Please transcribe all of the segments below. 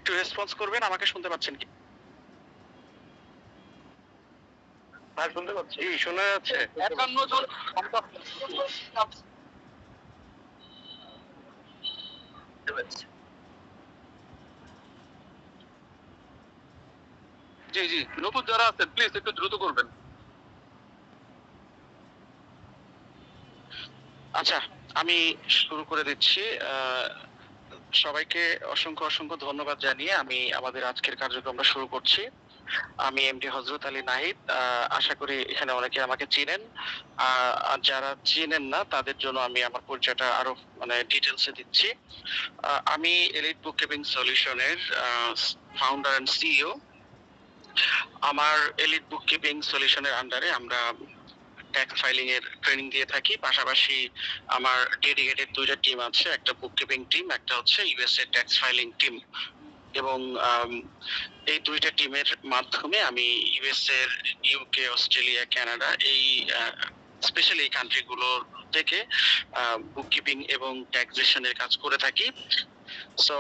একটু রেসপন্স করবেন। আমাকে শুনতে পাচ্ছেন কি? ভাই শুনতে পাচ্ছি। জি, শোনা যাচ্ছে? 51 জন জি জি, নতুন যারা আছেন প্লিজ একটু দ্রুত করবেন। আচ্ছা, আমি শুরু করে দিচ্ছি। সবাইকে অসংখ্য ধন্যবাদ জানিয়ে আমি আমাদের আজকের কার্যক্রমটা শুরু করছি। আমি এমডি হযরত আলী নাহিদ। আশা করি এখানে অনেকে আমাকে চিনেন। আর যারা চিনেন না তাদের জন্য আমি আমার পরিচয়টা আরো মানে ডিটেইলস এ দিচ্ছি। আমি এলিট বুককিপিং সলিউশনের ফাউন্ডার এন্ড সিইও। আমার এলিট বুককিপিং সলিউশনের আন্ডারে আমরা ট্যাক্স ফাইলিং এর ট্রেনিং দিয়ে থাকি। পাশাপাশি আমার ডেডিকেটেড ২ টা টিম আছে। একটা বুককিপিং টিম, একটা হচ্ছে ইউএসএ ট্যাক্স ফাইলিং টিম। এবং এই ২ টা টিমের মাধ্যমে আমি ইউএসএ এর ইউকে, অস্ট্রেলিয়া, কানাডা এই স্পেশালি এই কান্ট্রি গুলো থেকে বুককিপিং এবং ট্যাক্সেশন এর কাজ করে থাকি। সো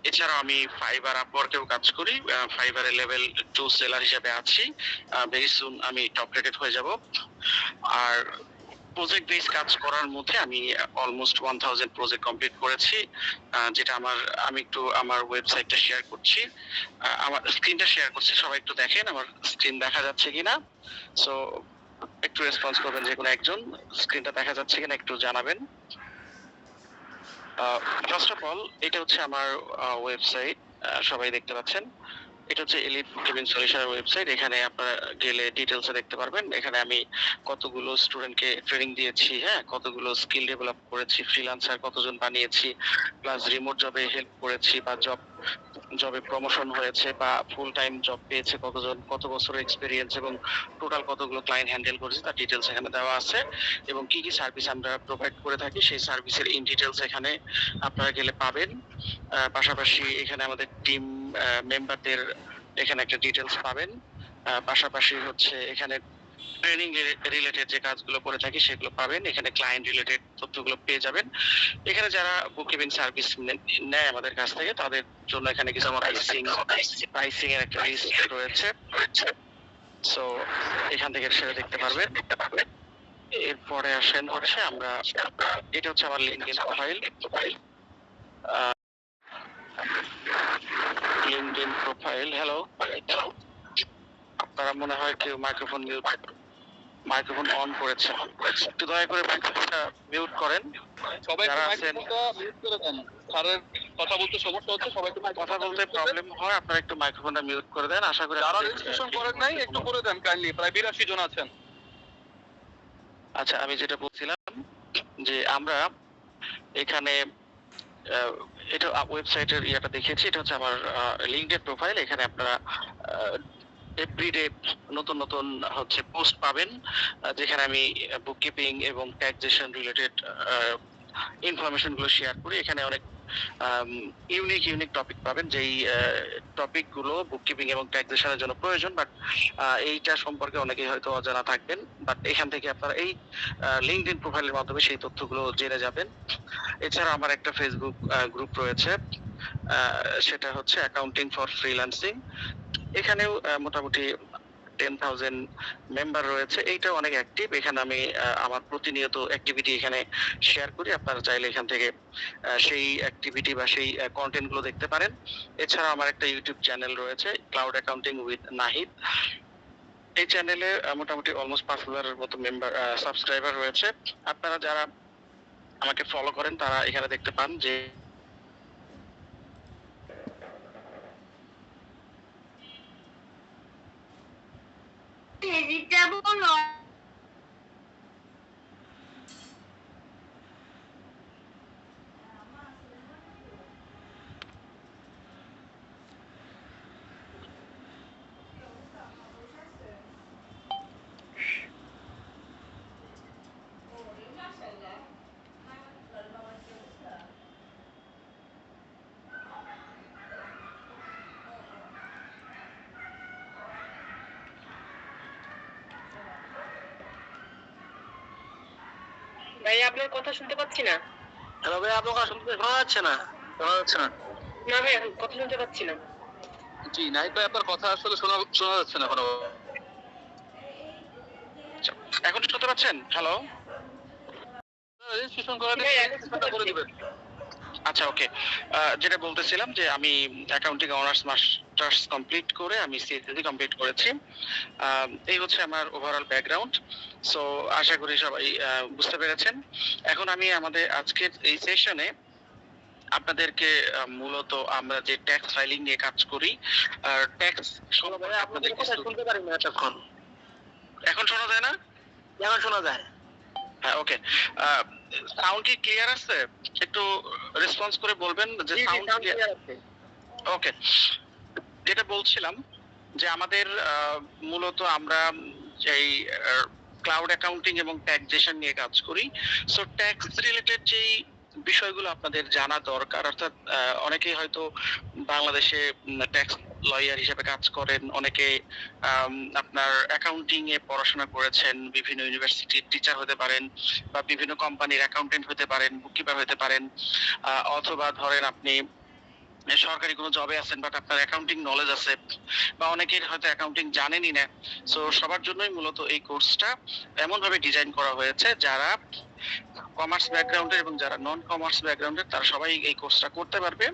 এছাড়াও আমি ফাইবার আপওয়ার্কেও কাজ করি। ফাইবারে লেভেল 2 সেলার হিসেবে আছি। ভেরি সুন আমি টপ রেটেড হয়ে যাব। আর প্রজেক্ট বেস কাজ করার মধ্যে আমি অলমোস্ট 1000 প্রজেক্ট কমপ্লিট করেছি। যেটা আমি একটু আমার ওয়েবসাইটটা শেয়ার করছি। আমার স্ক্রিনটা শেয়ার করছি, সবাই একটু দেখেন আমার স্ক্রিন দেখা যাচ্ছে কিনা। সো একটু রেসপন্স করবেন যে কোনো একজন। স্ক্রিনটা দেখা যাচ্ছে কিনা একটু জানাবেন। ফার্স্ট অফ অল এটা হচ্ছে আমার ওয়েবসাইট, সবাই দেখতে পাচ্ছেন। এটা হচ্ছে এলিট বুককিপিং সলিউশনের ওয়েবসাইট। এখানে আপনারা গেলে ডিটেইলস এ দেখতে পারবেন। এখানে আমি কতগুলো স্টুডেন্টকে ট্রেনিং দিয়েছি, হ্যাঁ, কতগুলো স্কিল ডেভেলপ করেছি, ফ্রিল্যান্সার কতজন বানিয়েছি, প্লাস রিমোট জবে হেল্প করেছি বা জবে প্রমোশন হয়েছে বা ফুল টাইম জব পেয়েছে কতজন, কত বছর এক্সপেরিয়েন্স এবং টোটাল কতগুলো ক্লায়েন্ট হ্যান্ডেল করেছে তার ডিটেইলস এখানে দেওয়া আছে। এবং কি কি সার্ভিস আমরা প্রোভাইড করে থাকি সেই সার্ভিসের ইন ডিটেইলস এখানে আপনারা গেলে পাবেন। পাশাপাশি এখানে আমাদের টিম মেম্বারদের এখানে একটা ডিটেইলস পাবেন। পাশাপাশি হচ্ছে এখানে ট্রেনিং রিলেটেড যে কাজগুলো করে থাকি সেগুলো পাবেন। এখানে ক্লায়েন্ট রিলেটেড তথ্যগুলো পেয়ে যাবেন। এখানে যারা বুককিপিং সার্ভিস নেয় আমাদের কাছ থেকে তাদের জন্য এখানে কিছু প্রাইসিং এর একটা লিস্ট রয়েছে। সো এখান থেকে সেটা দেখতে পারবেন। এরপরে আসেন হচ্ছে আমরা, এটা হচ্ছে আমার LinkedIn profile. LinkedIn profile, hello. আপনারা মনে হয় কেউ মাইক্রোফোন অন করেছেন। একটু দয়া করে মাইক্রোফোনটা মিউট করেন। সবাই যারা আছেন মাইক্রোফোনটা মিউট করে দেন। স্যারের কথা বলতে সমস্যা হচ্ছে, সবাই একটু কথা বলতে প্রবলেম হয়, আপনারা একটু মাইক্রোফোনটা মিউট করে দেন। আশা করি যারা রেজিস্ট্রেশন করেন নাই একটু করে দেন কাইন্ডলি। প্রায় 82 জন আছেন। আচ্ছা, আমি যেটা বলছিলাম যে আমরা এখানে এটা ওয়েবসাইটের ইয়েটা দেখিয়েছি। এটা হচ্ছে আমার লিংকডইন প্রোফাইল। এখানে আপনারা এভরিডে নতুন হচ্ছে পোস্ট পাবেন, যেখানে আমি বুককিপিং এবং ট্যাক্সেশন রিলেটেড ইনফরমেশন গুলো শেয়ার করি। এখানে অনেক ইউনিক টপিক পাবেন, যেই টপিক গুলো বুককিপিং এবং ট্যাক্সেশনের জন্য প্রয়োজন, বাট এইটা সম্পর্কে অনেকেই হয়তো অজানা থাকবেন। বাট এখান থেকে আপনারা এই লিংকডইন প্রোফাইলের মাধ্যমে সেই তথ্যগুলো জেনে যাবেন। এছাড়া আমার একটা ফেসবুক গ্রুপ রয়েছে, সেটা হচ্ছে অ্যাকাউন্টিং ফর ফ্রিল্যান্সিং। এখানেও মোটামুটি 10,000 মেম্বার রয়েছে। এইটাও অনেক অ্যাক্টিভ। এখানে আমি আমার প্রতিনিয়ত অ্যাক্টিভিটি এখানে শেয়ার করি। আপনারা চাইলে এখান থেকে সেই অ্যাক্টিভিটি বা সেই কন্টেন্ট গুলো দেখতে পারেন। এছাড়া আমার একটা ইউটিউব চ্যানেল রয়েছে, ক্লাউড অ্যাকাউন্টিং উইথ নাহিদ। এই চ্যানেলে মোটামুটি অলমোস্ট 5,000 এর মতো মেম্বার সাবস্ক্রাইবার রয়েছে। আপনারা যারা আমাকে ফলো করেন তারা এখানে দেখতে পান যে ভাই আপনার কথা শুনতে পাচ্ছি না। হ্যালো ভাই, আপনার কথা শুনতে শোনা যাচ্ছে না? শোনা যাচ্ছে না। না ভাই, এখন কথা শুনতে পাচ্ছি না। জি নাহিদ ভাই, আপনার কথা আসলে শোনা যাচ্ছে না কোনো। আচ্ছা, এখন শুনতে পাচ্ছেন? হ্যালো? রেজিস্ট্রেশন করা ভাই, দিয়ে এখন শুনতে রেজিস্ট্রেশনটা করে পাচ্ছি। দিবেন। আচ্ছা, ওকে। যেটা বলতেছিলাম যে আমি অ্যাকাউন্টিং অনার্স মাস্টার্স কমপ্লিট করে আমি সিএসসি কমপ্লিট করেছি। এই হচ্ছে আমার ওভারঅল ব্যাকগ্রাউন্ড। সো আশা করি সবাই বুঝতে পেরেছেন। এখন আমি আমাদের আজকের এই সেশনে আপনাদেরকে মূলত আমরা যে ট্যাক্স ফাইলিং নিয়ে কাজ করি, ট্যাক্স সম্পর্কে আপনাদের কিছু শুনতে পারি না এতক্ষণ। এখন শোনা যায় না? এখন শোনা যায়। হ্যাঁ, ওকে। সাউন্ড কি ক্লিয়ার আছে? একটু রেসপন্স করে বলবেন যে সাউন্ড ক্লিয়ার। ওকে। যেটা বলছিলাম যে আমাদের মূলত আমরা এই ক্লাউড অ্যাকাউন্টিং এবং ট্যাক্সেশন নিয়ে কাজ করি। সো ট্যাক্স রিলেটেড যেই বিষয়গুলো আপনাদের জানা দরকার, অর্থাৎ অনেকেই হয়তো বাংলাদেশে ট্যাক্স লয়ার হিসেবে কাজ করেন, অনেকে আপনার অ্যাকাউন্টিং এ পড়াশোনা করেছেন, বিভিন্ন ইউনিভার্সিটির টিচার হতে পারেন বা বিভিন্ন কোম্পানির অ্যাকাউন্টেন্ট হতে পারেন, বুককিপার হতে পারেন, অথবা ধরেন আপনি সরকারি কোনো জবে আছেন বাট আপনার অ্যাকাউন্টিং নলেজ আছে, বা অনেকের হয়তো অ্যাকাউন্টিং জানেনই না। সো সবার জন্যই মূলত এই কোর্সটা এমন ভাবে ডিজাইন করা হয়েছে, যারা কমার্স ব্যাকগ্রাউন্ডের এবং যারা নন কমার্স ব্যাকগ্রাউন্ডের তারা সবাই এই কোর্সটা করতে পারবে।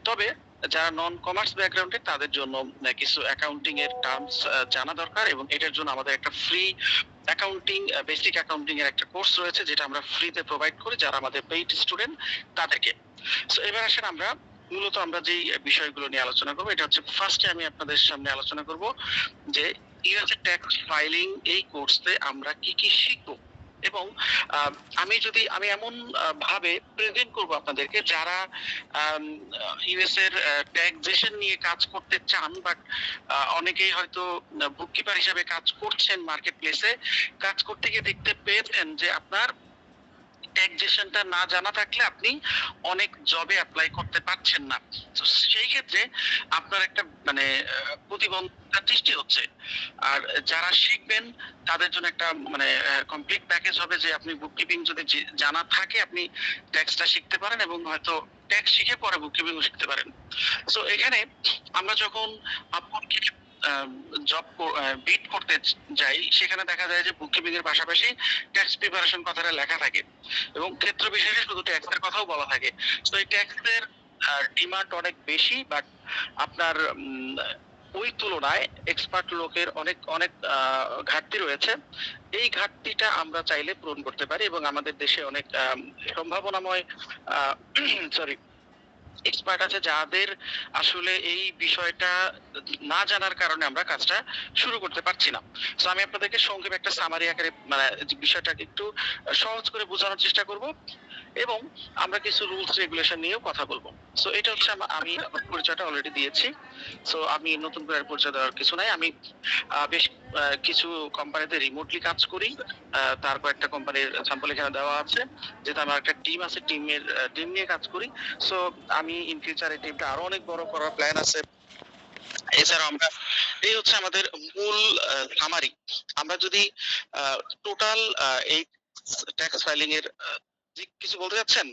তবে যারা নন কমার্স ব্যাকগ্রাউন্ডের তাদের জন্য কিছু অ্যাকাউন্টিং এর টার্মস জানা দরকার, এবং এটার জন্য আমাদের একটা ফ্রি অ্যাকাউন্টিং বেসিক অ্যাকাউন্টিং এর একটা কোর্স রয়েছে, যেটা আমরা ফ্রিতে প্রোভাইড করি যারা আমাদের পেইড স্টুডেন্ট তাদেরকে। সো এবার আসেন আমরা মূলত আমরা যেই বিষয়গুলো নিয়ে আলোচনা করবো, এটা হচ্ছে ফার্স্টে আমি আপনাদের সামনে আলোচনা করব যে ইউএসএ ট্যাক্স ফাইলিং এই কোর্সে আমরা কি কি শিখবো, এবং আমি এমন ভাবে প্রেজেন্ট করব আপনাদেরকে, যারা ইউএস এর ট্যাক্সেশন নিয়ে কাজ করতে চান বাট অনেকেই হয়তো বুককিপার হিসাবে কাজ করছেন, মার্কেট প্লেসে কাজ করতে গিয়ে দেখতে পেয়েছেন যে আপনার ট্যাক্সেশনটা না জানা থাকলে আপনি অনেক জবে অ্যাপ্লাই করতে পারছেন না। তো সেই ক্ষেত্রে আপনার একটা মানে প্রতিবন্ধকতা সৃষ্টি হচ্ছে। আর যারা শিখবেন তাদের জন্য একটা মানে কমপ্লিট প্যাকেজ হবে, যে আপনি বুককিপিং যদি জানা থাকে আপনি ট্যাক্সটা শিখতে পারেন, এবং হয়তো ট্যাক্স শিখে পরে বুককিপিংও শিখতে পারেন। সো এখানে আমরা যখন আপনকে জব বিড করতে যাই, সেখানে দেখা যায় যে বুককিপিং এর পাশাপাশি ট্যাক্স প্রিপারেশন কথাটা লেখা থাকে, এবং ক্ষেত্র বিশেষে শুধু ট্যাক্সের কথাও বলা থাকে। তো এই ট্যাক্সের ডিমান্ড অনেক বেশি, বাট আপনার ওই তুলনায় এক্সপার্ট লোকের অনেক অনেক ঘাটতি রয়েছে। এই ঘাটতিটা আমরা চাইলে পূরণ করতে পারি, এবং আমাদের দেশে অনেক সম্ভাবনাময় সরি এক্সপার্ট আছে যাদের আসলে এই বিষয়টা না জানার কারণে আমরা কাজটা শুরু করতে পারছি না। তো আমি আপনাদেরকে সংক্ষেপে একটা সামারি আকারে মানে বিষয়টাকে একটু সহজ করে বোঝানোর চেষ্টা করব, এবং আমরা কিছু রুলস রেগুলেশন নিয়েও কথা বলবো। সো এটা হচ্ছে আমি আমার পরিচয়টা অলরেডি দিয়েছি। সো আমি নতুন করে আর পরিচয় দেওয়ার কিছু নাই। আমি বেশ কিছু কোম্পানিতে রিমোটলি কাজ করি। তার কয়েকটা কোম্পানির স্যাম্পল এখানে দেওয়া আছে, যেটা আমার একটা টিম আছে, টিম নিয়ে কাজ করি। সো আমি ইন ফিউচার এই টিমটা আরো অনেক বড় করার প্ল্যান আছে। এছাড়াও আমরা এই হচ্ছে আমাদের মূল সামারি। আমরা যদি টোটাল এই ট্যাক্স ফাইলিং এর কিছু বলতে যাচ্ছেন?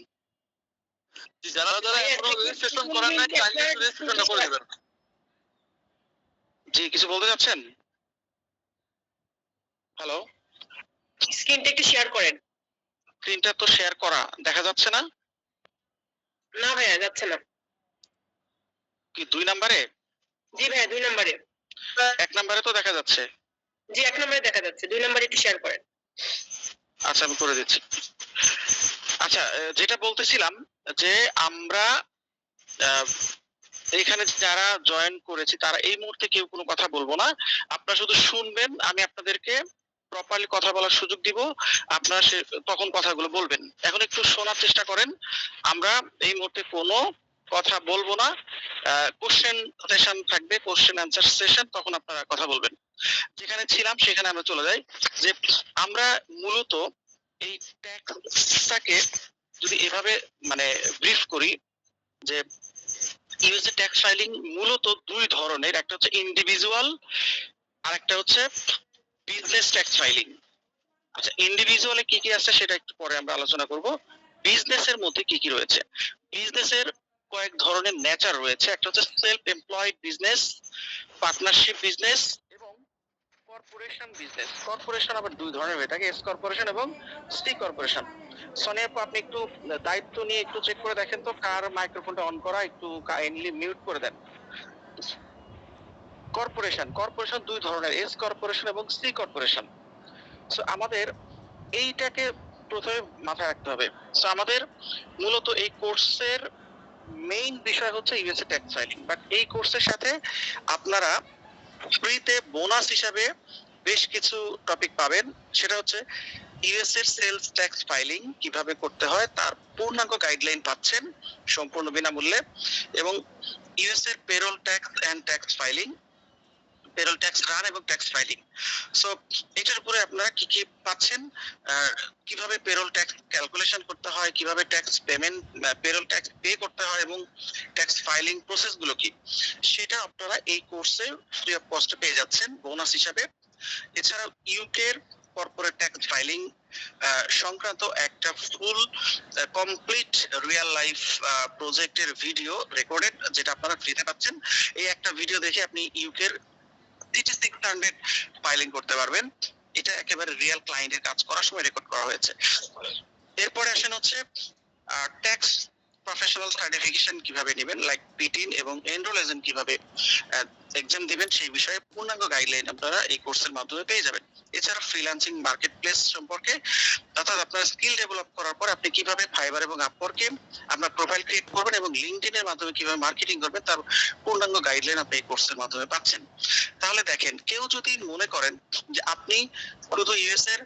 যারা এখনো রেজিস্ট্রেশন করেন নাই কাইন্ডলি রেজিস্ট্রেশনটা করে দিবেন। জি, কিছু বলতে যাচ্ছেন? হ্যালো, স্ক্রিনটা একটু শেয়ার করেন। স্ক্রিনটা তো শেয়ার করা দেখা যাচ্ছে না। না ভাইয়া, যাচ্ছে না। কি 2 নম্বরে? জি ভাইয়া, 2 নম্বরে। 1 নম্বরে তো দেখা যাচ্ছে। জি, 1 নম্বরে দেখা যাচ্ছে। 2 নম্বরে একটু শেয়ার করেন। আচ্ছা, আমি করে দিচ্ছি। আচ্ছা, যেটা বলতেছিলাম যে আমরা এখানে যারা জয়েন করেছি তারা এই মুহূর্তে কেউ কোনো কথা বলবো না। আপনারা শুধু শুনবেন, আমি আপনাদেরকে প্রপারলি কথা বলার সুযোগ দিব। আপনারা তখন কথাগুলো বলবেন। এখন একটু শোনার চেষ্টা করেন। আমরা এই মুহূর্তে কোনো কথা বলবো না। কোশ্চেন সেশন থাকবে, কোশ্চেন অ্যান্সার সেশন, তখন আপনারা কথা বলবেন। যেখানে ছিলাম সেখানে আমরা চলে যাই, যে আমরা মূলত এই ট্যাক্সটাকে যদি এভাবে মানে ব্রিফ করি, যে ইউএসএ ট্যাক্স ফাইলিং মূলত 2 ধরনের, একটা হচ্ছে ইন্ডিভিজুয়াল আর একটা হচ্ছে বিজনেস ট্যাক্স ফাইলিং। আচ্ছা, ইন্ডিভিজুয়ালে কি কি আছে সেটা একটু পরে আমরা আলোচনা করব। বিজনেসের মধ্যে কি কি রয়েছে? বিজনেসের কয়েক ধরনের নেচার রয়েছে। একটা হচ্ছে self employed business, partnership business এবং কর্পোরেশন বিজনেস। কর্পোরেশন আবার দুই ধরনের হয়ে থাকে, এস কর্পোরেশন এবং সি কর্পোরেশন। সোনিয়া আপু, আপনি একটু দায়িত্ব নিয়ে একটু চেক করে দেখেন তো কার মাইক্রোফোনটা অন করা, একটু কাইন্ডলি মিউট করে দেন। কর্পোরেশন কর্পোরেশন দুই ধরনের, এস কর্পোরেশন এবং সি কর্পোরেশন। সো আমাদের এইটাকে প্রথমে মাথায় রাখতে হবে। সো আমাদের মূলত এই কোর্সের মেইন বিষয় হচ্ছে ইউএসএ ট্যাক্স ফাইলিং, বাট এই কোর্সের সাথে আপনারা ফ্রিতে বোনাস হিসাবে বেশ কিছু টপিক পাবেন। সেটা হচ্ছে ইউএস এর সেলস ট্যাক্স ফাইলিং কিভাবে করতে হয় তার পূর্ণাঙ্গ গাইডলাইন পাচ্ছেন সম্পূর্ণ বিনামূল্যে, এবং ইউএস এর payroll tax and tax filing, payroll tax run এবং ট্যাক্স ফাইলিং। সো এটার উপরে আপনারা কি কি পাচ্ছেন, কিভাবে পেরোল ট্যাক্স ক্যালকুলেশন করতে হয়, কিভাবে tax payment, payroll tax pay করতে হয় এবং ট্যাক্স ফাইলিং প্রসেস গুলো কি, সেটা আপনারা এই কোর্সে ফ্রি অফ কস্টে পেয়ে যাচ্ছেন বোনাস হিসাবে। এছাড়াও ইউকের কর্পোরেট ট্যাক্স ফাইলিং সংক্রান্ত একটা ফুল কমপ্লিট রিয়েল লাইফ প্রজেক্টের ভিডিও রেকর্ডেড, যেটা আপনারা ফ্রিতে পাচ্ছেন। এই একটা ভিডিও দেখে আপনি ইউকের 3600 ফাইলিং করতে পারবেন। এটা একেবারে রিয়েল ক্লায়েন্টের কাজ করার সময় রেকর্ড করা হয়েছে। এরপরে আসেন হচ্ছে ট্যাক্স প্রফেশনাল সার্টিফিকেশন কিভাবে নেবেন, লাইক পিটিন এবং এনরোল এজেন্ট কিভাবে এক্সাম দিবেন, সেই বিষয়ে পূর্ণাঙ্গ গাইডলাইন আপনারা এই কোর্সের মাধ্যমে পেয়ে যাবেন। এছাড়া ফ্রিল্যান্সিং মার্কেট প্লেস সম্পর্কে, অর্থাৎ আপনার স্কিল ডেভেলপ করার পর আপনি কিভাবে ফাইবার এবং আপওয়ার্কে আপনার প্রোফাইল ক্রিয়েট করবেন এবং লিঙ্কডইন এর মাধ্যমে কিভাবে মার্কেটিং করবেন তার পূর্ণাঙ্গ গাইডলাইন আপনি এই কোর্সের মাধ্যমে পাচ্ছেন। তাহলে দেখেন, কেউ যদি মনে করেন যে আপনি শুধু ইউএস এর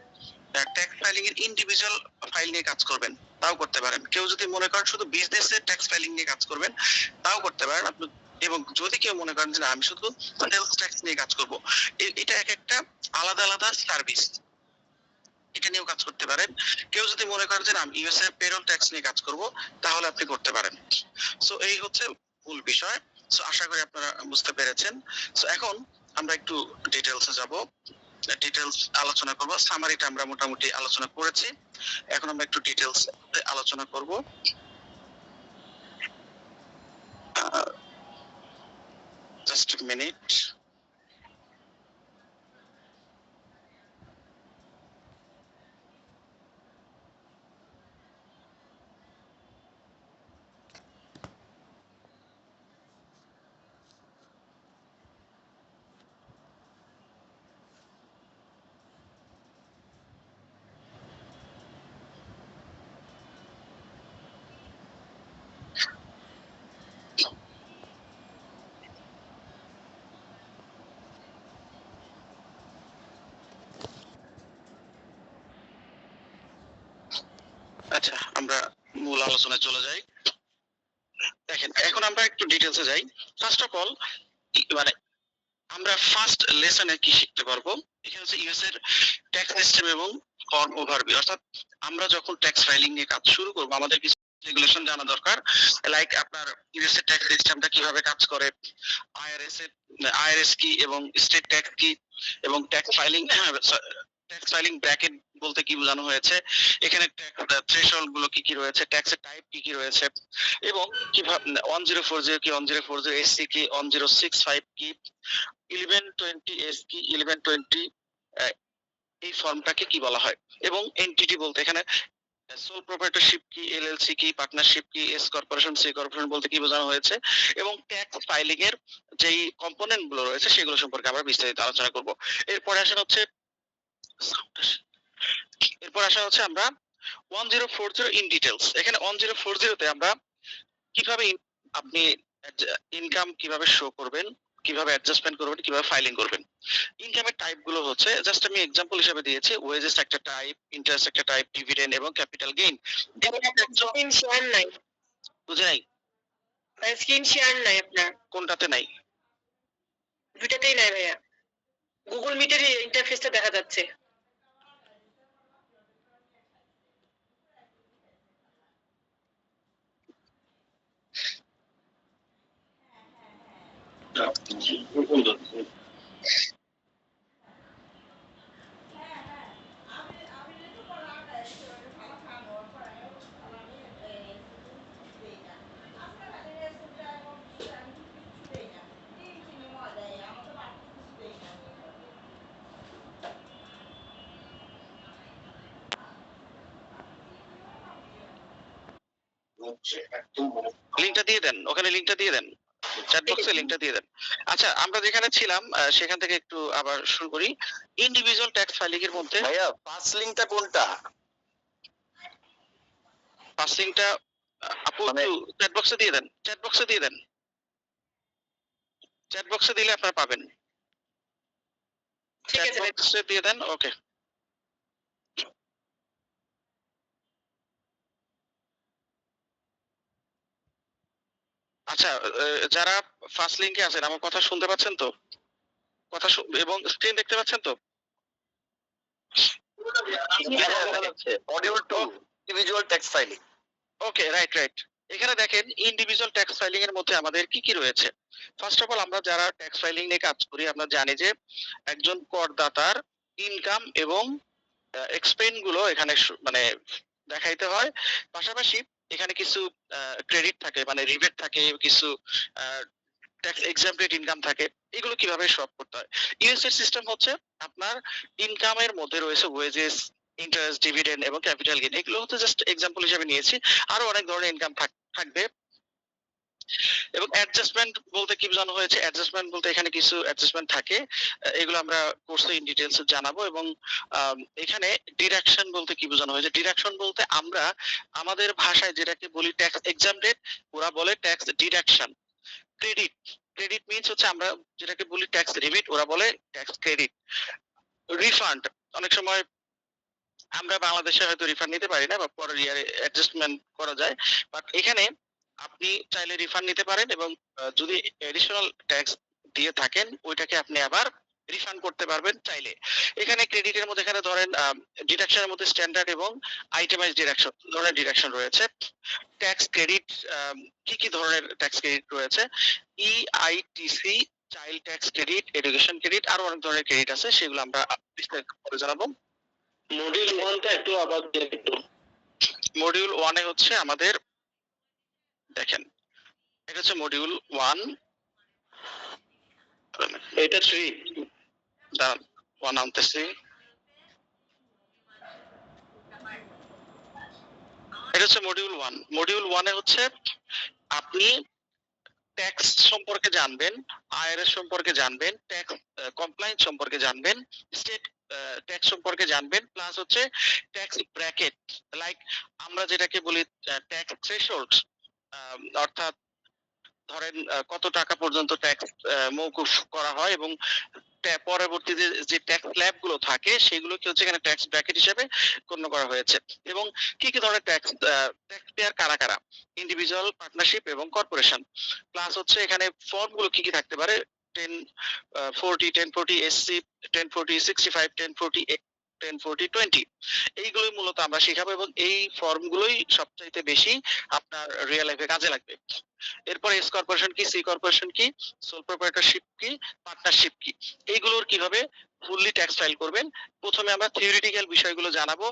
ট্যাক্স ফাইলিং এর ইন্ডিভিজুয়াল ফাইল নিয়ে কাজ করবেন, তাও করতে পারেন। কেউ যদি মনে করেন শুধু বিজনেস এর ট্যাক্স ফাইলিং নিয়ে কাজ করবেন, তাও করতে পারেন আপনি। এবং যদি কেউ মনে করেন যে না, আমি শুধু সেলস ট্যাক্স নিয়ে কাজ করব, এটা এক একটা আলাদা আলাদা সার্ভিস, এটা নিয়েও কাজ করতে পারেন। কেউ যদি মনে করেন যে আমি ইউএস এর পেরোল ট্যাক্স নিয়ে কাজ করব, তাহলে আপনি করতে পারেন। সো এই হচ্ছে মূল বিষয়। সো আশা করি আপনারা বুঝতে পেরেছেন। সো এখন আমরা একটু ডিটেইলসে যাব, ডিটেইলস আলোচনা করব। সামারিটা আমরা মোটামুটি আলোচনা করেছি, এখন আমরা একটু ডিটেইলস আলোচনা করব। Just minute. আচ্ছা, আমরা মূল আলোচনায় চলে যাই। দেখেন, এখন আমরা একটু ডিটেইলসে যাই। ফার্স্ট অফ অল, মানে আমরা ফার্স্ট লেসনে কি শিখতে পারবো, এখানে হচ্ছে ইউএস এর ট্যাক্স সিস্টেম এবং ফর্ম ওভারভিউ। অর্থাৎ আমরা যখন ট্যাক্স ফাইলিং নিয়ে কাজ শুরু করব, আমাদের কিছু রেগুলেশন জানা দরকার, লাইক আপনার ইউএস এর ট্যাক্স সিস্টেমটা কিভাবে কাজ করে, আইআরএস কি এবং স্টেট ট্যাক্স কি, এবং tax filing, tax filing bracket বলতে কি বোঝানো হয়েছে, এখানে থ্রেশহোল্ড গুলো কি কি রয়েছে, ট্যাক্সের টাইপ কি কি রয়েছে, এবং কিভাবে 1040 কি, 1040 এসসি কি, 1065 কি, 1120 এস কি, 1120 এই ফর্মটাকে কি বলা হয়, এবং এনটিটি বলতে এখানে সোল প্রোপ্রাইটরশিপ কি, এলএলসি কি, পার্টনারশিপ কি, এস কর্পোরেশন, সি কর্পোরেশন বলতে কি বোঝানো হয়েছে, এবং ট্যাক্স ফাইলিং এর যেই কম্পোনেন্ট গুলো রয়েছে সেগুলো সম্পর্কে আমরা বিস্তারিত আলোচনা করব। এরপরে আসা হচ্ছে আমরা 1040 ইন ডিটেইলস। এখানে 1040 তে আমরা কিভাবে আপনি ইনকাম কিভাবে শো করবেন, কিভাবে অ্যাডজাস্টমেন্ট করবেন, কিভাবে ফাইলিং করবেন। ইনকামের টাইপ গুলো হচ্ছে, জাস্ট আমি এক্সাম্পল হিসেবে দিয়েছি, ওয়েজেস একটা টাইপ, ইন্টারেস্ট একটা টাইপ, ডিভিডেন্ড এবং ক্যাপিটাল গেইন। স্ক্রিন শেয়ার নাই, বুঝে নাই? স্ক্রিন শেয়ার নাই আপনার কোনটাতে নাই? দুইটাতেই নাই ভাইয়া। গুগল মিটের ইন্টারফেসটা দেখা যাচ্ছে। লিংকটা দিয়ে দেন, ওখানে লিংকটা দিয়ে দেন, চ্যাট বক্সে লিংকটা দিয়ে দেন। আচ্ছা, আমরা যেখানে ছিলাম সেখান থেকে একটু আবার শুরু করি। ইন্ডিভিজুয়াল ট্যাক্স ফাইলিং এর মধ্যে ভাইয়া ফার্স্ট লিংকটা কোনটা? ফার্স্ট লিংকটা আপু মানে- একটু চ্যাট বক্সে দিয়ে দেন, চ্যাট বক্সে দিয়ে দেন, চ্যাট বক্সে দিলে আপনারা পাবেন। ঠিক চ্যাট আছে ভাই। বক্সে দিয়ে দেন। ওকে, আচ্ছা, যারা ফার্স্ট লিংকে আছেন আমার কথা শুনতে পাচ্ছেন তো? কথা এবং স্ক্রিন দেখতে পাচ্ছেন তো? Module 2 individual tax filing. Okay, right right. এখানে দেখেন ইন্ডিভিজুয়াল ট্যাক্স ফাইলিং এর মধ্যে আমাদের কি কি রয়েছে। ফার্স্ট অফ অল, আমরা যারা ট্যাক্স ফাইলিং নিয়ে কাজ করি আমরা জানি যে একজন করদাতার ইনকাম এবং এক্সপেন্স গুলো এখানে মানে দেখাইতে হয়। পাশাপাশি এখানে কিছু ক্রেডিট থাকে, মানে রিবেট থাকে, কিছু ট্যাক্স এক্সাম্পটেড ইনকাম থাকে। এগুলো কিভাবে সব করতে হয়? ইউএস এর সিস্টেম হচ্ছে আপনার ইনকামের মধ্যে রয়েছে ওয়েজেস, ইন্টারেস্ট, ডিভিডেন্ড এবং ক্যাপিটাল গেইন। এগুলো হচ্ছে জাস্ট এক্সাম্পল হিসেবে নিয়েছি, আরো অনেক ধরনের ইনকাম থাকবে। এবং অ্যাডজাস্টমেন্ট বলতে কি বোঝানো হয়েছে? অ্যাডজাস্টমেন্ট বলতে এখানে কিছু অ্যাডজাস্টমেন্ট থাকে, এগুলো আমরা কোর্সে ইন ডিটেইলস জানাবো। এবং এখানে ডিডাকশন বলতে কি বোঝানো হয়েছে? ডিডাকশন বলতে আমরা আমাদের ভাষায় যেটাকে বলি ট্যাক্স এক্সাম্পটেড, ওরা বলে tax deduction. Credit, credit means হচ্ছে আমরা যেটাকে বলি ট্যাক্স রিবিট, ওরা বলে ট্যাক্স ক্রেডিট। রিফান্ড, অনেক সময় আমরা বাংলাদেশে হয়তো রিফান্ড নিতে পারি না বা পরের ইয়ারে অ্যাডজাস্টমেন্ট করা যায়, বাট এখানে আপনি চাইলে রিফান্ড নিতে পারেন এবং যদি এডিশনাল ট্যাক্স দিয়ে থাকেন ওইটাকে আপনি আবার রিফান্ড করতে পারবেন চাইলে। এখানে ক্রেডিটের মধ্যে এখানে ধরেন ডিডাকশনের মধ্যে স্ট্যান্ডার্ড এবং আইটেমাইজ ডিডাকশন ধরনের ডিডাকশন রয়েছে। ট্যাক্স ক্রেডিট, কি কি ধরনের ট্যাক্স ক্রেডিট রয়েছে? EITC, child tax credit, education credit, আরো অনেক ধরনের ক্রেডিট আছে, সেগুলো আমরা বিস্তারিত করে জানাবো। মডিউল 1টা একটু আবার একটু মডিউল 1 এ হচ্ছে আমাদের দেখেন, এটা হচ্ছে মডিউল 1, এটা 3 দাঁড়ান 1 আনতেছি। এটা হচ্ছে মডিউল 1। মডিউল 1 এ হচ্ছে আপনি ট্যাক্স সম্পর্কে জানবেন, আইআরএস সম্পর্কে জানবেন, ট্যাক্স কমপ্লায়েন্স সম্পর্কে জানবেন, স্টেট ট্যাক্স সম্পর্কে জানবেন, প্লাস হচ্ছে ট্যাক্স ব্র্যাকেট, লাইক আমরা যেটাকে বলি ট্যাক্স থ্রেশহোল্ড, অর্থাৎ ধরেন কত টাকা পর্যন্ত ট্যাক্স মওকুফ করা হয় এবং পরবর্তীতে যে ট্যাক্স স্ল্যাব গুলো থাকে সেগুলোকে হচ্ছে এখানে ট্যাক্স ব্র্যাকেট হিসেবে গণ্য করা হয়েছে। এবং কি কি ধরনের ট্যাক্স পেয়ার কারা কারা? ইন্ডিভিজুয়াল, পার্টনারশিপ এবং কর্পোরেশন। প্লাস হচ্ছে এখানে ফর্ম গুলো কি কি থাকতে পারে? 1040, 1040 SC, 1040 65, 1040 1040 20, এইগুলোই মূলত আমরা শিখাবো এবং এই ফর্ম গুলোই সবচাইতে বেশি আপনার রিয়েল লাইফে কাজে লাগবে। এরপর এস কর্পোরেশন কি, সি কর্পোরেশন কি, সোল প্রোপ্রাইটরশিপ কি, পার্টনারশিপ কি, এইগুলোর কিভাবে ফুললি ট্যাক্স ফাইল করবেন। প্রথমে আমরা থিওরিটিক্যাল বিষয়গুলো জানাবো,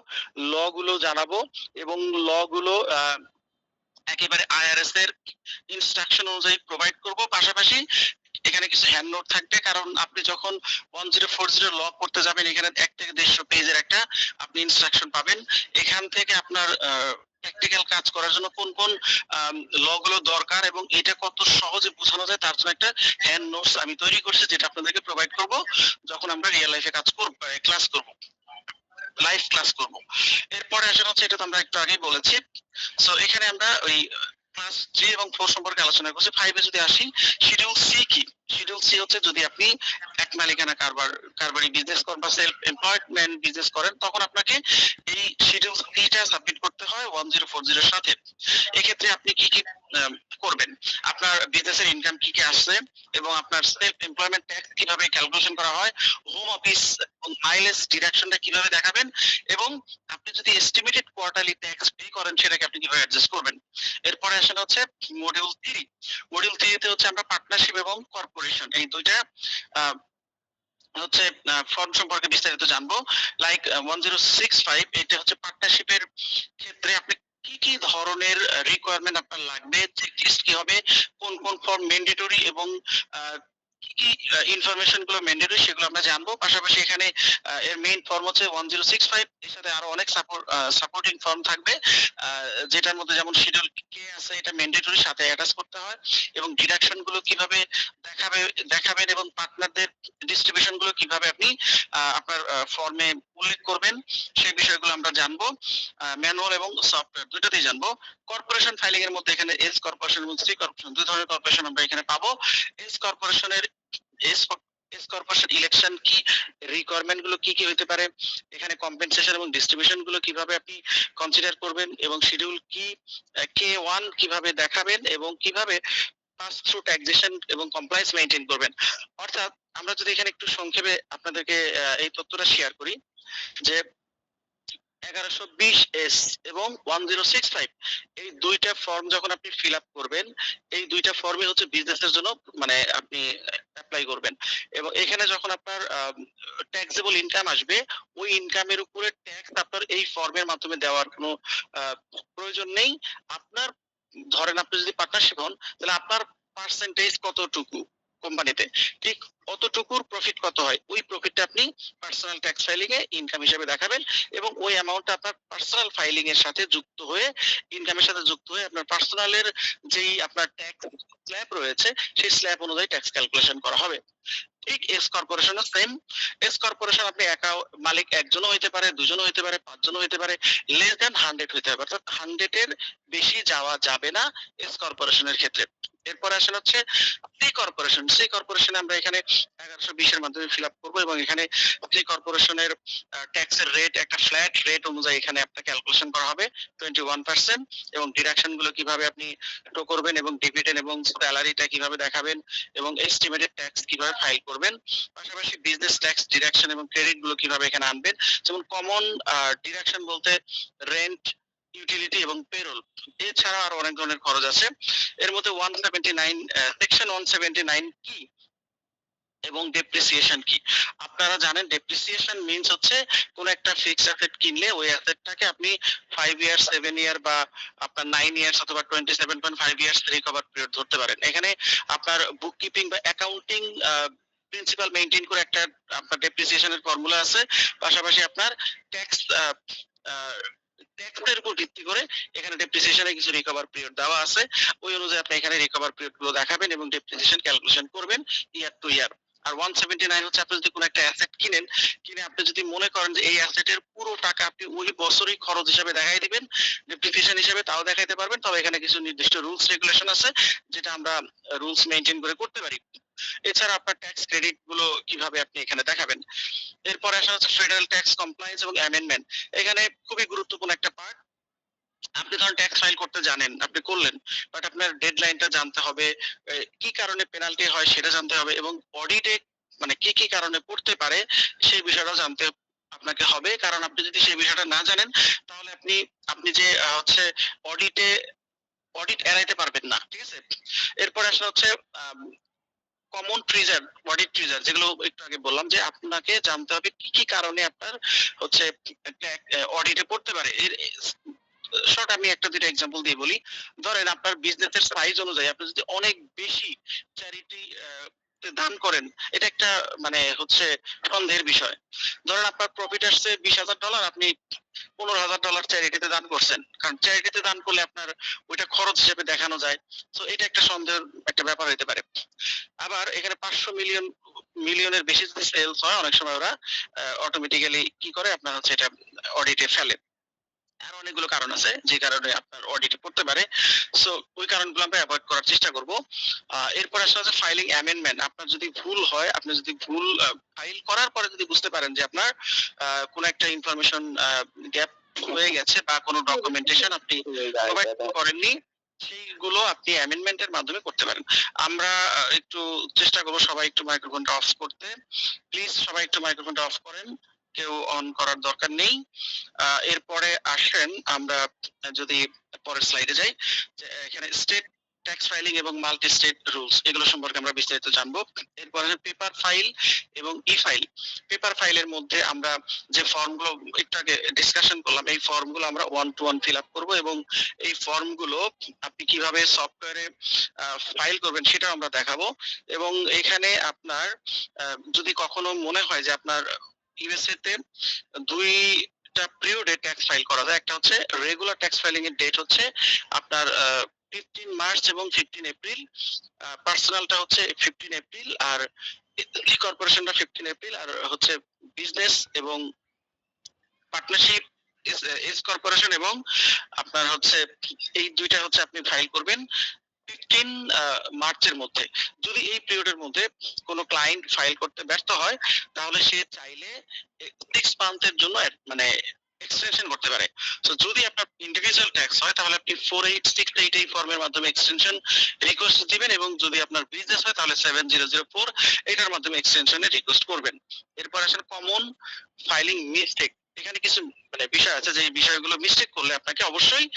ল গুলো জানাবো এবং ল গুলো একেবারে আইআরএস এর ইনস্ট্রাকশন অনুযায়ী প্রোভাইড করব। পাশাপাশি এখানে কিছু হ্যান্ড নোট থাকবে, কারণ আপনি যখন 1040 ল করতে যাবেন এখানে 1 থেকে 150 পেজের একটা আপনি ইনস্ট্রাকশন পাবেন। এখান থেকে আপনার প্র্যাকটিক্যাল কাজ করার জন্য কোন কোন ল গুলো দরকার এবং এটা কত সহজে বোঝানো যায় তার জন্য একটা হ্যান্ড নোটস আমি তৈরি করছি, যেটা আপনাদেরকে প্রোভাইড করব যখন আমরা রিয়েল লাইফে কাজ করব, ক্লাস করব, লাইভ ক্লাস করব। এরপরে আসলে হচ্ছে, এটা তো আমরা একটু আগেই বলেছি। সো এখানে আমরা ওই ক্লাস 3 এবং 4 সম্পর্কে আলোচনা করছি। 5 এ যদি আসি, শিডিউল সি কি? শিডিউল সি হচ্ছে যদি আপনি এক মালিকানা কারবারি বিজনেস করেন বা সেলফ এমপ্লয়মেন্ট বিজনেস করেন তখন আপনাকে এই শিডিউল সিটা সাবমিট করতে হয় 1040 এর সাথে। এক্ষেত্রে আপনি কি কি করবেন? আপনার বিজনেসের ইনকাম কি কি আসছে এবং আপনার সেলফ এমপ্লয়মেন্ট ট্যাক্স কিভাবে ক্যালকুলেশন করা হয়, হোম অফিস এবং মাইলেজ ডিডাকশনটা কিভাবে দেখাবেন এবং আপনি যদি এস্টিমেটেড কোয়ার্টারলি ট্যাক্স পে করেন সেটাকে আপনি কিভাবে অ্যাডজাস্ট করবেন। এরপরে আসলে হচ্ছে মডিউল 3। মডিউল 3 তে হচ্ছে আমরা পার্টনারশিপ এবং কর্পোরেশন এই দুইটা হচ্ছে ফর্ম সম্পর্কে বিস্তারিত জানবো। লাইক 1065, এটা হচ্ছে পার্টনারশিপের ক্ষেত্রে আপনি কি কি ধরনের রিকোয়ারমেন্ট আপনার লাগবে, চেকলিস্ট কি হবে, কোন কোন ফর্ম ম্যান্ডেটরি এবং কি কি ইনফরমেশন গুলো ম্যান্ডেটরি সেগুলো আমরা জানবো। পাশাপাশি এখানে এর মেইন ফর্ম হচ্ছে 1065, এর সাথে আরো অনেক সাপোর্টিং ফর্ম থাকবে, যেটার মধ্যে যেমন শিডিউল কে আছে এটা ম্যান্ডেটরি সাথে অ্যাটাচ করতে হয়, এবং ডিডাকশন গুলো কিভাবে দেখাবেন এবং পার্টনারদের ডিস্ট্রিবিউশন গুলো কিভাবে আপনি আপনার ফর্মে উল্লেখ করবেন সেই বিষয়গুলো আমরা জানবো। ম্যানুয়াল এবং সফটওয়্যার দুটোতেই জানবো। কর্পোরেশন ফাইলিং এর মধ্যে এখানে এস কর্পোরেশন এবং সি কর্পোরেশন দুই ধরনের কর্পোরেশন আমরা এখানে পাবো। এস কর্পোরেশনের এস কর্পোরেশন ইলেকশন কি, রিকোয়ারমেন্ট গুলো কি কি হতে পারে, এখানে কম্পেনসেশন এবং ডিস্ট্রিবিউশন গুলো কিভাবে আপনি কনসিডার করবেন, এবং শিডিউল কি K1 কিভাবে দেখাবেন, এবং কিভাবে পাস থ্রু ট্যাক্সেশন এবং কমপ্লায়েন্স মেইনটেইন করবেন। অর্থাৎ আমরা যদি এখানে একটু সংক্ষেপে আপনাদেরকে এই তথ্যটা শেয়ার করি যে 1120S এবং 1065 এই দুইটা ফর্ম যখন আপনি ফিল আপ করবেন, এই দুইটা ফর্মই হচ্ছে বিজনেসের জন্য মানে আপনি অ্যাপ্লাই করবেন, এবং এখানে যখন আপনার ট্যাক্সেবল ইনকাম আসবে ওই ইনকামের উপরে ট্যাক্স আপনার এই ফর্মের মাধ্যমে দেওয়ার কোনো প্রয়োজন নেই। আপনার ধরেন আপনি যদি পার্টনারশিপ হন তাহলে আপনার পার্সেন্টেজ কতটুকু কোম্পানিতে, ঠিক অতটুকুর প্রফিট কত হয় ওই প্রফিটটা আপনি পার্সোনাল ট্যাক্স ফাইলিং এ ইনকাম হিসেবে দেখাবেন, এবং ওই অ্যামাউন্টটা আপনার পার্সোনাল ফাইলিং এর সাথে যুক্ত হয়ে ইনকামের সাথে যুক্ত হয়ে আপনার পার্সোনালের যেই আপনার ট্যাক্স স্ল্যাব রয়েছে সেই স্ল্যাব অনুযায়ী ট্যাক্স ক্যালকুলেশন করা হবে। ঠিক এস কর্পোরেশনও সেম। এস কর্পোরেশন আপনি একা মালিক একজনও হইতে পারে, দুজনও হইতে পারে, পাঁচজনও হইতে পারে, লেস দ্যান 100 হইতে হবে, অর্থাৎ 100 এর বেশি যাওয়া যাবে না এস কর্পোরেশনের ক্ষেত্রে। এরপরে আসেন হচ্ছে সি কর্পোরেশন। সি কর্পোরেশনে আমরা এখানে 1120 এর মাধ্যমে ফিল আপ করবো, এবং এখানে সি কর্পোরেশনের ট্যাক্সের রেট একটা ফ্ল্যাট রেট অনুযায়ী এখানে আপনার ক্যালকুলেশন করা হবে 21%, এবং ডিডাকশন গুলো কিভাবে আপনি শো করবেন, এবং ডিভিডেন্ড এবং স্যালারিটা কিভাবে দেখাবেন, এবং এস্টিমেটেড ট্যাক্স কিভাবে ফাইল করবেন, পাশাপাশি বিজনেস ট্যাক্স ডিডাকশন এবং ক্রেডিট গুলো কিভাবে এখানে আনবেন। যেমন কমন ডিডাকশন বলতে রেন্ট, ইউটিলিটি এবং পেরোল, এছাড়া আরো অনেক ধরনের খরচ আছে। এর মধ্যে 179 সেকশন 179 কি এবং ডেপ্রিসিয়েশন কি। আপনারা জানেন ডেপ্রিসিয়েশন মিন্স হচ্ছে কোন একটা ফিক্সড অ্যাসেট কিনলে ওই অ্যাসেটটাকে আপনি 5 ইয়ার 7 ইয়ার বা আপনার 9 ইয়ার্স অথবা 27.5 ইয়ার্স রিকভার পিরিয়ড ধরতে পারেন। এখানে আপনার বুককিপিং বা অ্যাকাউন্টিং প্রিন্সিপাল মেইনটেইন করে একটা আপনার ডেপ্রিসিয়েশনের ফর্মুলা আছে, পাশাপাশি আপনার ট্যাক্স ট্যাক্সের উপর ভিত্তি করে এখানে ডেপ্রিসিয়েশনের কিছু রিকভার পিরিয়ড দেওয়া আছে, ওই অনুযায়ী আপনি এখানে রিকভার পিরিয়ড গুলো দেখাবেন এবং ডেপ্রিসিয়েশন ক্যালকুলেশন করবেন ইয়ার টু ইয়ার। আর 179 হচ্ছে আপনি যদি কোনো একটা অ্যাসেট কিনে আপনি যদি মনে করেন যে এই অ্যাসেটের পুরো টাকা আপনি ওই বছরই খরচ হিসেবে দেখাই দিবেন, ডেপ্রিসিয়েশন হিসেবে তাও দেখাইতে পারবেন, তবে এখানে কিছু নির্দিষ্ট রুলস রেগুলেশন আছে যেটা আমরা রুলস মেইনটেইন করে করতে পারি। এছাড়া আপনার ট্যাক্স ক্রেডিট গুলো কিভাবে আপনি এখানে দেখাবেন। এরপরে আসা হচ্ছে ফেডারেল ট্যাক্স কমপ্লায়েন্স এবং অ্যামেন্ডমেন্ট। এখানে খুবই গুরুত্বপূর্ণ একটা পার্ট। আপনি ধরুন ট্যাক্স ফাইল করতে জানেন, আপনি করলেন, বাট আপনার ডেডলাইনটা জানতে হবে, কি কারণে পেনাল্টি হয় সেটা জানতে হবে, এবং অডিটে মানে কি কি কারণে পড়তে পারে সেই বিষয়টাও জানতে আপনাকে হবে, কারণ আপনি যদি সেই বিষয়টা না জানেন তাহলে আপনি যে হচ্ছে অডিট এড়াইতে পারবেন না, ঠিক আছে। এরপরে আসলে হচ্ছে কমন ট্রিজার, অডিট ট্রিজার, যেগুলো একটু আগে বললাম যে আপনাকে জানতে হবে কি কি কারণে আপনার হচ্ছে অডিটে পড়তে পারে। শর্ট আমি একটা দুইটা এক্সাম্পল দিয়ে বলি। ধরেন আপনার বিজনেসের সাইজ অনুযায়ী আপনি যদি অনেক বেশি চ্যারিটি দান করেন, এটা একটা মানে হচ্ছে সন্দেহের বিষয়। ধরেন আপনার প্রফিট আসছে $20,000, আপনি $15,000 চ্যারিটিতে দান করছেন, কারণ চ্যারিটিতে দান করলে আপনার ওইটা খরচ হিসেবে দেখানো যায়। তো এটা একটা সন্দেহের একটা ব্যাপার হতে পারে। আবার এখানে 500 মিলিয়নের বেশি যদি সেলস হয় অনেক সময় ওরা অটোমেটিক্যালি কি করে আপনার হচ্ছে এটা অডিটে ফেলে। আর অনেকগুলো কারণ আছে যে কারণে আপনার অডিটে পড়তে পারে, সো ওই কারণগুলো আমরা অ্যাভয়েড করার চেষ্টা করব। এরপর আসলে হচ্ছে ফাইলিং অ্যামেন্ডমেন্ট। আপনার যদি ভুল হয়, আপনি যদি ভুল ফাইল করার পরে যদি বুঝতে পারেন যে আপনার কোনো একটা ইনফরমেশন গ্যাপ হয়ে গেছে বা কোনো ডকুমেন্টেশন আপনি প্রোভাইড করেননি, সেইগুলো আপনি অ্যামেন্ডমেন্টের মাধ্যমে করতে পারেন। আমরা একটু চেষ্টা করবো সবাই একটু মাইক্রোফোনটা অফ করতে, প্লিজ সবাই একটু মাইক্রোফোনটা অফ করেন, কেউ অন করার দরকার নেই। এরপরে আসেন আমরা যদি পরের স্লাইডে যাই, যে এখানে স্টেট ট্যাক্স ফাইলিং এবং মাল্টি স্টেট রুলস এগুলো সম্পর্কে আমরা বিস্তারিত জানবো। এরপরে পেপার ফাইল এবং ই ফাইল। পেপার ফাইলের মধ্যে আমরা যে ফর্মগুলো একটু আগে ডিসকাশন করলাম, এই ফর্মগুলো আমরা 1 to 1 ফিল আপ করবো এবং এই ফর্মগুলো আপনি কিভাবে সফটওয়্যারে ফাইল করবেন সেটাও আমরা দেখাবো। এবং এখানে আপনার যদি কখনো মনে হয় যে আপনার ইউএসএ তে দুইটা পিরিয়ডে ট্যাক্স ফাইল করা যায়, একটা হচ্ছে রেগুলার ট্যাক্স ফাইলিং এর ডেট হচ্ছে আপনার 15 মার্চ এবং 15 এপ্রিল, পার্সোনালটা হচ্ছে 15 এপ্রিল, আর ই কর্পোরেশনটা 15 এপ্রিল, আর হচ্ছে বিজনেস এবং পার্টনারশিপ এস কর্পোরেশন এবং আপনার হচ্ছে এই দুইটা হচ্ছে আপনি ফাইল করবেন 15 মার্চের মধ্যে। যদি এই পিরিয়ডের মধ্যে কোনো ক্লায়েন্ট ফাইল করতে ব্যর্থ হয় তাহলে সে চাইলে 6 মান্থের জন্য মানে এক্সটেনশন করতে পারে। তো যদি আপনার ইন্ডিভিজুয়াল ট্যাক্স হয় তাহলে আপনি 48688 এই ফর্মের মাধ্যমে এক্সটেনশন রিকোয়েস্ট দিবেন, এবং যদি আপনার বিজনেস হয় তাহলে 7004 এটার মাধ্যমে এক্সটেনশনের রিকোয়েস্ট করবেন। এরপর আসলে কমন ফাইলিং মিস্টেক। এখানে কিছু মানে বিষয় আছে যে বিষয়গুলো মিস্টেক করলে আপনাকে অবশ্যই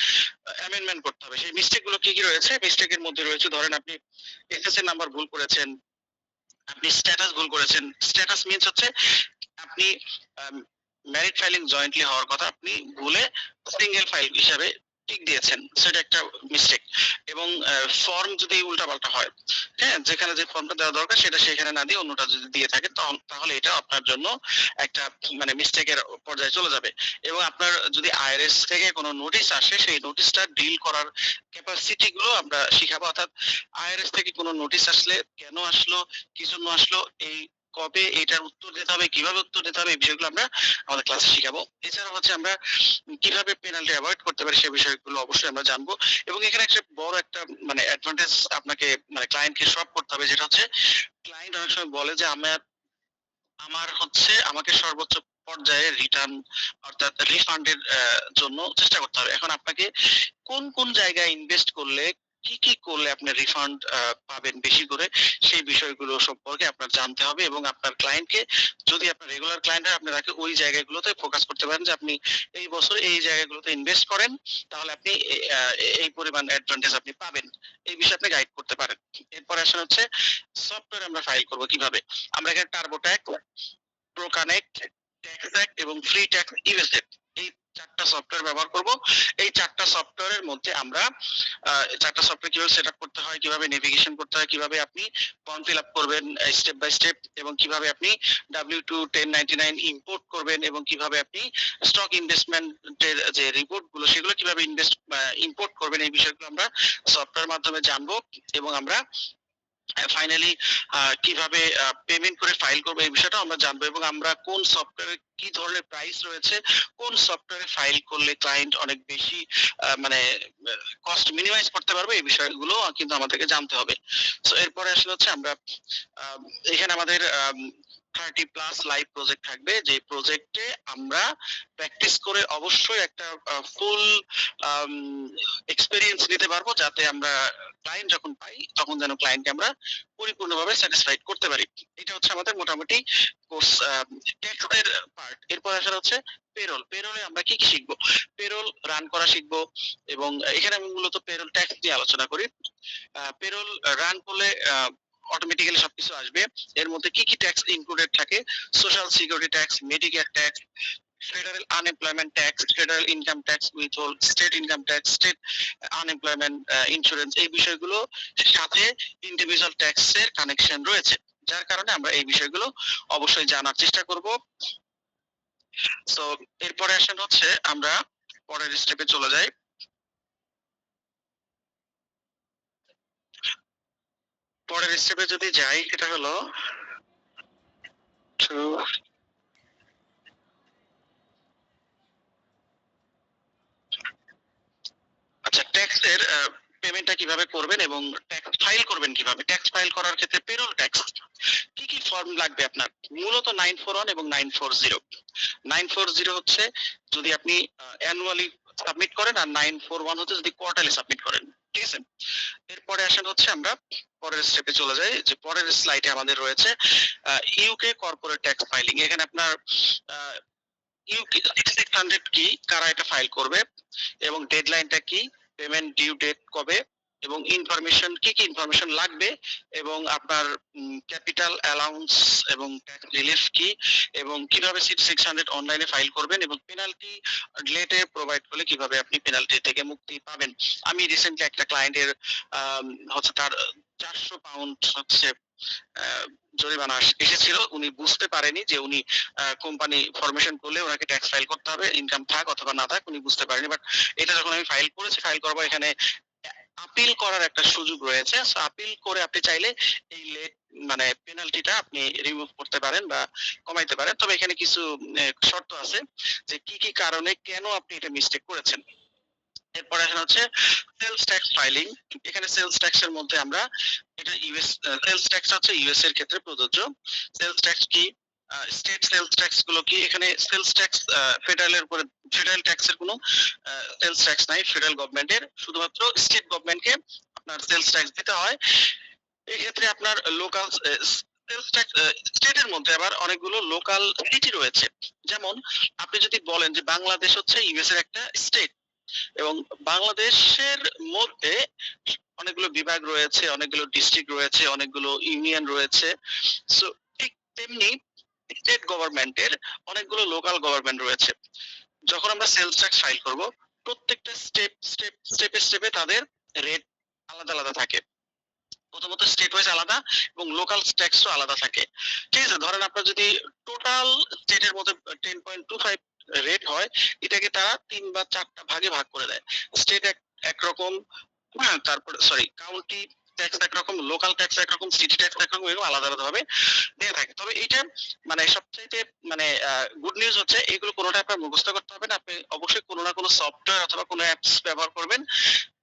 অ্যামেন্ডমেন্ট করতে হবে। সেই মিস্টেক গুলো কি কি রয়েছে? মিস্টেকের মধ্যে রয়েছে ধরেন আপনি এসএসএন নাম্বার ভুল করেছেন, আপনি স্ট্যাটাস ভুল করেছেন। স্ট্যাটাস মিন্স হচ্ছে আপনি ম্যারিড ফাইলিং জয়েন্টলি হওয়ার কথা, আপনি ভুলে সিঙ্গেল ফাইল হিসাবে টিক দিয়েছেন, সেটা একটা মিস্টেক। এবং ফর্ম যদি উল্টাপাল্টা হয়, হ্যাঁ, যেখানে যে ফর্মটা দেওয়া দরকার সেটা সেখানে না দিয়ে অন্যটা যদি দিয়ে থাকে তাহলে এটা আপনার জন্য একটা মানে মিস্টেকের পর্যায়ে চলে যাবে। এবং আপনার যদি আইআরএস থেকে কোনো নোটিশ আসে সেই নোটিশটা ডিল করার ক্যাপাসিটি গুলো আমরা শিখাবো। অর্থাৎ আইআরএস থেকে কোনো নোটিশ আসলে কেন আসলো, কি জন্য আসলো, এই কবে এটার উত্তর দিতে হবে, কিভাবে উত্তর দিতে হবে, এই বিষয়গুলো আমরা আমাদের ক্লাসে শিখাবো। এছাড়া হচ্ছে আমরা কিভাবে পেনাল্টি অ্যাভয়েড করতে পারি সেই বিষয়গুলো অবশ্যই আমরা জানবো। এবং এখানে একটা বড় একটা মানে অ্যাডভান্টেজ আপনাকে মানে ক্লায়েন্টকে সলভ করতে হবে, যেটা হচ্ছে ক্লায়েন্ট অনেক সময় বলে যে আমার হচ্ছে আমাকে সর্বোচ্চ পর্যায়ে রিটার্ন অর্থাৎ রিফান্ডের জন্য চেষ্টা করতে হবে। এখন আপনাকে কোন কোন জায়গায় ইনভেস্ট করলে কি কি করলে আপনি রিফান্ড পাবেন বেশি করে, সেই বিষয়গুলো সম্পর্কে আপনার জানতে হবে। এবং আপনার ক্লায়েন্টকে, যদি আপনার রেগুলার ক্লায়েন্ট হয়, আপনি তাকে ওই জায়গাগুলোতে ফোকাস করতে পারেন যে আপনি এই বছরে এই জায়গাগুলোতে ইনভেস্ট করেন, তাহলে আপনি এই পরিমাণ অ্যাডভান্টেজ আপনি পাবেন, এই বিষয়ে আপনি গাইড করতে পারেন। এরপরে আসলে হচ্ছে সফটওয়্যার আমরা ফাইল করব কিভাবে। আমরা এখানে টার্বোট্যাক্স, প্রোকানেক্ট, ট্যাক্স এবং ফ্রি ট্যাক্স ইউএসএ এই 4টা সফটওয়্যার ব্যবহার করব। এই 4টা সফটওয়্যারের মধ্যে আমরা 4টা সফটওয়্যার কিভাবে সেটআপ করতে হয়, কিভাবে নেভিগেশন করতে হয়, কিভাবে আপনি ফর্ম ফিল আপ করবেন স্টেপ বাই স্টেপ, এবং কিভাবে আপনি W2 1099 ইম্পোর্ট করবেন, এবং কিভাবে আপনি স্টক ইনভেস্টমেন্টের যে রিপোর্ট গুলো সেগুলো কিভাবে ইম্পোর্ট করবেন, এই বিষয়গুলো আমরা সফটওয়্যার মাধ্যমে জানবো। এবং আমরা ফাইনালি কিভাবে পেমেন্ট করে ফাইল করবো এই বিষয়টা আমরা জানবো। এবং আমরা কোন সফটওয়্যারে কি ধরনের প্রাইস রয়েছে, কোন সফটওয়্যারে ফাইল করলে ক্লায়েন্ট অনেক বেশি মানে কস্ট মিনিমাইজ করতে পারবে, এই বিষয়গুলো কিন্তু আমাদেরকে জানতে হবে। সো এরপরে আসলে হচ্ছে আমরা এখানে আমাদের 30+ লাইভ প্রজেক্ট থাকবে, যে প্রজেক্টে আমরা প্র্যাকটিস করে অবশ্যই একটা ফুল এক্সপেরিয়েন্স নিতে পারবো, যাতে আমরা ক্লায়েন্ট যখন পাই তখন যেন ক্লায়েন্টকে আমরা পরিপূর্ণভাবে স্যাটিসফাইড করতে পারি। এটা হচ্ছে আমাদের মোটামুটি কোর্স ট্যাক্সের পার্ট। এরপর আসলে হচ্ছে পেরোল। পেরোলে আমরা কি কি শিখবো? পেরোল রান করা শিখবো, এবং এখানে আমি মূলত পেরোল ট্যাক্স নিয়ে আলোচনা করি। পেরোল রান করলে অটোমেটিক্যালি সবকিছু আসবে। এর মধ্যে কি কি ট্যাক্স ইনক্লুডেড থাকে? Social security tax, Medicare tax, federal unemployment tax, federal income tax withhold, state income tax, state unemployment insurance, এই বিষয়গুলো সাথে ইন্ডিভিজুয়াল ট্যাক্সের কানেকশন রয়েছে, যার কারণে আমরা এই বিষয়গুলো অবশ্যই জানার চেষ্টা করব। সো এরপরে আসেন হচ্ছে আমরা পরের স্টেপে চলে যাই। পরের স্টেপে যদি যাই, এটা হলো আচ্ছা, ট্যাক্সের পেমেন্টটা কিভাবে করবেন এবং ট্যাক্স ফাইল করবেন কিভাবে। ট্যাক্স ফাইল করার ক্ষেত্রে পেরোল ট্যাক্স কি কি ফর্ম লাগবে আপনার? মূলত 941 এবং 940। 940 হচ্ছে যদি আপনি অ্যানুয়ালি সাবমিট করেন, আর 941 হচ্ছে যদি কোয়ার্টারলি সাবমিট করেন, ঠিক আছে। এরপরে আসেন হচ্ছে আমরা পরের স্টেপে চলে যাই, যে পরের স্লাইডে আমাদের রয়েছে ইউকে কর্পোরেট ট্যাক্স ফাইলিং। এখানে আপনার ইউকে 600 কি, কারা এটা ফাইল করবে, এবং ডেডলাইনটা কি, পেমেন্ট ডিউ ডেট কবে, এবং ইনফরমেশন কি কি ইনফরমেশন লাগবে এবং আপনার ক্যাপিটাল অ্যালাউন্স এবং ট্যাক্স রিলিফ কি এবং কিভাবে সিট 600 অনলাইনে ফাইল করবেন এবং পেনাল্টি লেটে প্রোভাইড করলে কিভাবে আপনি পেনাল্টি থেকে মুক্তি পাবেন। আমি রিসেন্টলি একটা ক্লায়েন্টের হচ্ছে তার 400 পাউন্ড হচ্ছে জরিমানা এসেছিল, উনি বুঝতে পারেনি যে উনি কোম্পানি ফরমেশন করলে ওনাকে ট্যাক্স ফাইল করতে হবে, ইনকাম থাক অথবা না থাক উনি বুঝতে পারেনি। বাট এটা যখন আমি ফাইল করেছি, ফাইল করবো এখানে আপিল করার একটা সুযোগ রয়েছে। সো আপিল করে আপনি চাইলে এই লেট মানে পেনাল্টিটা আপনি রিমুভ করতে পারেন বা কমাইতে পারেন। তবে এখানে কিছু শর্ত আছে যে কি কি কারণে কেন আপনি এটা মিস্টেক করেছেন। এরপরে এখন হচ্ছে সেলস ট্যাক্স ফাইলিং। এখানে সেলস ট্যাক্স এর মধ্যে আমরা এটা ইউএস সেলস ট্যাক্স হচ্ছে ইউএস এর ক্ষেত্রে প্রযোজ্য। সেলস ট্যাক্স কি, স্টেট সেলস ট্যাক্স গুলো কি, এখানে সেলস ট্যাক্স ফেডারেলের উপরে, ফেডারেল ট্যাক্সের কোনো সেলস ট্যাক্স নাই ফেডারেল গভর্নমেন্টের, শুধুমাত্র স্টেট গভর্নমেন্টকে আপনার সেলস ট্যাক্স দিতে হয়। এই ক্ষেত্রে আপনার লোকাল সেলস ট্যাক্স স্টেটের মধ্যে আবার অনেকগুলো লোকাল সিটি রয়েছে। যেমন আপনি যদি বলেন যে বাংলাদেশ হচ্ছে ইউএস এর একটা স্টেট এবং বাংলাদেশের মধ্যে অনেকগুলো বিভাগ রয়েছে, অনেকগুলো ডিস্ট্রিক্ট রয়েছে, অনেকগুলো ইউনিয়ন রয়েছে। সো ঠিক তেমনি স্টেট গভর্নমেন্টের অনেকগুলো লোকাল গভর্নমেন্ট রয়েছে। যখন আমরা সেলস ট্যাক্স ফাইল করব, প্রত্যেকটা স্টেপে তাদের রেট আলাদা আলাদা থাকে। প্রথমত স্টেট ওয়াইজ আলাদা এবং লোকাল ট্যাক্সও আলাদা থাকে। ঠিক আছে, ধরেন আপনার যদি টোটাল স্টেটের মধ্যে 10.25 রেট হয়, এটাকে তারা 3 বা 4টা ভাগে ভাগ করে দেয়। স্টেট একরকম, তারপরে সরি কাউন্টি ট্যাক্স একরকম, লোকাল ট্যাক্স একরকম, সিটি ট্যাক্স একরকম, এরকম আলাদা আলাদা ভাবে দিয়ে থাকে। তবে এটা মানে সবচাইতে মানে গুড নিউজ হচ্ছে এগুলো কোনোটা আপনার মুখস্থ করতে হবে না। আপনি অবশ্যই কোনো না কোনো সফটওয়্যার অথবা কোনো অ্যাপস ব্যবহার করবেন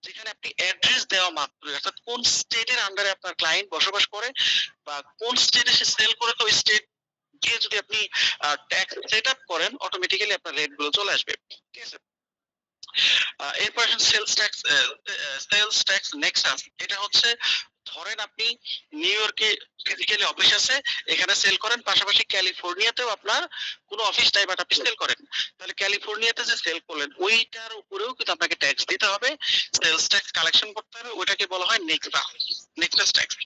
যেখানে আপনি অ্যাড্রেস দেওয়া মাত্র, অর্থাৎ কোন স্টেটের আন্ডারে আপনার ক্লায়েন্ট বসবাস করে বা কোন স্টেটে সে সেল করে, তো ওই স্টেট দিয়ে যদি আপনি ট্যাক্স সেট আপ করেন, অটোমেটিক্যালি আপনার রেট গুলো চলে আসবে। ঠিক আছে, এরপর সেলস ট্যাক্স নেক্সাস। এটা হচ্ছে ধরেন আপনি নিউ ইয়র্কে ফিজিক্যালি অফিস আছে, এখানে সেল করেন, পাশাপাশি ক্যালিফোর্নিয়াতেও আপনার কোনো অফিস নাই বাট আপনি সেল করেন, তাহলে ক্যালিফোর্নিয়াতে যে সেল করলেন ওইটার উপরেও কিন্তু আপনাকে ট্যাক্স দিতে হবে, সেলস ট্যাক্স কালেকশন করতে হবে, ওইটাকে বলা হয় নেক্সাস ট্যাক্স।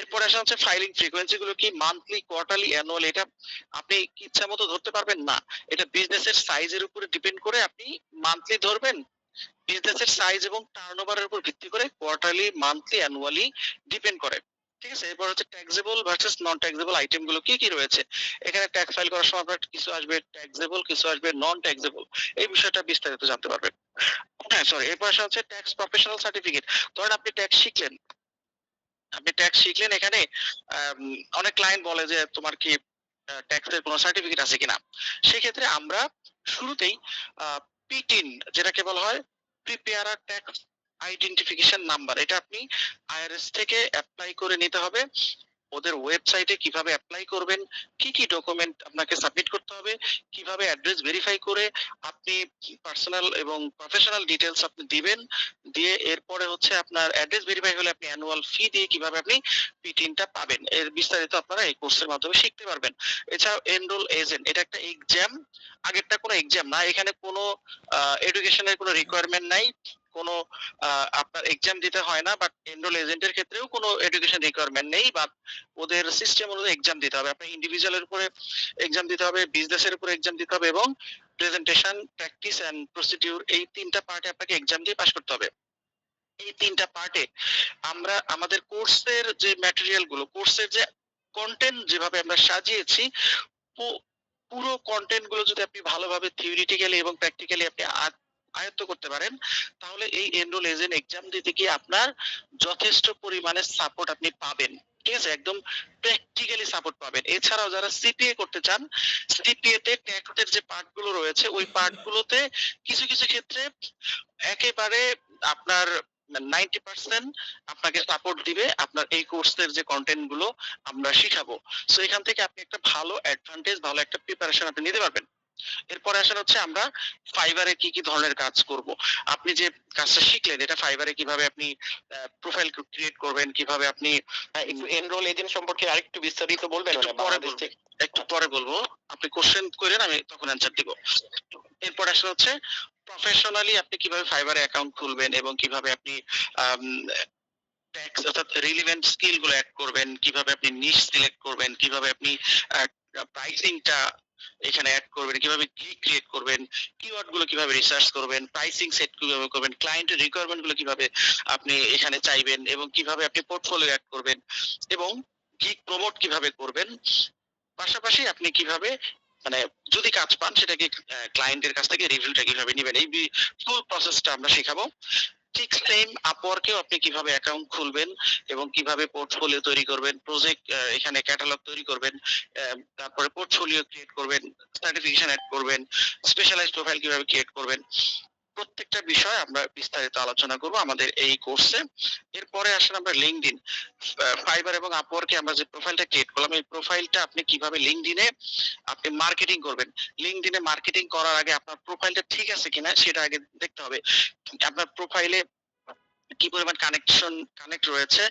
এরপরে আসা হচ্ছে ফাইলিং ফ্রিকোয়েন্সি গুলো কি, মান্থলি, কোয়ার্টারলি, অ্যানুয়াল। এটা আপনি ইচ্ছা মতো ধরতে পারবেন না, এটা বিজনেসের সাইজের উপরে ডিপেন্ড করে আপনি মান্থলি ধরবেন, বিজনেসের সাইজ এবং টার্নওভারের উপর ভিত্তি করে কোয়ার্টারলি, মান্থলি, অ্যানুয়ালি ডিপেন্ড করে। ঠিক আছে, এরপর হচ্ছে ট্যাক্সেবল ভার্সেস নন ট্যাক্সেবল আইটেম গুলো কি কি রয়েছে। এখানে ট্যাক্স ফাইল করার সময় আপনার কিছু আসবে ট্যাক্সেবল, কিছু আসবে নন ট্যাক্সেবল, এই বিষয়টা বিস্তারিত জানতে পারবেন। হ্যাঁ সরি, এরপর আসা হচ্ছে ট্যাক্স প্রফেশনাল সার্টিফিকেট। ধরেন আপনি ট্যাক্স শিখলেন, এখানে অনেক ক্লায়েন্ট বলে যে তোমার কি ট্যাক্সের কোনো সার্টিফিকেট আছে কিনা। সেক্ষেত্রে আমরা শুরুতেই P10 যেটাকে বলা হয় প্রিপেয়ারার ট্যাক্স আইডেন্টিফিকেশন নাম্বার, এটা আপনি আইআরএস থেকে অ্যাপ্লাই করে নিতে হবে। ওদের ওয়েবসাইটে কিভাবে অ্যাপ্লাই করবেন, কি কি ডকুমেন্ট আপনাকে সাবমিট করতে হবে, কিভাবে অ্যাড্রেস ভেরিফাই করে আপনি পার্সোনাল এবং প্রফেশনাল ডিটেলস আপনি দিবেন, দিয়ে এরপরে হচ্ছে আপনার অ্যাড্রেস ভেরিফাই হলে আপনি অ্যানুয়াল ফি দিয়ে কিভাবে আপনি P10টা পাবেন, এর বিস্তারিত আপনারা এই কোর্সের মাধ্যমে শিখতে পারবেন। এছাড়াও এনরোল এজেন্ট, এটা একটা এক্সাম, আগেরটা কোনো এক্সাম না, এখানে কোনো এডুকেশনের কোনো রিকোয়ারমেন্ট নাই, কোনো আপনার এক্সাম দিতে হয় না, বাট এনরোল এজেন্টের ক্ষেত্রেও কোনো এডুকেশন রিকোয়ারমেন্ট নেই, বাট ওদের সিস্টেম অনুযায়ী এক্সাম দিতে হবে। আপনার ইন্ডিভিজুয়ালের উপরে এক্সাম দিতে হবে, বিজনেসের উপরে এক্সাম দিতে হবে এবং প্রেজেন্টেশন, প্র্যাকটিস এন্ড প্রসিডিউর, এই 3টা পার্টে আপনাকে এক্সাম দিয়ে পাস করতে হবে। এই 3টা পার্টে আমরা আমাদের কোর্সের যে ম্যাটেরিয়াল গুলো, কোর্সের যে কন্টেন্ট যেভাবে আমরা সাজিয়েছি, পুরো কন্টেন্ট গুলো যদি আপনি ভালোভাবে থিওরিটিক্যালি এবং প্র্যাকটিক্যালি আপনি আয়ত্ত করতে পারেন, তাহলে এই এনরোল এজেন্ট এক্সাম দিতে গিয়ে আপনার যথেষ্ট পরিমাণে সাপোর্ট আপনি পাবেন। ঠিক আছে, একদম প্র্যাকটিক্যালি সাপোর্ট পাবেন। এছাড়াও যারা সিপিএ করতে চান, সিপিএ তে ট্যাক্সের যে পার্ট গুলো রয়েছে ওই পার্ট গুলোতে কিছু কিছু ক্ষেত্রে একেবারে আপনার 90% আপনাকে সাপোর্ট দিবে আপনার এই কোর্সের যে কন্টেন্ট গুলো আমরা শিখাবো। সো এখান থেকে আপনি একটা ভালো অ্যাডভান্টেজ, ভালো একটা প্রিপারেশন আপনি নিতে পারবেন। এরপরে আসলে হচ্ছে আমরা ফাইবারে কি কি ধরনের কাজ করব। আপনি যে কাজটা শিখলেন এটা ফাইবারে কিভাবে আপনি প্রোফাইল ক্রিয়েট করবেন, কিভাবে আপনি এনরোল এজেন্ট সম্পর্কে আরেকটু বিস্তারিত বলবেন? একটু পরে বলবো, আপনি কোশ্চেন করেন আমি তখন অ্যানসার দিব। এরপর আসলে হচ্ছে প্রফেশনালি আপনি কিভাবে ফাইবারে অ্যাকাউন্ট খুলবেন এবং কিভাবে আপনি ট্যাক্স অর্থাৎ রিলেভেন্ট স্কিল গুলো অ্যাড করবেন, কিভাবে আপনি নিশ সিলেক্ট করবেন, কিভাবে আপনি প্রাইসিংটা এখানে অ্যাড করবেন, কিভাবে ক্লিক ক্রিয়েট করবেন, কিওয়ার্ড গুলো কিভাবে রিসার্চ করবেন, প্রাইসিং সেট কিভাবে করবেন, ক্লায়েন্টের রিকোয়ারমেন্ট গুলো কিভাবে আপনি এখানে চাইবেন এবং কিভাবে আপনি পোর্টফোলিও অ্যাড করবেন এবং গিগ প্রমোট কিভাবে করবেন, পাশাপাশি আপনি কিভাবে মানে যদি কাজ পান সেটাকে ক্লায়েন্টের কাছ থেকে রিভিউটা কিভাবে নেবেন, এই ফুল প্রসেসটা আমরা শেখাবো। ঠিক সেম আপওয়ার্কেও আপনি কিভাবে অ্যাকাউন্ট খুলবেন এবং কিভাবে পোর্টফোলিও তৈরি করবেন, প্রজেক্ট এখানে ক্যাটালগ তৈরি করবেন, তারপরে পোর্টফোলিও ক্রিয়েট করবেন, সার্টিফিকেশন অ্যাড করবেন, স্পেশালাইজ প্রোফাইল কিভাবে ক্রিয়েট করবেন, প্রত্যেকটা বিষয় আমরা বিস্তারিত আলোচনা করব আমাদের এই কোর্সে। এরপরে আসলে আমরা লিঙ্কডইন, ফাইবার এবং আপওয়ার্কে আমরা যে প্রোফাইলটা ক্রিয়েট করলাম, এই প্রোফাইলটা আপনি কিভাবে লিঙ্কডইনে আপনি মার্কেটিং করবেন। লিঙ্কডইনে মার্কেটিং করার আগে আপনার প্রোফাইলটা ঠিক আছে কিনা সেটা আগে দেখতে হবে। আপনার প্রোফাইলে কি পরিমাণ কানেক্ট রয়েছে,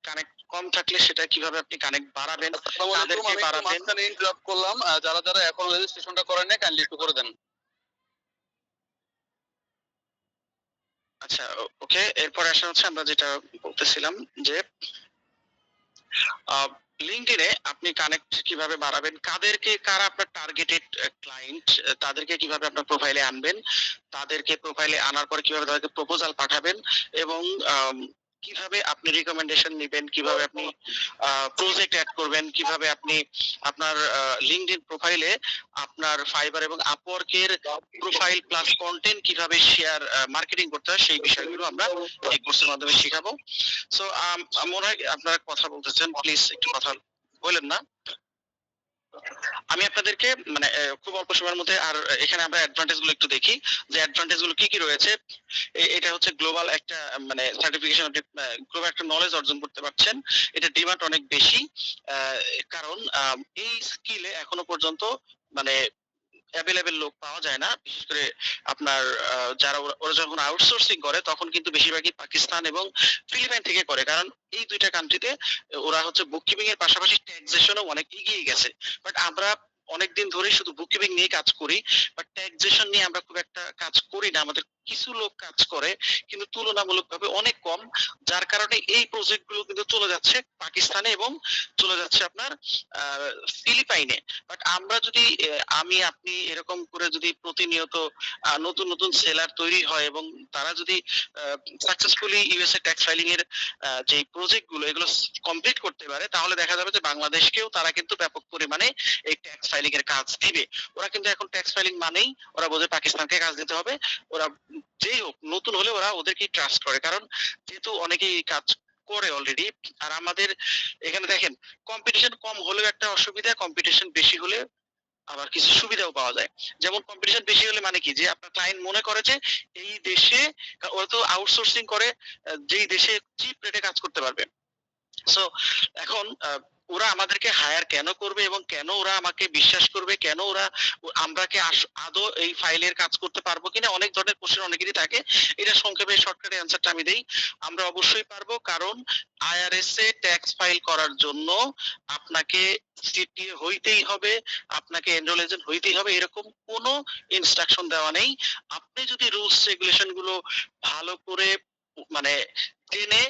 কানেক্ট কম থাকলে সেটা কিভাবে আপনি কানেক্ট বাড়াবেন, আসসালামু আলাইকুম, তাদেরকে আমি একটু বাড়াবেন। মাঝখানে ইন্টারাপ্ট করলাম। যারা যারা এখনো রেজিস্ট্রেশনটা করেন নাই কাইন্ডলি একটু করে দেন। আচ্ছা, ওকে। এরপরে আসা হচ্ছে আমরা যেটা বলতেছিলাম যে লিঙ্কডইনে আপনি কানেক্ট কিভাবে বাড়াবেন, কারা আপনার টার্গেটেড ক্লায়েন্ট, তাদেরকে কিভাবে আপনার প্রোফাইলে আনবেন, তাদেরকে প্রোফাইলে আনার পর কিভাবে তাদেরকে প্রপোজাল পাঠাবেন এবং কিভাবে আপনি রিকমেন্ডেশন নেবেন, কিভাবে আপনি প্রজেক্ট অ্যাড করবেন, কিভাবে আপনি আপনার লিঙ্কডইন প্রোফাইলে আপনার ফাইবার এবং আপওয়ার্কের প্রোফাইল প্লাস কন্টেন্ট কিভাবে শেয়ার মার্কেটিং করতে হয়, সেই বিষয়গুলো আমরা এই কোর্সের মাধ্যমে শিখাবো। সো মনে হয় আপনারা কথা বলতেছেন, প্লিজ একটু কথা বলেন না। আমি আপনাদেরকে মানে খুব অল্প সময়ের মধ্যে, আর এখানে আমরা অ্যাডভান্টেজ গুলো একটু দেখি যে অ্যাডভান্টেজ গুলো কি কি রয়েছে। এটা হচ্ছে গ্লোবাল একটা মানে সার্টিফিকেশন, আপনি গ্লোবাল একটা নলেজ অর্জন করতে পারছেন। এটা ডিমান্ড অনেক বেশি, কারণ এই স্কিলে এখনো পর্যন্ত মানে অ্যাভেলেবেল লোক পাওয়া যায় না। বিশেষ করে আপনার যারা ওরা যখন আউটসোর্সিং করে তখন কিন্তু বেশিরভাগই পাকিস্তান এবং ফিলিপাইন থেকে করে, কারণ এই দুইটা কান্ট্রিতে ওরা হচ্ছে বুককিপিং এর পাশাপাশি ট্যাক্সেশনও অনেক এগিয়ে গেছে। বাট আমরা অনেকদিন ধরেই শুধু বুককিপিং নিয়ে কাজ করি, বাট ট্যাক্সেশন নিয়ে আমরা খুব একটা কাজ করি না। আমাদের কিছু লোক কাজ করে কিন্তু তুলনামূলকভাবে অনেক কম, যার কারণে এই প্রজেক্ট গুলো কিন্তু চলে যাচ্ছে পাকিস্তানে এবং চলে যাচ্ছে আপনার ফিলিপাইনে। বাট আমরা যদি আমি আপনি এরকম করে যদি প্রতিনিয়ত নতুন নতুন সেলার তৈরি হয় এবং তারা যদি সাকসেসফুলি ইউএসএ ট্যাক্স ফাইলিং এর যে প্রজেক্ট গুলো এগুলো কমপ্লিট করতে পারে, তাহলে দেখা যাবে যে বাংলাদেশকেও তারা কিন্তু ব্যাপক পরিমাণে এই ট্যাক্স ফাইলিং এর কাজ দিবে। ওরা কিন্তু এখন ট্যাক্স ফাইলিং মানেই ওরা বোঝে পাকিস্তানকে কাজ দিতে হবে। ওরা যেই হোক নতুন হলে ওরা ওদেরকেই ট্রাস্ট করে, কারণ যেহেতু অনেকেই কাজ করে অলরেডি। আর আমাদের এখানে দেখেন কম্পিটিশন কম হলেও একটা অসুবিধা, কম্পিটিশন বেশি হলে আবার কিছু সুবিধাও পাওয়া যায়। যেমন কম্পিটিশন বেশি হলে মানে কি, যে আপনার ক্লায়েন্ট মনে করে যে এই দেশে ওরা তো আউটসোর্সিং করে, যেই দেশে চিপ রেটে কাজ করতে পারবে। সো এখন ওরা আমাদেরকে হায়ার কেন করবে এবং কেন ওরা আমাকে বিশ্বাস করবে, কেন ওরা আমরাকে আদৌ এই ফাইলের কাজ করতে পারবো কিনা, অনেক ধরনের প্রশ্ন অনেকেরই থাকে। এটা সংক্ষেপে শর্টকাটে অ্যান্সারটা আমি দেই, আমরা অবশ্যই পারবো। কারণ আইআরএস এ ট্যাক্স ফাইল করার জন্য আপনাকে সিটিএ হইতেই হবে, আপনাকে এনরোল এজেন্ট হইতেই হবে, এরকম কোনো ইনস্ট্রাকশন দেওয়া নেই। আপনি যদি রুলস রেগুলেশন গুলো ভালো করে মানে জেনে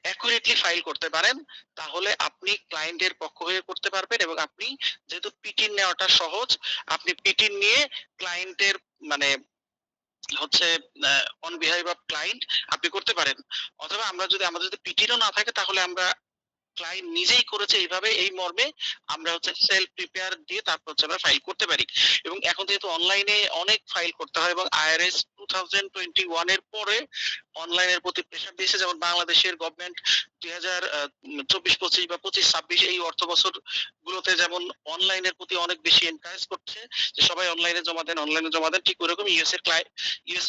অ্যাকুরেটলি ফাইল করতে পারেন, তাহলে আপনি ক্লায়েন্টের পক্ষ হয়ে করতে পারবেন। এবং আপনি যেহেতু পিটিন নেওয়াটা সহজ, আপনি পিটিন নিয়ে ক্লায়েন্টের মানে হচ্ছে অন বিহাইভ অফ ক্লায়েন্ট আপনি করতে পারেন। অথবা আমাদের যদি পিটিনও না থাকে, তাহলে আমরা ক্লায়েন্ট নিজেই করেছে এইভাবে এই মর্মে আমরা হচ্ছে সেলফ প্রিপেয়ার দিয়ে তারপর হচ্ছে আমরা ফাইল করতে পারি। এবং এখন যেহেতু অনলাইনে অনেক ফাইল করতে হয় এবং আইআরএস 2021 এর পরে অনলাইনের প্রতি প্রেসার দিয়েছে, যেমন বাংলাদেশের গভর্নমেন্ট 2024-25 বা 25-26 এই অর্থ বছর গুলোতে যেমন অনলাইনের প্রতি অনেক বেশি এনকারেজ করছে যে সবাই অনলাইনে জমা দেন, ঠিক ওরকম ইউএস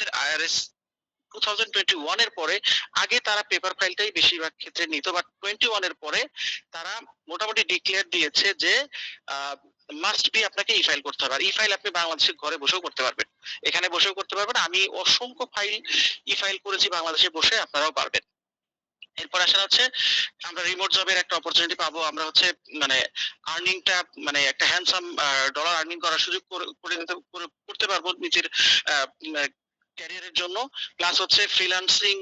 এর আইআরএস 2021 এর পরে, আগে তারা পেপার ফাইলটাই বেশিরভাগ ক্ষেত্রে নিত, বাট 21 এর পরে তারা মোটামুটি ডিক্লেয়ার দিয়েছে যে মাস্ট বি আপনাকে ই ফাইল করতে হবে। আর ই ফাইল আপনি বাংলাদেশের ঘরে বসেও করতে পারবেন, এখানে বসেও করতে পারবেন। আমি অসংখ্য ফাইল ই ফাইল করেছি বাংলাদেশে বসে, আপনারাও পারবেন। এরপর আসা হচ্ছে আমরা রিমোট জবের একটা অপরচুনিটি পাবো, আমরা হচ্ছে মানে আর্নিংটা মানে একটা হ্যান্ডসাম ডলার আর্নিং করার সুযোগ করতে পারবো নিজের ক্যারিয়ারের জন্য, প্লাস হচ্ছে ফ্রিল্যান্সিং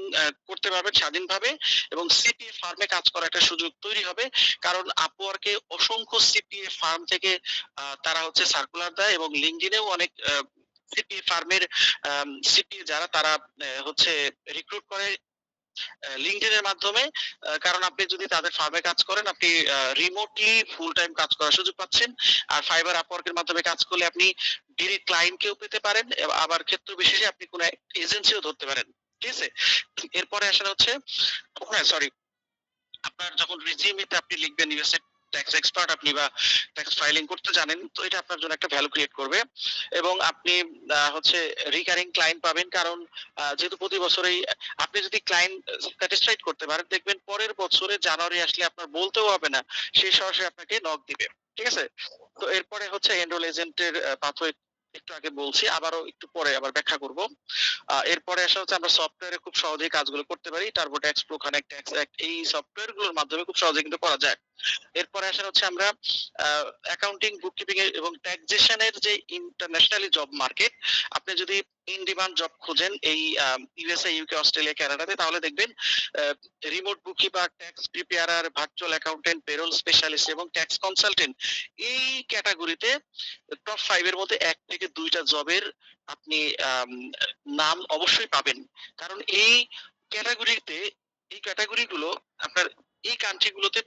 করতে পারবেন স্বাধীনভাবে, এবং সিপিএ ফার্মে কাজ করার একটা সুযোগ তৈরি হবে। কারণ আপওয়ার্কে অসংখ্য সিপিএ ফার্ম থেকে তারা হচ্ছে সার্কুলার দেয়, এবং লিঙ্কডইনেও অনেক সিপিএ ফার্মের সিপিএ যারা তারা হচ্ছে রিক্রুট করে লিঙ্কডইন এর মাধ্যমে। কারণ আপনি যদি তাদের ফার্মে কাজ করেন, আপনি রিমোটলি ফুল টাইম কাজ করার সুযোগ পাচ্ছেন। আর ফাইবার আপওয়ার্কের মাধ্যমে কাজ করলে আপনি ডিরেক্ট ক্লায়েন্টকেও পেতে পারেন, আবার ক্ষেত্র বিশেষে আপনি কোনো এজেন্সিও ধরতে পারেন। ঠিক আছে? এরপরে আসলে হচ্ছে, হ্যাঁ সরি, আপনার যখন রিজিউমিতে আপনি লিখবেন ইউএসএ ট্যাক্স এক্সপার্ট আপনি, বা ট্যাক্স ফাইলিং করতে জানেন, তো এটা আপনার জন্য একটা ভ্যালু ক্রিয়েট করবে। এবং আপনি হচ্ছে রিকারিং ক্লায়েন্ট পাবেন, কারণ যেহেতু প্রতি বছরেই আপনি যদি ক্লায়েন্ট স্যাটিসফাইড করতে পারেন, দেখবেন পরের বছরে জানুয়ারি আসলে আপনার বলতেও হবে না, সে সরাসরি আপনাকে নক দিবে। ঠিক আছে? তো এরপরে হচ্ছে এনরোল এজেন্টের পাথওয়ে একটু আগে বলছি, আবারও একটু পরে আবার ব্যাখ্যা করব। এরপরে আসা হচ্ছে আমরা সফটওয়্যারে খুব সহজেই কাজগুলো করতে পারি। টার্বোট্যাক্স, প্রোকানেক্ট, ট্যাক্স অ্যাক্ট, এই সফটওয়্যার গুলোর মাধ্যমে খুব সহজে কিন্তু করা যায়। এরপরে আসা হচ্ছে আমরা অ্যাকাউন্টিং, বুককিপিং এবং ট্যাক্সেশনের যে ইন্টারন্যাশনালি জব মার্কেট, আপনি যদি ইন ডিমান্ড জব খোঁজেন এই ইউএসএ, ইউকে, অস্ট্রেলিয়া, কানাডাতে, তাহলে দেখবেন remote bookkeeper, tax preparer, virtual accountant, payroll specialist এবং ট্যাক্স কনসালটেন্ট, এই ক্যাটাগরিতে টপ 5 এর মধ্যে 1 থেকে 2টা জবের আপনি নাম অবশ্যই পাবেন। কারণ এই ক্যাটাগরিতে, এই ক্যাটাগরিগুলো আপনার এই কান্ট্রিগুলোতে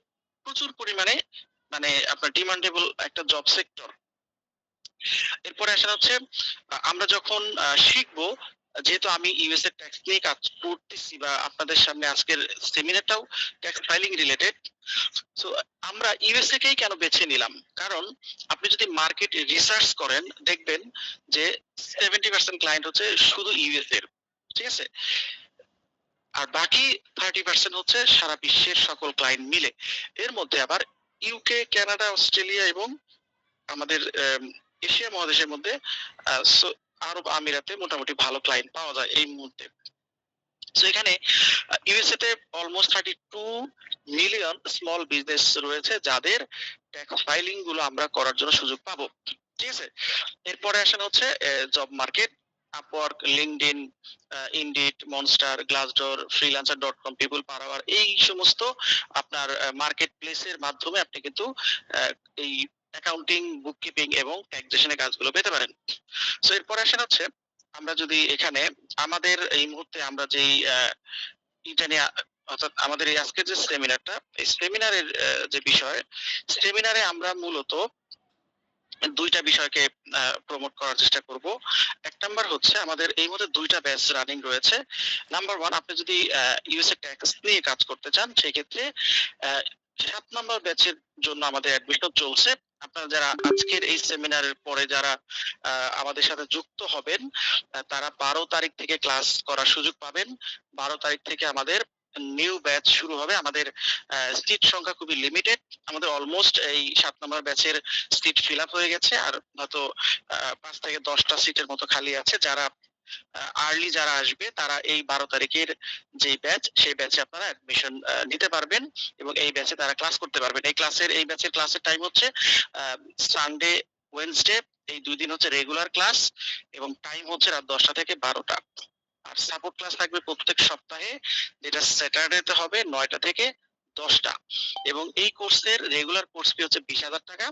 প্রচুর পরিমাণে মানে আপনার ডিমান্ডেবল একটা জব সেক্টর। এরপরে আসা হচ্ছে আমরা যখন শিখবো, যেহেতু আমি ইউএসএ ট্যাক্স নিয়ে কাজ করতেছি, বা আপনাদের সামনে আজকের সেমিনারটাও ট্যাক্স ফাইলিং রিলেটেড, সো আমরা ইউএসএ কেই কেন বেছে নিলাম, কারণ আপনি যদি মার্কেট রিসার্চ করেন, দেখবেন যে 70% ক্লায়েন্ট হচ্ছে শুধু ইউএসএ এর। ঠিক আছে? আর বাকি 30% হচ্ছে সারা বিশ্বের সকল ক্লায়েন্ট মিলে। এর মধ্যে আবার ইউকে, কানাডা, অস্ট্রেলিয়া এবং আমাদের এশিয়া মহাদেশের মধ্যে আরব আমিরাতে মোটামুটি ভালো ক্লায়েন্ট পাওয়া যায় এই মুহূর্তে। সো এখানে ইউএসএ তে অলমোস্ট 32 মিলিয়ন স্মল বিজনেস রয়েছে, যাদের ট্যাক্স ফাইলিং গুলো আমরা করার জন্য সুযোগ পাবো। ঠিক আছে? এরপরে আসেন হচ্ছে job market, Upwork, LinkedIn, Indeed, Monster, Glassdoor, ফ্রিল্যান্সার.com, পিপল পার আওয়ার, এই সমস্ত আপনার মার্কেট প্লেসের মাধ্যমে আপনি কিন্তু এই অ্যাকাউন্টিং, বুককিপিং এবং ট্যাক্সেশনের কাজগুলো পেতে পারেন। সো এরপরে আসেন হচ্ছে, আমরা যদি এখানে আমাদের এই মুহূর্তে আমরা যেই এটা নিয়ে, অর্থাৎ আমাদের এই আজকের যে সেমিনারটা, এই সেমিনারের যে বিষয়, সেমিনারে আমরা মূলত 2টা বিষয়কে প্রমোট করার চেষ্টা করব। 1 নাম্বার হচ্ছে আমাদের এই মুহূর্তে 2টা ব্যাচ রানিং রয়েছে। নাম্বার 1, আপনি যদি ইউএসএ ট্যাক্স নিয়ে কাজ করতে চান, সেক্ষেত্রে 7 নাম্বার ব্যাচের জন্য আমাদের অ্যাডমিশন চলছে। আপনারা যারা আজকের এই সেমিনারের পরে যারা আমাদের সাথে যুক্ত হবেন, তারা 12 তারিখ থেকে ক্লাস করার সুযোগ পাবেন। 12 তারিখ থেকে আমাদের নিউ ব্যাচ শুরু হবে। আমাদের সিট সংখ্যা খুবই লিমিটেড। আমাদের অলমোস্ট এই 7 নম্বর ব্যাচের সিট ফিল আপ হয়ে গেছে, আর হয়তো 5 থেকে 10টা সিটের মতো খালি আছে। যারা আর্লি যারা আসবে, তারা এই 12 তারিখের যে ব্যাচ, সেই ব্যাচে আপনারা অ্যাডমিশন নিতে পারবেন, এবং এই ব্যাচে তারা ক্লাস করতে পারবেন। এই ব্যাচের ক্লাসের টাইম হচ্ছে সানডে, ওয়েডনেসডে, এই 2 দিন হচ্ছে রেগুলার ক্লাস, এবং টাইম হচ্ছে রাত 10টা থেকে 12টা। আর সাপোর্ট ক্লাস থাকবে প্রত্যেক সপ্তাহে, যেটা স্যাটারডেতে হবে 9টা থেকে 10টা। এবং এই কোর্সের রেগুলার কোর্স ফি হচ্ছে 20,000 টাকা।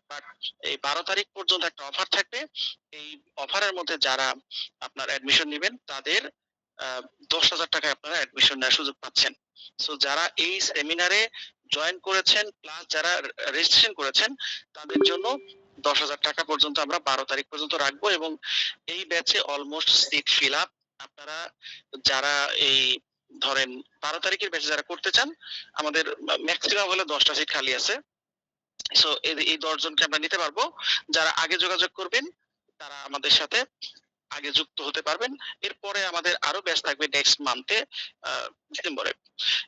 বাট এই 12 তারিখ পর্যন্ত একটা অফার থাকবে। এই অফারের মধ্যে যারা আপনার অ্যাডমিশন নেবেন, তাদের 10,000 টাকায় আপনারা অ্যাডমিশন নেওয়ার সুযোগ পাচ্ছেন। সো যারা এই সেমিনারে জয়েন করেছেন, প্লাস যারা রেজিস্ট্রেশন করেছেন, তাদের জন্য 10,000 টাকা পর্যন্ত আমরা 12 তারিখ পর্যন্ত রাখবো। এবং এই ব্যাচে অলমোস্ট সিট ফিল আপ। আপনারা যারা এই ধরেন 12 তারিখের ব্যাচে যারা করতে চান, আমাদের ম্যাক্সিমাম হলে 10টা সিট খালি আছে। সো এই 10 জনকে আমরা নিতে পারবো। যারা আগে যোগাযোগ করবেন, তারা আমাদের সাথে আগে যুক্ত হতে পারবেন। এরপরে আমাদের আরো ব্যাচ থাকবে নেক্সট মান্থে, ডিসেম্বরে।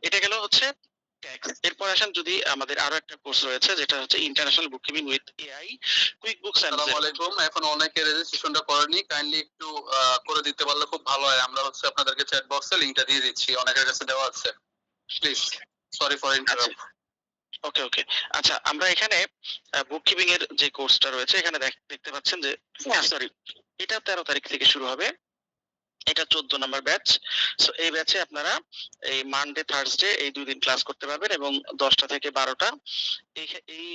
এটা গেল হচ্ছে ট্যাক্স। এরপর আসেন যদি আমাদের আরো একটা কোর্স রয়েছে, যেটা হচ্ছে international bookkeeping with AI, QuickBooks and আসসালামু আলাইকুম। এখন অনেকে রেজিস্ট্রেশনটা করেনি, কাইন্ডলি একটু করে দিতে পারলে খুব ভালো হয়। আমরা হচ্ছে আপনাদেরকে চ্যাট বক্সে লিংকটা দিয়ে দিচ্ছি, অনেকের কাছে দেওয়া আছে। Please, sorry for interrupt. Okay. আচ্ছা, আমরা এখানে বুককিপিং এর যে কোর্সটা রয়েছে, এখানে দেখতে পাচ্ছেন যে সরি, এটা 13 তারিখ থেকে শুরু হবে। এটা 14 নাম্বার ব্যাচ। সো এই ব্যাচে আপনারা এই মানডে থার্সডে এই 2 দিন ক্লাস করতে পারবেন এবং 10টা থেকে 12টা। এই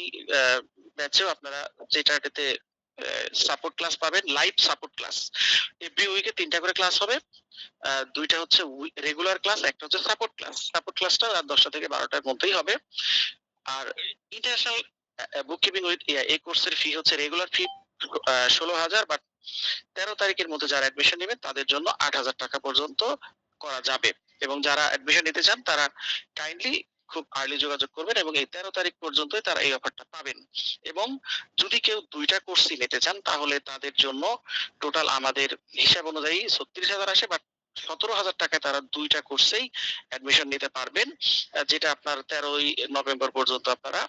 ব্যাচেও আপনারা স্যাটারডেতে সাপোর্ট ক্লাস পাবেন, লাইভ সাপোর্ট ক্লাস। এভরি উইকে 3টা করে ক্লাস হবে। 2টা হচ্ছে রেগুলার ক্লাস, একটা হচ্ছে সাপোর্ট ক্লাস। সাপোর্ট ক্লাসটা রাত 10টা থেকে 12টার মধ্যেই হবে। আর ইন্টারন্যাশনাল বুককিপিং উইথ এআই এই কোর্সের ফি হচ্ছে রেগুলার ফি 16,000, বাট 13 তারিখের মধ্যে যারা অ্যাডমিশন নেবেন তাদের জন্য 8,000 টাকা পর্যন্ত করা যাবে। এবং যারা অ্যাডমিশন নিতে চান তারা কাইন্ডলি খুব আর্লি যোগাযোগ করবেন এবং এই 13 তারিখ পর্যন্তই তারা এই অফারটা পাবেন। এবং যদি কেউ 2টা কোর্সই নিতে চান তাহলে তাদের জন্য টোটাল আমাদের হিসাব অনুযায়ী 36,000 আসে, বাট 17,000 টাকায় তারা 2টা কোর্সেই অ্যাডমিশন নিতে পারবেন, যেটা আপনার 13ই নভেম্বর পর্যন্ত আপনারা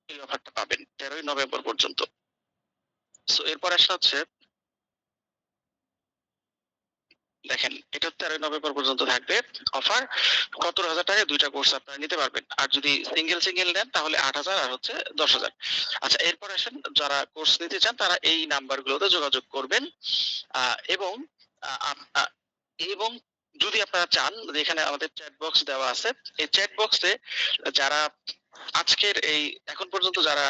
এই অফারটা পাবেন, 13ই নভেম্বর পর্যন্ত। সো এরপর আসা হচ্ছে, দেখেন এটা 13 নভেম্বর পর্যন্ত থাকবে অফার। 17,000 টাকায় 2টা কোর্স আপনারা নিতে পারবেন। আর যদি সিঙ্গেল নেন তাহলে 8,000 আর হচ্ছে 10,000। আচ্ছা, এরপর আসেন যারা কোর্স নিতে চান তারা এই নাম্বারগুলোতে যোগাযোগ করবেন। এবং এবং যদি আপনারা চান, যেখানে আমাদের চ্যাট বক্স দেওয়া আছে, এই চ্যাট বক্সে যারা আজকের এই এখন পর্যন্ত যারা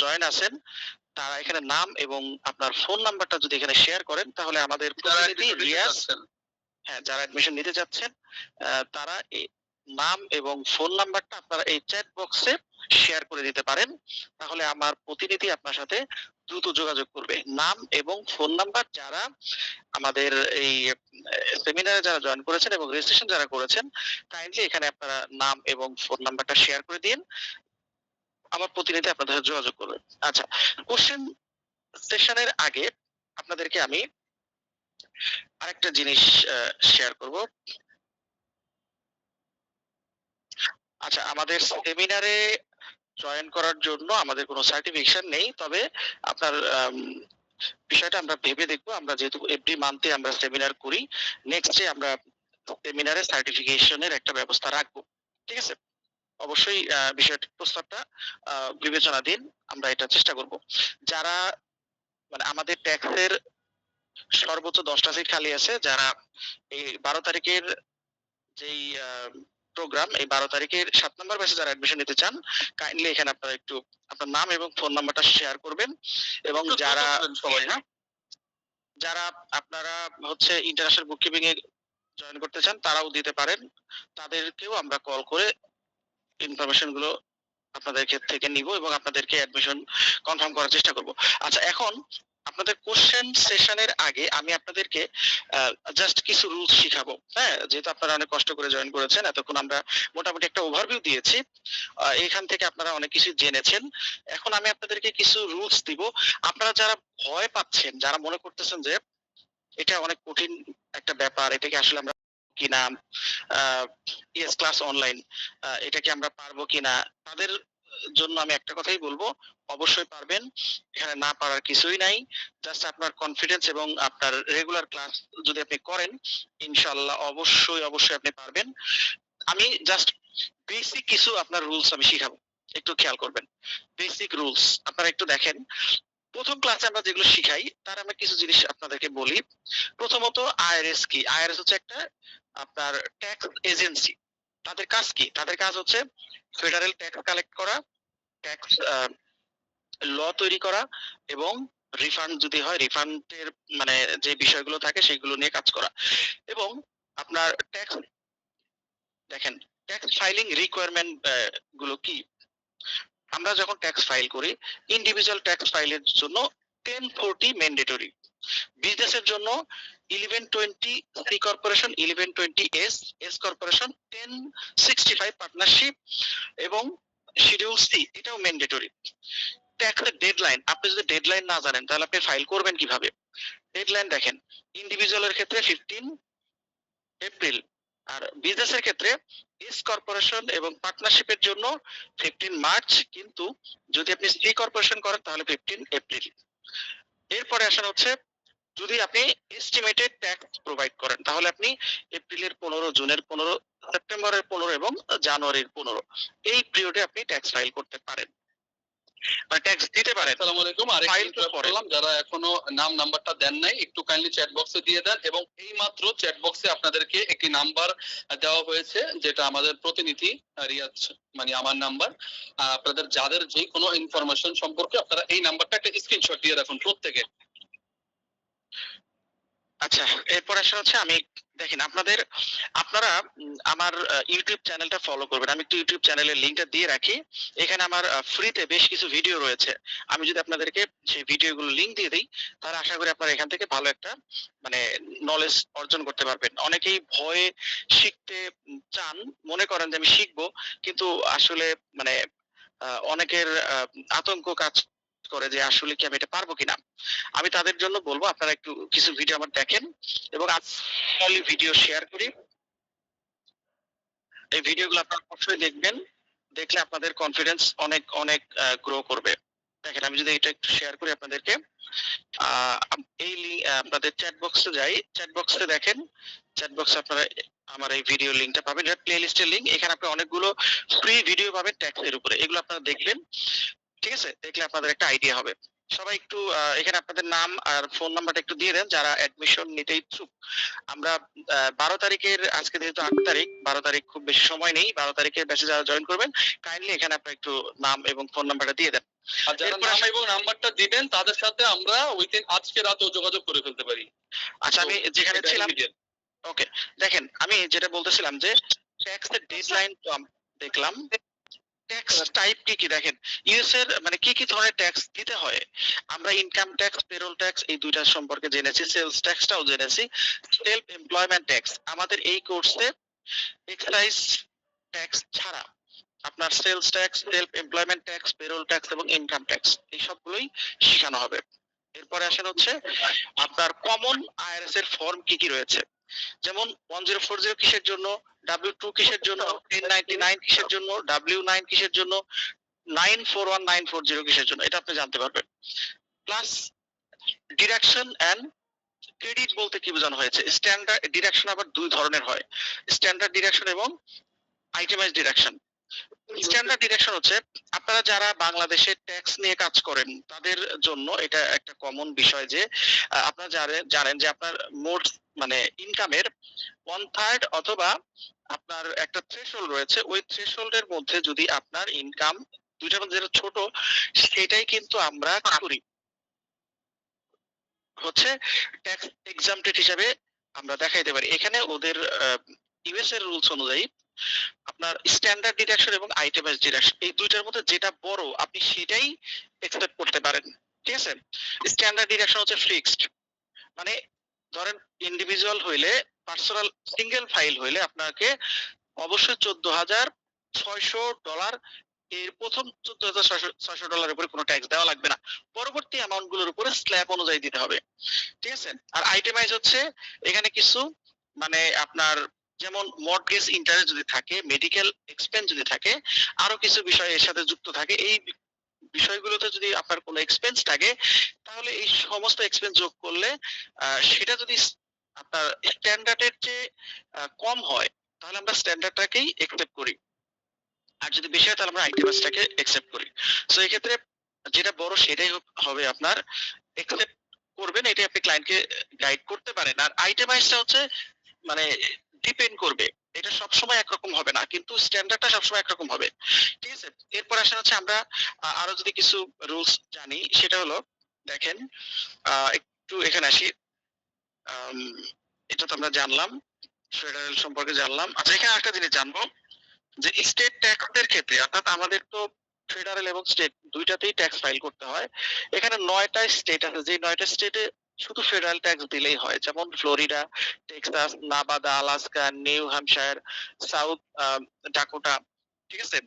জয়েন আছেন তারা এখানে নাম এবং আপনার ফোন নাম্বারটা যদি এখানে শেয়ার করেন তাহলে আমাদের প্রতিনিধি রিয়াজ, হ্যাঁ যারা অ্যাডমিশন নিতে যাচ্ছেন তারা এই নাম এবং ফোন নাম্বারটা আপনারা এই চ্যাট বক্সে শেয়ার করে দিতে পারেন। তাহলে আমার প্রতিনিধি আপনার সাথে দ্রুত যোগাযোগ করবে। নাম এবং ফোন নাম্বার যারা আমাদের এই সেমিনারে যারা জয়েন করেছেন এবং রেজিস্ট্রেশন যারা করেছেন, কাইন্ডলি এখানে আপনারা নাম এবং ফোন নাম্বারটা শেয়ার করে দিন, আমার প্রতিনিধি আপনাদের সাথে যোগাযোগ করবে। আচ্ছা, কোশ্চেন সেশনের আগে আপনাদেরকে আমি আরেকটা জিনিস শেয়ার করব। আচ্ছা, আমাদের সেমিনারে জয়েন করার জন্য আমাদের কোনো সার্টিফিকেশন নেই, তবে আপনার বিষয়টা আমরা ভেবে দেখবো। আমরা যেহেতু এভরি মান্থে আমরা সেমিনার করি, নেক্সট ডে আমরা সেমিনারে সার্টিফিকেশনের একটা ব্যবস্থা রাখবো, ঠিক আছে? অবশ্যই বিষয়টা প্রস্তাবটা বিবেচনা দিন, আমরা এটা চেষ্টা করব। যারা মানে আমাদের ট্যাক্সের সর্বোচ্চ 10টা সিট খালি আছে, যারা এই 12 তারিখের যেই প্রোগ্রাম, এই 12 তারিখের 7 নম্বর ব্যাচে যারা অ্যাডমিশন নিতে চান, কাইন্ডলি এখানে আপনারা একটু আপনার নাম এবং ফোন নাম্বারটা শেয়ার করবেন। এবং যারা সবাই, হ্যাঁ, যারা আপনারা হচ্ছে ইন্টারন্যাশনাল বুককিপিং এ জয়েন করতে চান তারাও দিতে পারেন, তাদেরকেও আমরা কল করে ইনফরমেশন গুলো আপনাদের থেকে নিব এবং আপনাদেরকে অ্যাডমিশন কনফার্ম করার চেষ্টা করব। আচ্ছা, এখন আপনাদের কোশ্চেন সেশনের আগে আমি আপনাদেরকে জাস্ট কিছু রুলস শিখাবো। হ্যাঁ, যেহেতু আপনারা অনেক কষ্ট করে জয়েন করেছেন, এতক্ষণ আমরা মোটামুটি একটা ওভারভিউ দিয়েছি, এখান থেকে আপনারা অনেক কিছু জেনেছেন। এখন আমি আপনাদেরকে কিছু রুলস দিব। আপনারা যারা ভয় পাচ্ছেন, যারা মনে করতেছেন যে এটা অনেক কঠিন একটা ব্যাপার, এটা কি আসলে আমরা কিনা, ইএস ক্লাস অনলাইন, এটা কি আমরা পারবো কিনা, তাদের জন্য আমি একটা কথাই বলবো, অবশ্যই পারবেন। এখানে না পারার কিছুই নাই। জাস্ট আপনার কনফিডেন্স এবং আপনার রেগুলার ক্লাস যদি আপনি করেন, ইনশাআল্লাহ অবশ্যই আপনি পারবেন। আমি জাস্ট বেসিক কিছু আপনার রুলস আমি শিখাবো, একটু খেয়াল করবেন। বেসিক রুলস আপনারা একটু দেখেন। প্রথম ক্লাসে আমরা যেগুলো শিখাই তার আমরা কিছু জিনিস আপনাদেরকে বলি। প্রথমত আইআরএস কি? আইআরএস হচ্ছে একটা আপনার ট্যাক্স এজেন্সি। তাদের কাজ কি? তাদের কাজ হচ্ছে ফেডারেল ট্যাক্স কালেক্ট করা, ট্যাক্স ল তৈরি করা এবং রিফান্ড যদি হয় রিফান্ডের মানে যে বিষয়গুলো থাকে সেগুলো নিয়ে কাজ করা। এবং আপনার ট্যাক্স দেখেন, ট্যাক্স ফাইলিং রিকোয়ারমেন্ট গুলো কি? আমরা যখন ট্যাক্স ফাইল করি, ইন্ডিভিজুয়াল ট্যাক্স ফাইলের জন্য 1040 ম্যান্ডেটরি, বিজনেসের জন্য 1120 C corporation, 1120 S corporation, 1065 partnership এবং শিডিউল সি এটাও ম্যান্ডেটরি। ট্যাক্সের ডেডলাইন, আপনি যদি ডেডলাইন না জানেন তাহলে আপনি ফাইল করবেন কিভাবে? ডেডলাইন দেখেন, ইন্ডিভিজুয়ালের ক্ষেত্রে 15 এপ্রিল, আর বিজনেসের ক্ষেত্রে এস কর্পোরেশন এবং পার্টনারশিপের জন্য 15 মার্চ, কিন্তু যদি আপনি সি কর্পোরেশন করেন তাহলে 15 এপ্রিল। এরপরে আসেন হচ্ছে, যদি আপনি এস্টিমেটেড ট্যাক্স প্রোভাইড করেন তাহলে আপনি এপ্রিলের 15, জুনের 15, সেপ্টেম্বরের 15 এবং জানুয়ারির 15 এই পিরিয়ডে আপনি ট্যাক্স ফাইল করতে পারেন। মানে ট্যাক্স দিতে পারেন। আসসালামু আলাইকুম, আরেকটু ফাইল তো ইন্টারাপ্ট পরে। করলাম, যারা এখনো নাম নাম্বারটা দেন নাই একটু কাইন্ডলি চ্যাট বক্সে দিয়ে দেন, এবং এই মাত্র চ্যাট বক্সে আপনাদেরকে একটি নাম্বার দেওয়া হয়েছে, যেটা আমাদের প্রতিনিধি রিয়াজ, মানে আমার নাম্বার। আপনাদের যাদের যে কোনো ইনফরমেশন সম্পর্কে আপনারা এই নাম্বারটা একটা স্ক্রিনশট দিয়ে রাখুন প্রত্যেকে। আচ্ছা, এরপর আসা হচ্ছে আমি দেখেন আপনারা আমার ইউটিউব চ্যানেলটা ফলো করবেন। আমি একটু ইউটিউব চ্যানেলের লিংকটা দিয়ে রাখি। এখানে আমার ফ্রিতে বেশ কিছু ভিডিও রয়েছে। আমি যদি আপনাদেরকে সেই ভিডিওগুলো লিংক দিয়ে দেই, তাহলে আশা করি আপনারা এখান থেকে ভালো একটা মানে নলেজ অর্জন করতে পারবেন। অনেকেই ভয়ে শিখতে চান, মনে করেন যে আমি শিখবো, কিন্তু আসলে মানে অনেকের আতঙ্ক কাজ করে যে আসলে কি আমি এটা পারবো কিনা। আমি তাদের জন্য বলবো আপনারা একটু কিছু ভিডিও আমার দেখেন, এবং আমি ভিডিও শেয়ার করি। এই ভিডিওগুলো আপনারা অবশ্যই দেখবেন, দেখলে আপনাদের কনফিডেন্স অনেক অনেক গ্রো করবে। দেখেন আমি যদি এটা একটু শেয়ার করি আপনাদেরকে, এই আপনাদের চ্যাট বক্সে যাই, চ্যাট বক্সে দেখেন, চ্যাট বক্সে আপনারা আমার এই ভিডিও লিংকটা পাবেন, এটা প্লে লিস্টের লিংক। এখানে আপনি অনেকগুলো ফ্রি ভিডিও পাবেন ট্যাক্সের উপরে, এগুলো আপনারা দেখবেন। ঠিক আছে, দেখলে আপনাদের একটা আইডিয়া হবে। সবাই একটু এখানে আপনাদের নাম আর ফোন নাম্বারটা একটু দিয়ে দেন যারা অ্যাডমিশন নিতে ইচ্ছুক। আমরা 12 তারিখের, আজকে যেহেতু 8 তারিখ, 12 তারিখ খুব বেশি সময় নেই, 12 তারিখের ব্যাচে যারা জয়েন করবেন কাইন্ডলি এখানে আপনারা একটু নাম এবং ফোন নাম্বারটা দিয়ে দেন। আর যারা এরপর নাম এবং নাম্বারটা দিবেন তাদের সাথে আমরা উইদিন আজকে রাতেও যোগাযোগ করে ফেলতে পারি। আচ্ছা, আমি যেখানে এটা ছিলাম, immediate। ওকে, দেখেন আমি যেটা বলতেছিলাম যে ট্যাক্সের ডেডলাইন তো দেখলাম। ট্যাক্স টাইপ কি কি দেখেন, ইউএস এর মানে কি কি ধরনের ট্যাক্স দিতে হয়। আমরা ইনকাম ট্যাক্স, পেরোল ট্যাক্স এই দুইটা সম্পর্কে জেনেছি, সেলস ট্যাক্সটাও জেনেছি, সেলফ এমপ্লয়মেন্ট ট্যাক্স। আমাদের এই কোর্সে এক্সাইজ ট্যাক্স ছাড়া আপনার sales tax, self employment tax, payroll tax এবং ইনকাম ট্যাক্স এই সবগুলোই শেখানো হবে। এরপরে আসেন হচ্ছে আপনার কমন আইআরএস এর ফর্ম কি কি রয়েছে, যেমন 1040 কিসের জন্য, W2 কিসের জন্য, 1099 কিসের জন্য, W9 কিসের জন্য, 941940 কিসের জন্য, এটা আপনি জানতে পারবেন। প্লাস ডিডাকশন এন্ড ক্রেডিট বলতে কি বোঝানো হয়েছে। স্ট্যান্ডার্ড ডিডাকশন আবার দুই ধরনের হয়, স্ট্যান্ডার্ড ডিডাকশন এবং আইটেমাইজ ডিডাকশন। স্ট্যান্ডার্ড ডিডাকশন হচ্ছে আপনারা যারা বাংলাদেশে ট্যাক্স নিয়ে কাজ করেন তাদের জন্য এটা একটা কমন বিষয় যে আপনারা জানেন যে আপনার মোট মানে ইনকামের 1/3 অথবা আপনার একটা থ্রেশহোল্ড রয়েছে, ওই থ্রেশহোল্ডের মধ্যে যদি আপনার ইনকাম দুইটার মধ্যে যেটা ছোট, সেটাই কিন্তু আমরা কি করি হচ্ছে ট্যাক্স এক্সাম্পটেড হিসাবে আমরা দেখাইতে পারি। এখানে ওদের ইউএস এর রুলস অনুযায়ী আপনার স্ট্যান্ডার্ড ডিডাকশন এবং আইটেমাইজ ডিডাকশন এই দুইটার মধ্যে যেটা বড় আপনি সেটাই এক্সপেক্ট করতে পারেন। ঠিক আছে, স্ট্যান্ডার্ড ডিডাকশন হচ্ছে ফিক্সড, মানে ধরেন ইন্ডিভিজুয়াল হইলে, পার্সোনাল সিঙ্গেল ফাইল হইলে আপনাকে অবশ্যই $14,600 এর প্রথম $14,600 উপরে কোনো ট্যাক্স দেওয়া লাগবে না, পরবর্তী অ্যামাউন্ট গুলোর উপরে স্ল্যাব অনুযায়ী দিতে হবে। ঠিক আছে, আর আইটেমাইজ হচ্ছে এখানে কিছু মানে আপনার যেমন মর্টগেজ ইন্টারেস্ট যদি থাকে, মেডিকেল এক্সপেন্স যদি থাকে, আরো কিছু বিষয় এর সাথে যুক্ত থাকে, এই বিষয়গুলোতে যদি আপনার কোনো এক্সপেন্স থাকে তাহলে এই সমস্ত এক্সপেন্স যোগ করলে সেটা যদি আপনার স্ট্যান্ডার্ডের চেয়ে কম হয় তাহলে আমরা স্ট্যান্ডার্ডটাকেই একসেপ্ট করি, আর যদি বেশি হয় তাহলে আমরা আইটেমাইজটাকে একসেপ্ট করি। সো এই ক্ষেত্রে যেটা বড় সেটাই হবে আপনার একসেপ্ট করবেন, এটা আপনি ক্লায়েন্টকে গাইড করতে পারেন। আর আইটেমাইজটা হচ্ছে মানে ডিপেন্ড করবে, এটা সবসময় একরকম হবে না, কিন্তু স্ট্যান্ডার্ডটা সবসময় একরকম হবে। ঠিক আছে, এরপর আসা হচ্ছে আমরা আরো যদি কিছু রুলস জানি, সেটা হলো দেখেন একটু এখানে আসি। আম, এটা তো আমরা জানলাম, ফেডারেল সম্পর্কে জানলাম। আচ্ছা, এখানে একটা জিনিস জানবো যে স্টেট ট্যাক্সের ক্ষেত্রে, অর্থাৎ আমাদের তো ফেডারেল এবং স্টেট দুইটাতেই ট্যাক্স ফাইল করতে হয়। এখানে 9টা স্টেট আছে, যে 9টা স্টেটে শুধু ফেডারেল ট্যাক্স দিলেই হয়, যেমন Florida, Texas, Nevada, Alaska, New Hampshire, South Dakota, ঠিক আছে,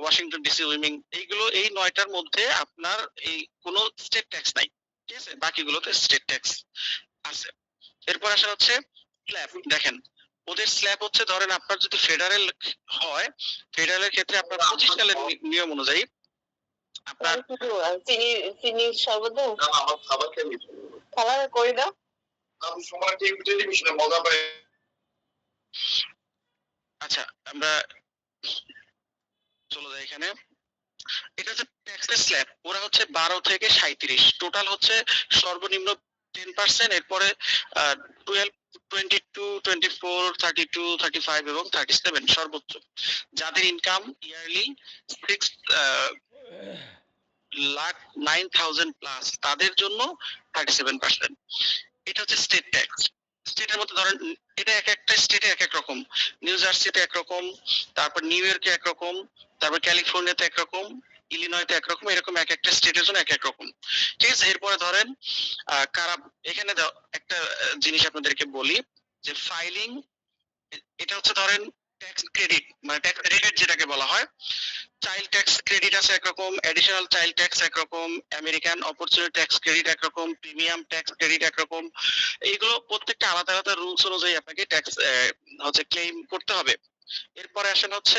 ওয়াশিংটন ডিসি, উইমিং, এইগুলো এই 9টার মধ্যে আপনার এই কোনো স্টেট ট্যাক্স নাই। ঠিক আছে, বাকিগুলোতে স্টেট ট্যাক্স আছে। এরপর আসা হচ্ছে স্ল্যাব। দেখেন ওদের স্ল্যাব হচ্ছে, ধরেন আপনার যদি ফেডারেল হয়, ফেডারেলের ক্ষেত্রে আপনার 25 সালের নিয়ম অনুযায়ী আপনার চিনি চিনি শরবত দাও, আমার খাবার খেয়ে নিচ্ছি। খাবার করে দাও। আমি সময় ঠিক টেলিভিশনে মজা পাই। আচ্ছা আমরা চলে যাই এখানে। এটা হচ্ছে ট্যাক্সের স্ল্যাব, ওরা হচ্ছে 12 থেকে 37, টোটাল হচ্ছে সর্বনিম্ন 10%, এরপরে 12, 22, 24, 32, 35 এবং 37 সর্বোচ্চ। যাদের ইনকাম ইয়ারলি 6,09,000 প্লাস তাদের জন্য 37%। এটা হচ্ছে স্টেট ট্যাক্স। স্টেটের মধ্যে ধরেন এটা এক একটা স্টেটে এক এক রকম, নিউ জার্সিতে একরকম, তারপর নিউ ইয়র্কে একরকম, তারপর ক্যালিফোর্নিয়াতে একরকম, ইলিনয়তে একরকম, এরকম এক একটা স্টেটের জন্য এক এক রকম। ঠিক আছে, এরপরে ধরেন কারা এখানে একটা জিনিস আপনাদেরকে বলি যে ফাইলিং, এটা হচ্ছে ধরেন ট্যাক্স ক্রেডিট, মানে ট্যাক্স রিবেট যেটাকে বলা হয়। চাইল্ড ট্যাক্স ক্রেডিট আছে একরকম, এডিশনাল চাইল্ড ট্যাক্স একরকম, আমেরিকান অপরচুনিটি ট্যাক্স ক্রেডিট একরকম, প্রিমিয়াম ট্যাক্স ক্রেডিট একরকম। এইগুলো প্রত্যেকটা আলাদা আলাদা রুলস অনুযায়ী আপনাকে ট্যাক্স হচ্ছে ক্লেম করতে হবে। এরপরে আসেন হচ্ছে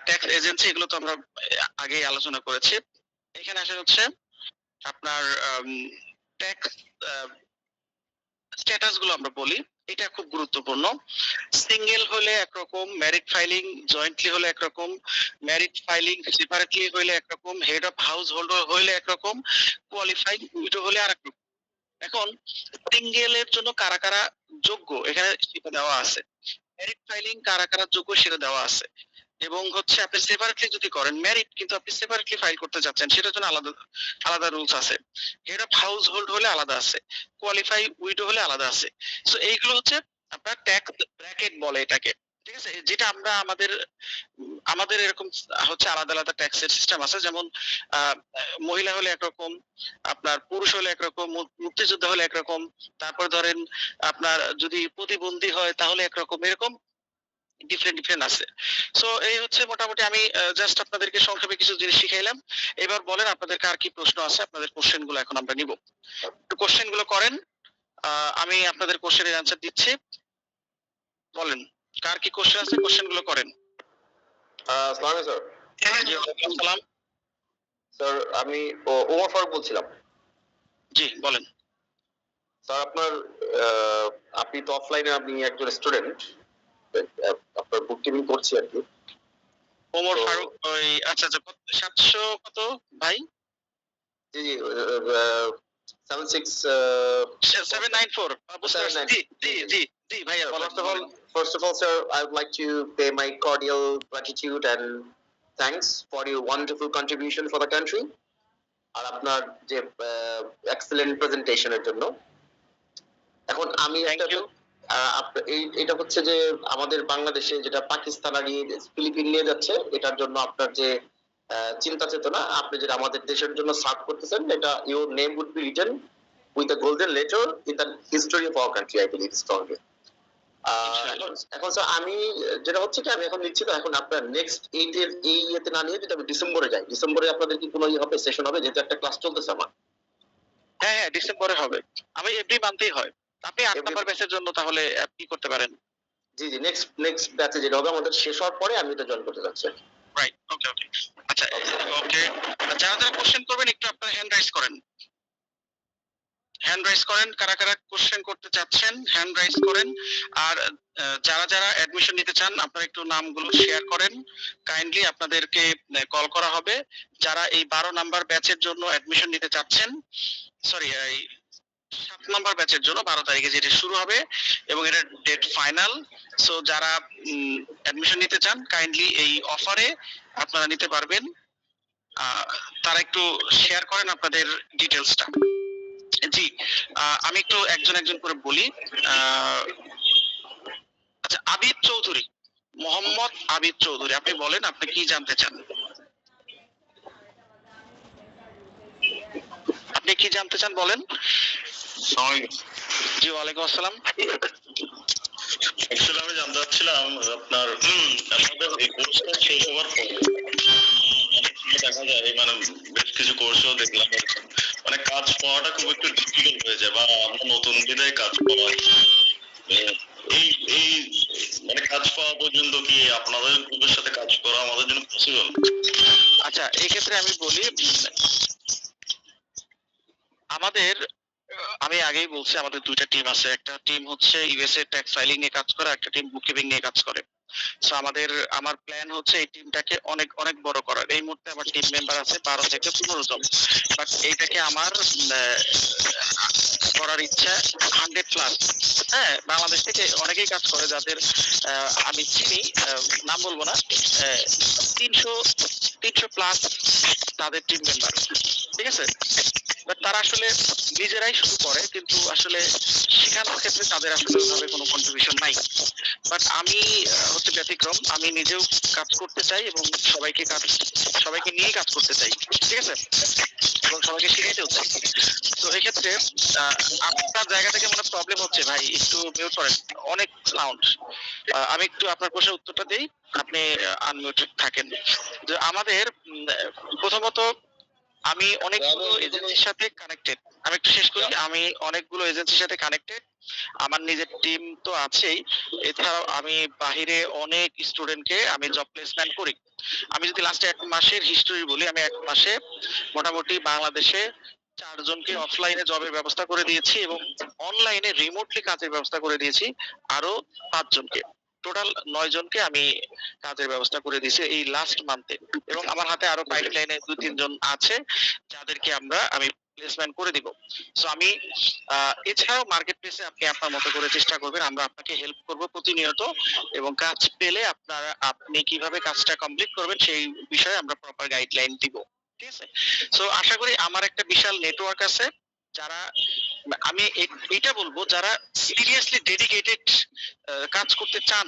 ট্যাক্স এজেন্সি, এগুলো তো আমরা আগেই আলোচনা করেছি। এখানে আসেন হচ্ছে আপনার ট্যাক্স স্ট্যাটাস গুলো আমরা বলি, এটা খুব গুরুত্বপূর্ণ। সিঙ্গেল হলে একরকম, ম্যারিড ফাইলিং জয়েন্টলি হলে একরকম, ম্যারিড ফাইলিং সেপারেটলি হলে একরকম, হেড অফ হাউস হোল্ড হলে একরকম, কোয়ালিফাইড উইডো হলে আরেক রকম। এখন সিঙ্গেলের জন্য কারা কারা যোগ্য এখানে সেটা দেওয়া আছে, ম্যারিড ফাইলিং কারা কারা যোগ্য সেটা দেওয়া আছে, এবং হচ্ছে আপনি সেপারেটলি যদি করেন ম্যারিড কিন্তু আপনি সেপারেটলি ফাইল করতে যাচ্ছেন সেটার জন্য আলাদা আলাদা রুলস আছে, হেড অফ হাউস হোল্ড হলে আলাদা আছে, কোয়ালিফাই উইডো হলে আলাদা আছে। সো এইগুলো হচ্ছে আপনার ট্যাক্স ব্র্যাকেট বলে এটাকে। ঠিক আছে, যেটা আমরা আমাদের এরকম হচ্ছে আলাদা আলাদা ট্যাক্সের সিস্টেম আছে, যেমন মহিলা হলে একরকম, আপনার পুরুষ হলে একরকম, মুক্তিযোদ্ধা হলে একরকম, তারপর ধরেন আপনার যদি প্রতিবন্ধী হয় তাহলে একরকম, এরকম ডিফারেন্ট ডিফারেন্ট আছে। সো এই হচ্ছে মোটামুটি আমি জাস্ট আপনাদেরকে সংক্ষেপে কিছু জিনিস শিখাইলাম। এবার বলেন আপনাদের কার কি প্রশ্ন আছে, আপনাদের কোশ্চেন গুলো এখন আমরা নিব। একটু কোশ্চেন গুলো করেন, আমি আপনাদের কোশ্চেনের অ্যান্সার দিচ্ছি। বলেন কার কি কোশ্চেন আছে, কোশ্চেন গুলো করেন। আসসালামু আলাইকুম স্যার। জি ওয়ালাইকুম আসসালাম। স্যার আমি ওমর ফারুক বলছিলাম। জি বলেন। স্যার আপনার আপনি তো অফলাইনে আপনি একজন স্টুডেন্ট, আপনার বুক কিপিং করছি আর কি। ওমর ফারুক, ওই আচ্ছা আচ্ছা 700 কত ভাই? জি জি 76 794 বুঝতে পারছি। জি জি জি জি ভাইয়া বলেন। First of all, sir, I would like to pay my cordial gratitude and thanks for your wonderful contribution for the country. আর আপনার যে এক্সেলেন্ট প্রেজেন্টেশনের জন্য। এখন আমি এটা হচ্ছে যে আমাদের বাংলাদেশে যেটা পাকিস্তান আর ফিলিপিন নিয়ে যাচ্ছে, এটার জন্য আপনার যে চিন্তা চেতনা, আপনি যেটা আমাদের দেশের জন্য সার্ভ করতেছেন, এটা your name would be written with a golden letter in the history of our country, I believe strongly. এখন স্যার আমি যেটা হচ্ছে কি, আমি এখন নিচ্ছি তো, এখন আপনার নেক্সট এই ইয়েতে না নিয়ে যদি আমি ডিসেম্বরে যাই, ডিসেম্বরে আপনাদের কি কোনো ইয়ে হবে, সেশন হবে, যেহেতু একটা ক্লাস চলতেছে আমার। হ্যাঁ হ্যাঁ ডিসেম্বরে হবে, আমি এভরি মান্থেই হয়। আপনি 8 নাম্বার ব্যাচের জন্য তাহলে কি করতে পারেন? জি জি নেক্সট ব্যাচে যেটা হবে আমাদের শেষ হওয়ার পরে আমি এটা জয়েন করতে যাচ্ছি। রাইট, ওকে ওকে। আচ্ছা ওকে, যারা যারা কোশ্চেন করবেন একটু আপনারা হ্যান্ড রাইজ করেন, হ্যান্ড রাইজ করেন, কারা কারা কোশ্চেন করতে চাচ্ছেন হ্যান্ড রাইজ করেন। আর যারা যারা অ্যাডমিশন নিতে চান আপনারা একটু নামগুলো শেয়ার করেন, কাইন্ডলি আপনাদেরকে কল করা হবে। যারা এই 12 নাম্বার ব্যাচের জন্য অ্যাডমিশন নিতে চাচ্ছেন, সরি এই 7 নাম্বার ব্যাচের জন্য 12 তারিখে যেটা শুরু হবে এবং এটা ডেট ফাইনাল। সো যারা অ্যাডমিশন নিতে চান কাইন্ডলি এই অফারে আপনারা নিতে পারবেন। তারা একটু শেয়ার করেন আপনাদের ডিটেলসটা। জি আমি একটু একজন একজন করে বলি। আচ্ছা আবিদ চৌধুরী, মোহাম্মদ আবিদ চৌধুরী, আপনি বলেন আপনি কি জানতে চান, আপনি কি জানতে চান বলেন। জি ওয়ালাইকুম আসসালাম। আসলে আমি জানতে চাচ্ছিলাম আপনার আমাদের এই কোর্সটা শেষ হওয়ার পর দেখা যায় মানে বেশ কিছু কোর্সও দেখলাম মানে কাজ পাওয়াটা খুব একটু ডিফিকাল্ট হয়ে যায়, বা আমরা নতুন বিধায় কাজ পাওয়া এই মানে কাজ পাওয়া পর্যন্ত কি আপনাদের গ্রুপের সাথে কাজ করা আমাদের জন্য পসিবল? আচ্ছা এই ক্ষেত্রে আমি বলি, আমাদের আমি আগেই বলছি আমাদের দুইটা টিম আছে, একটা টিম হচ্ছে ইউএসএ ট্যাক্স ফাইলিং নিয়ে কাজ করে, একটা টিম বুক কিপিং নিয়ে কাজ করে। সো আমার প্ল্যান হচ্ছে এই টিমটাকে অনেক অনেক বড় করার। এই মুহূর্তে আমার টিম মেম্বার আছে 12 থেকে 15 জন, বাট এইটাকে আমার করার ইচ্ছা 100 প্লাস। হ্যাঁ, বাংলাদেশ থেকে অনেকেই কাজ করে যাদের আমি চিনি, নাম বলবো না, 300 প্লাস তাদের টিম মেম্বার, ঠিক আছে। বাট তারা আসলে নিজেরাই শুরু করে, কিন্তু আসলে শেখানোর ক্ষেত্রে তাদের আসলে ওইভাবে কোনো কন্ট্রিবিউশন নাই। বাট আমি হচ্ছে ব্যতিক্রম, আমি নিজেও কাজ করতে চাই এবং সবাইকে নিয়ে কাজ করতে চাই, ঠিক আছে, এবং সবাইকে শিখাইতেও চাই। তো এক্ষেত্রে আপনার জায়গা থেকে মনে প্রবলেম হচ্ছে ভাই, একটু মিউট করেন, অনেক সাউন্ড। আমি একটু আপনার প্রশ্নের উত্তরটা দেই, আপনি আনমিউটেড থাকেন। যে আমাদের প্রথমত আমি অনেকগুলো এজেন্সির সাথে কানেক্টেড। আমি একটু শেষ করি। আমি অনেকগুলো এজেন্সির সাথে কানেক্টেড, আমার নিজের টিম তো আছেই, এছাড়াও আমি বাহিরে অনেক স্টুডেন্টকে আমি জব প্লেসমেন্ট করি। আমি যদি লাস্টে 1 মাসের হিস্টোরি বলি, আমি 1 মাসে মোটামুটি বাংলাদেশে 4 জনকে অফলাইনে জবের ব্যবস্থা করে দিয়েছি এবং অনলাইনে রিমোটলি কাজের ব্যবস্থা করে দিয়েছি আরো 5 জনকে। টোটাল 9 জনকে আমি কাজের ব্যবস্থা করে দিয়েছি এই লাস্ট মান্থে, এবং আমার হাতে আরো পাইপলাইনে 2-3 জন আছে যাদেরকে আমি প্লেসমেন্ট করে দিব। সো আমি এছাড়াও মার্কেট প্লেসে আপনি আপনার মতো করে চেষ্টা করবেন, আমরা আপনাকে হেল্প করব প্রতিনিয়ত, এবং কাজ পেলে আপনি কিভাবে কাজটা কমপ্লিট করবেন সেই বিষয়ে আমরা প্রপার গাইডলাইন দিব, ঠিক আছে। সো আশা করি আমার একটা বিশাল নেটওয়ার্ক আছে, যারা আমি এটা বলবো যারা সিরিয়াসলি ডেডিকেটেড কাজ করতে চান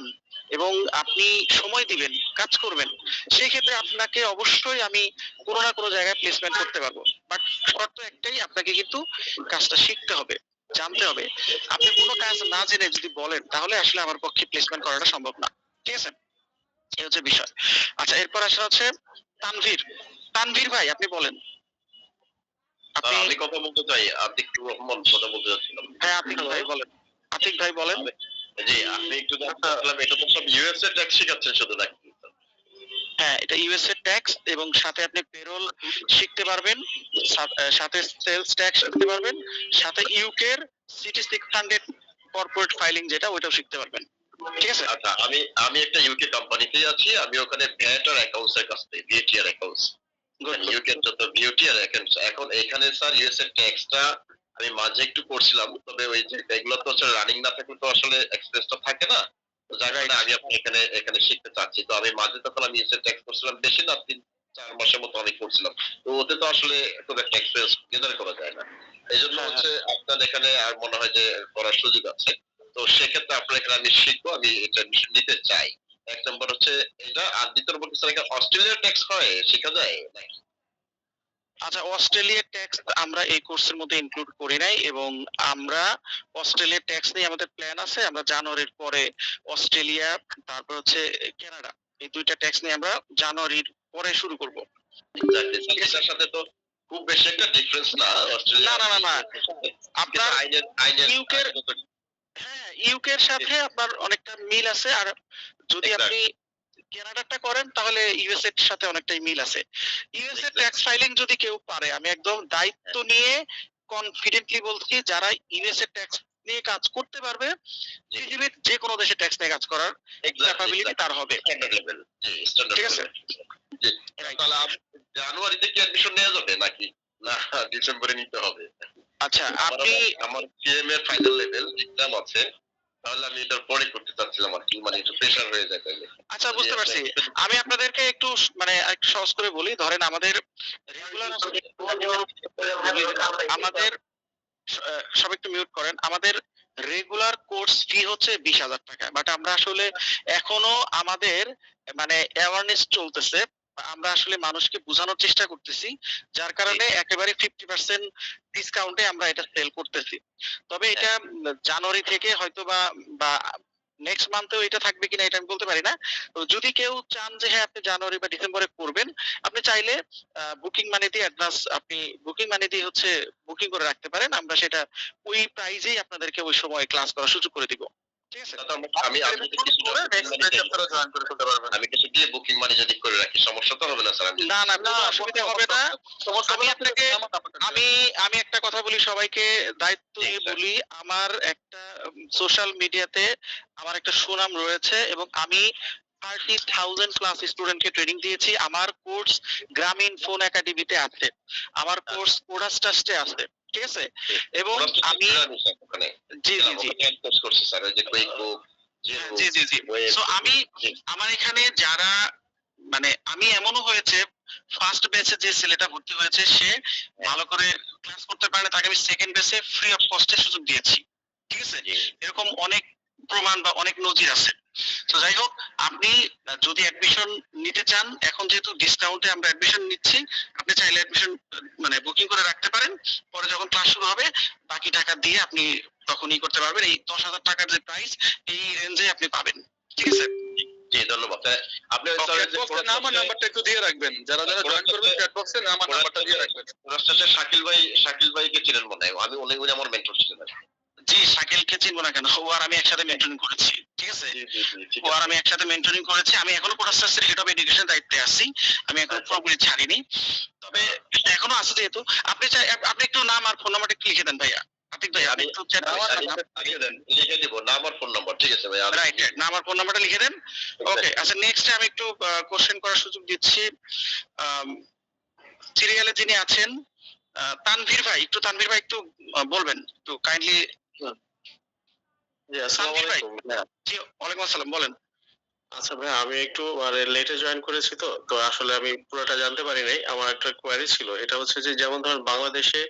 এবং আপনি সময় দিবেন, কাজ করবেন, সেই ক্ষেত্রে আপনাকে অবশ্যই আমি কোনো না কোনো জায়গায় প্লেসমেন্ট করতে পারবো। বাট শর্ত একটাই, আপনাকে কিন্তু কাজটা শিখতে হবে, জানতে হবে। আপনি কোনো কাজ না জেনে যদি বলেন, তাহলে আসলে আমার পক্ষে প্লেসমেন্ট করাটা সম্ভব না, ঠিক আছে। এই হচ্ছে বিষয়। আচ্ছা, এরপর আসা হচ্ছে তানভীর ভাই, আপনি বলেন। আমি কথা বলতে চাই, আতিক রহমান কথা বলতে চাচ্ছিলাম। হ্যাঁ, আতিক ভাই বলেন। আতিক ভাই বলেন। জি, আপনি একটু জানতে চাচ্ছিলাম, এটা তো সব ইউএস এর ট্যাক্স শিখাচ্ছেন শুধু নাকি? হ্যাঁ, এটা ইউএস এর ট্যাক্স, এবং সাথে আপনি পেরোল শিখতে পারবেন, সাথে সেলস ট্যাক্স শিখতে পারবেন, সাথে ইউকে এর সিটি 600 কর্পোরেট ফাইলিং যেটা, ওইটাও শিখতে পারবেন, ঠিক আছে। আচ্ছা, আমি একটা ইউকে কোম্পানিতে আছি, আমি ওখানে ভ্যাট আর অ্যাকাউন্টস এর কাজ করি, ভিএটি আর অ্যাকাউন্টস। ইউকে যত ভিওটি আর অ্যাকাউন্টস, এখন এখানে স্যার ইউএস এর ট্যাক্সটা আমি মাঝে একটু করছিলাম, তবে ওই যে এগুলো তো আসলে রানিং না থাকলে তো আসলে এক্সপেন্সটা থাকে না, তো যার কারণে আমি আপনি এখানে শিখতে চাচ্ছি। তো আমি মাঝে তখন আমি ইউএস এর ট্যাক্স করছিলাম, বেশি না 3-4 মাসের মতো আমি করছিলাম, তো ওতে তো আসলে খুব একটা এক্সপেন্স গেদার করা যায় না। এই জন্য হচ্ছে আপনার এখানে আর মনে হয় যে করার সুযোগ আছে, তো সেক্ষেত্রে আপনার এখানে আমি শিখবো, আমি এটা অ্যাডমিশন নিতে চাই। 1 নম্বর হচ্ছে এটা, আর 2 নম্বর হচ্ছে অস্ট্রেলিয়ার ট্যাক্স হয়, শেখা যায় নাকি? আচ্ছা, অস্ট্রেলিয়ার ট্যাক্স আমরা এই কোর্সের মধ্যে ইনক্লুড করি নাই, এবং আমরা অস্ট্রেলিয়ার ট্যাক্স নিয়ে আমাদের প্ল্যান আছে। আমরা জানুয়ারির পরে অস্ট্রেলিয়া, তারপর হচ্ছে কানাডা, এই 2টা ট্যাক্স নিয়ে আমরা জানুয়ারির পরে শুরু করব। এটার সাথে তো খুব বেশি একটা ডিফারেন্স না অস্ট্রেলিয়া। না, আপনার আইনের ইউকের, হ্যাঁ, ইউকের সাথে আপনার অনেকটা মিল আছে, আর যদি আপনি কানাডাটা করেন তাহলে ইউএস এর সাথে অনেকটাই মিল আছে। ইউএস এর ট্যাক্স ফাইলিং যদি কেউ পারে, আমি একদম দায়িত্ব নিয়ে কনফিডেন্টলি বলছি, যারা ইউএস এর ট্যাক্স নিয়ে কাজ করতে পারবে, পৃথিবীর যে কোনো দেশে ট্যাক্স নিয়ে কাজ করার ক্যাপাবিলিটি তার হবে, ঠিক আছে। তাহলে জানুয়ারিতে কি অ্যাডমিশন নেওয়া যাবে নাকি না ডিসেম্বরে নিতে হবে? আচ্ছা, আপনি আমার সিএম এর ফাইনাল লেভেল এক্সাম আছে, তাহলে আমি এটার পরে করতে চাচ্ছিলাম আর কি, মানে একটু প্রেসার হয়ে যায় তাহলে। আচ্ছা, বুঝতে পারছি। আমি আপনাদেরকে একটু একটু সহজ করে বলি। ধরেন আমাদের রেগুলার সব একটু মিউট করেন। আমাদের রেগুলার কোর্স ফি হচ্ছে 20,000 টাকা, বাট আমরা আসলে এখনো আমাদের অ্যাওয়ারনেস চলতেছে, আমরা আসলে মানুষকে বোঝানোর চেষ্টা করতেছি, যার কারণে একেবারে 50% ডিসকাউন্টে আমরা এটা সেল করতেছি। তবে এটা জানুয়ারি থেকে হয়তো বা নেক্সট মান্থেও এটা থাকবে কিনা এটা আমি বলতে পারি না। তো যদি কেউ চান যে হ্যাঁ আপনি জানুয়ারি বা ডিসেম্বরে করবেন, আপনি চাইলে বুকিং মানি দিয়ে অ্যাডভান্স, আপনি বুকিং মানি দিয়ে হচ্ছে বুকিং করে রাখতে পারেন। আমরা সেটা ওই প্রাইজেই আপনাদেরকে ওই সময় ক্লাস করার সুযোগ করে দিব। ঠিক আছে? আমি আমি যদি কিছুটা আমি কিছু দিয়ে বুকিং মানি যদি করে রাখি সমস্যা তো হবে না স্যার? না না কোনো অসুবিধা হবে না। আমি আপনাকে আমি একটা কথা বলি সবাইকে, দায়িত্ব জি, নিয়ে স্যার। বলি, আমার একটা সোশ্যাল মিডিয়াতে আমার একটা সুনাম রয়েছে এবং আমি 30,000 প্লাস স্টুডেন্টকে ট্রেনিং দিয়েছি। আমার কোর্স গ্রামীণ ফোন একাডেমিতে আছে, আমার কোর্স কোডাস ট্রাস্টে আছে, ঠিক আছে? এবং আমি জি জি জি করছি স্যার, ওই যে কুইক বুক, জি জি জি সো আমি আমার এখানে যারা মানে আমি এমনও হয়েছে ফার্স্ট ব্যাচে যে ছেলেটা ভর্তি হয়েছে সে ভালো করে ক্লাস করতে পারে না, তাকে আমি সেকেন্ড ব্যাচে ফ্রি অফ কস্টে সুযোগ দিয়েছি, ঠিক আছে? এরকম অনেক প্রমাণ বা অনেক নজির আছে। তো যাই হোক, আপনি যদি অ্যাডমিশন নিতে চান, এখন যেহেতু ডিসকাউন্টে আমরা অ্যাডমিশন নিচ্ছি, আপনি চাইলে অ্যাডমিশন মানে বুকিং করে রাখতে পারেন। পরে যখন ক্লাস শুরু হবে বাকি টাকা দিয়ে আপনি তখনই করতে পারবেন। এই 10,000 টাকার যে প্রাইস এই রেঞ্জে আপনি পাবেন, ঠিক আছে? জি ধন্যবাদ। আপনি চ্যাট বক্সে নাম আর নাম্বারটা একটু দিয়ে রাখবেন, যারা যারা জয়েন করবেন চ্যাট বক্সে নাম আর নাম্বারটা দিয়ে রাখবেন। শাকিল ভাইকে চিনেন মনে হয়, আমি উনি আমার মেন্টর ছিলেন। জি, শাকিলকে চিনবো না কেন? ও আর আমি একসাথে মেন্টরিং করেছি, ঠিক আছে? ও আর আমি একসাথে মেন্টরিং করেছি। আমি এখনো কোটাসের হেড অফ এডুকেশন দায়িত্বে আছি, আমি এখনো পুরোপুরি ছাড়িনি। তবে এখনো আছে যেহেতু। আপনি একটু নাম আর ফোন নাম্বারটা একটু লিখে দেন ভাইয়া। আতিক ভাই, আপনি একটু চ্যাট লিখে দিব নাম আর ফোন নাম্বার, ঠিক আছে ভাই? রাইট, নাম আর ফোন নাম্বারটা লিখে দেন। ওকে, আচ্ছা নেক্সট আমি একটু কোশ্চেন করার সুযোগ দিচ্ছি। সিরিয়ালে যিনি আছেন তানভীর ভাই, একটু বলবেন একটু কাইন্ডলি। জি, আসসালামু আলাইকুম। জি, ওয়ালাইকুম আসসালাম, বলেন। আচ্ছা ভাই, আমি একটু মানে লেটে জয়েন করেছি, তো আসলে আমি পুরোটা জানতে পারি নাই। আমার একটা কোয়েরি ছিল, এটা হচ্ছে যে যেমন ধরেন বাংলাদেশে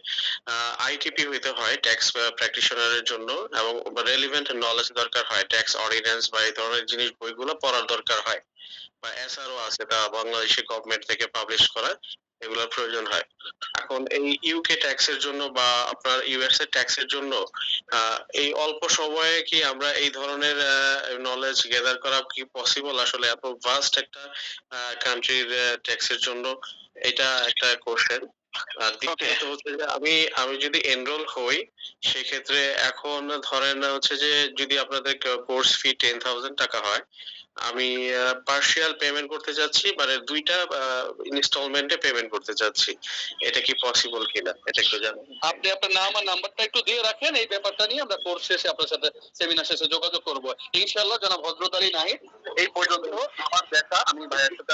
আইটিপি হইতে হয় ট্যাক্স প্র্যাকটিশনারের জন্য, এবং রেলিভেন্ট নলেজ দরকার হয়, ট্যাক্স অর্ডিন্যান্স বা এই ধরনের জিনিস বইগুলো পড়ার দরকার হয়, বা এসআরও আছে তা বাংলাদেশি গভর্নমেন্ট থেকে পাবলিশ করা, এগুলোর প্রয়োজন হয়। এখন এই ইউকে ট্যাক্সের জন্য বা আপনার ইউএস এর ট্যাক্সের জন্য এই অল্প সময়ে কি আমরা এই ধরনের নলেজ গেদার করা কি পসিবল? আসলে এত ভাস্ট একটা কান্ট্রির ট্যাক্সের জন্য, এটা একটা কোশ্চেন। আর দ্বিতীয়ত হচ্ছে যে আমি যদি এনরোল হই, সেক্ষেত্রে এখন ধরেন হচ্ছে যে যদি আপনাদের কোর্স ফি 10,000 টাকা হয়, আমি পার্শিয়াল পেমেন্ট করতে চাচ্ছি, মানে দুইটা ইনস্টলমেন্টে পেমেন্ট করতে চাচ্ছি, এটা কি পসিবল কিনা এটা একটু জানান। আপনি আপনার নাম আর নাম্বারটা একটু দিয়ে রাখেন, এই ব্যাপারটা নিয়ে আমরা কোর্স শেষে আপনার সাথে সেমিনার শেষে যোগাযোগ করব ইনশাআল্লাহ। জনাব হযরত আলী নাহিদ, এই পর্যন্ত আমার দেখা, আমি ভাইয়ের সাথে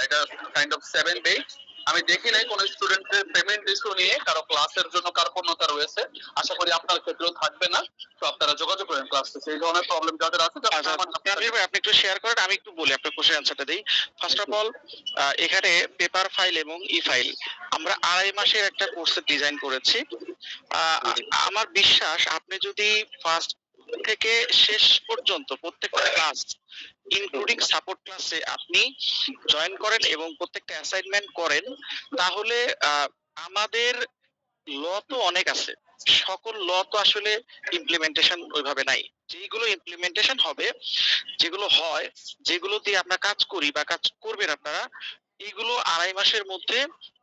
এটা কাইন্ড অফ 7 ডেজ আমি দেখি নাই কোন স্টুডেন্টের পেমেন্ট ইস্যু নিয়ে কারো ক্লাসের জন্য কার্পণ্যতা রয়েছে। আশা করি আপনার ক্ষেত্রেও থাকবে না। তো আপনারা যোগাযোগ করেন ক্লাস শেষে। এই ধরনের প্রবলেম যাদের আছে তানভীর ভাই, আপনি একটু শেয়ার করেন, আমি একটু বলি, আপনার কোশ্চেন আনসারটা দেই। ফার্স্ট অফ অল, এখানে পেপার ফাইল এবং ই ফাইল আমরা 2.5 মাসের একটা কোর্সের ডিজাইন করেছি। আমার বিশ্বাস আপনি যদি ফার্স্ট থেকে শেষ পর্যন্ত প্রত্যেকটা ক্লাস ইনক্লুডিং সাপোর্ট ক্লাসে আপনি জয়েন করেন এবং প্রত্যেকটা অ্যাসাইনমেন্ট করেন, তাহলে আমাদের ল তো অনেক আছে, সকল ল তো আসলে ইমপ্লিমেন্টেশন ওইভাবে নাই। যেগুলো ইমপ্লিমেন্টেশন হবে, যেগুলো হয়, যেগুলো দিয়ে আমরা কাজ করি বা কাজ করবেন আপনারা, এইগুলো 2.5 মাসের মধ্যে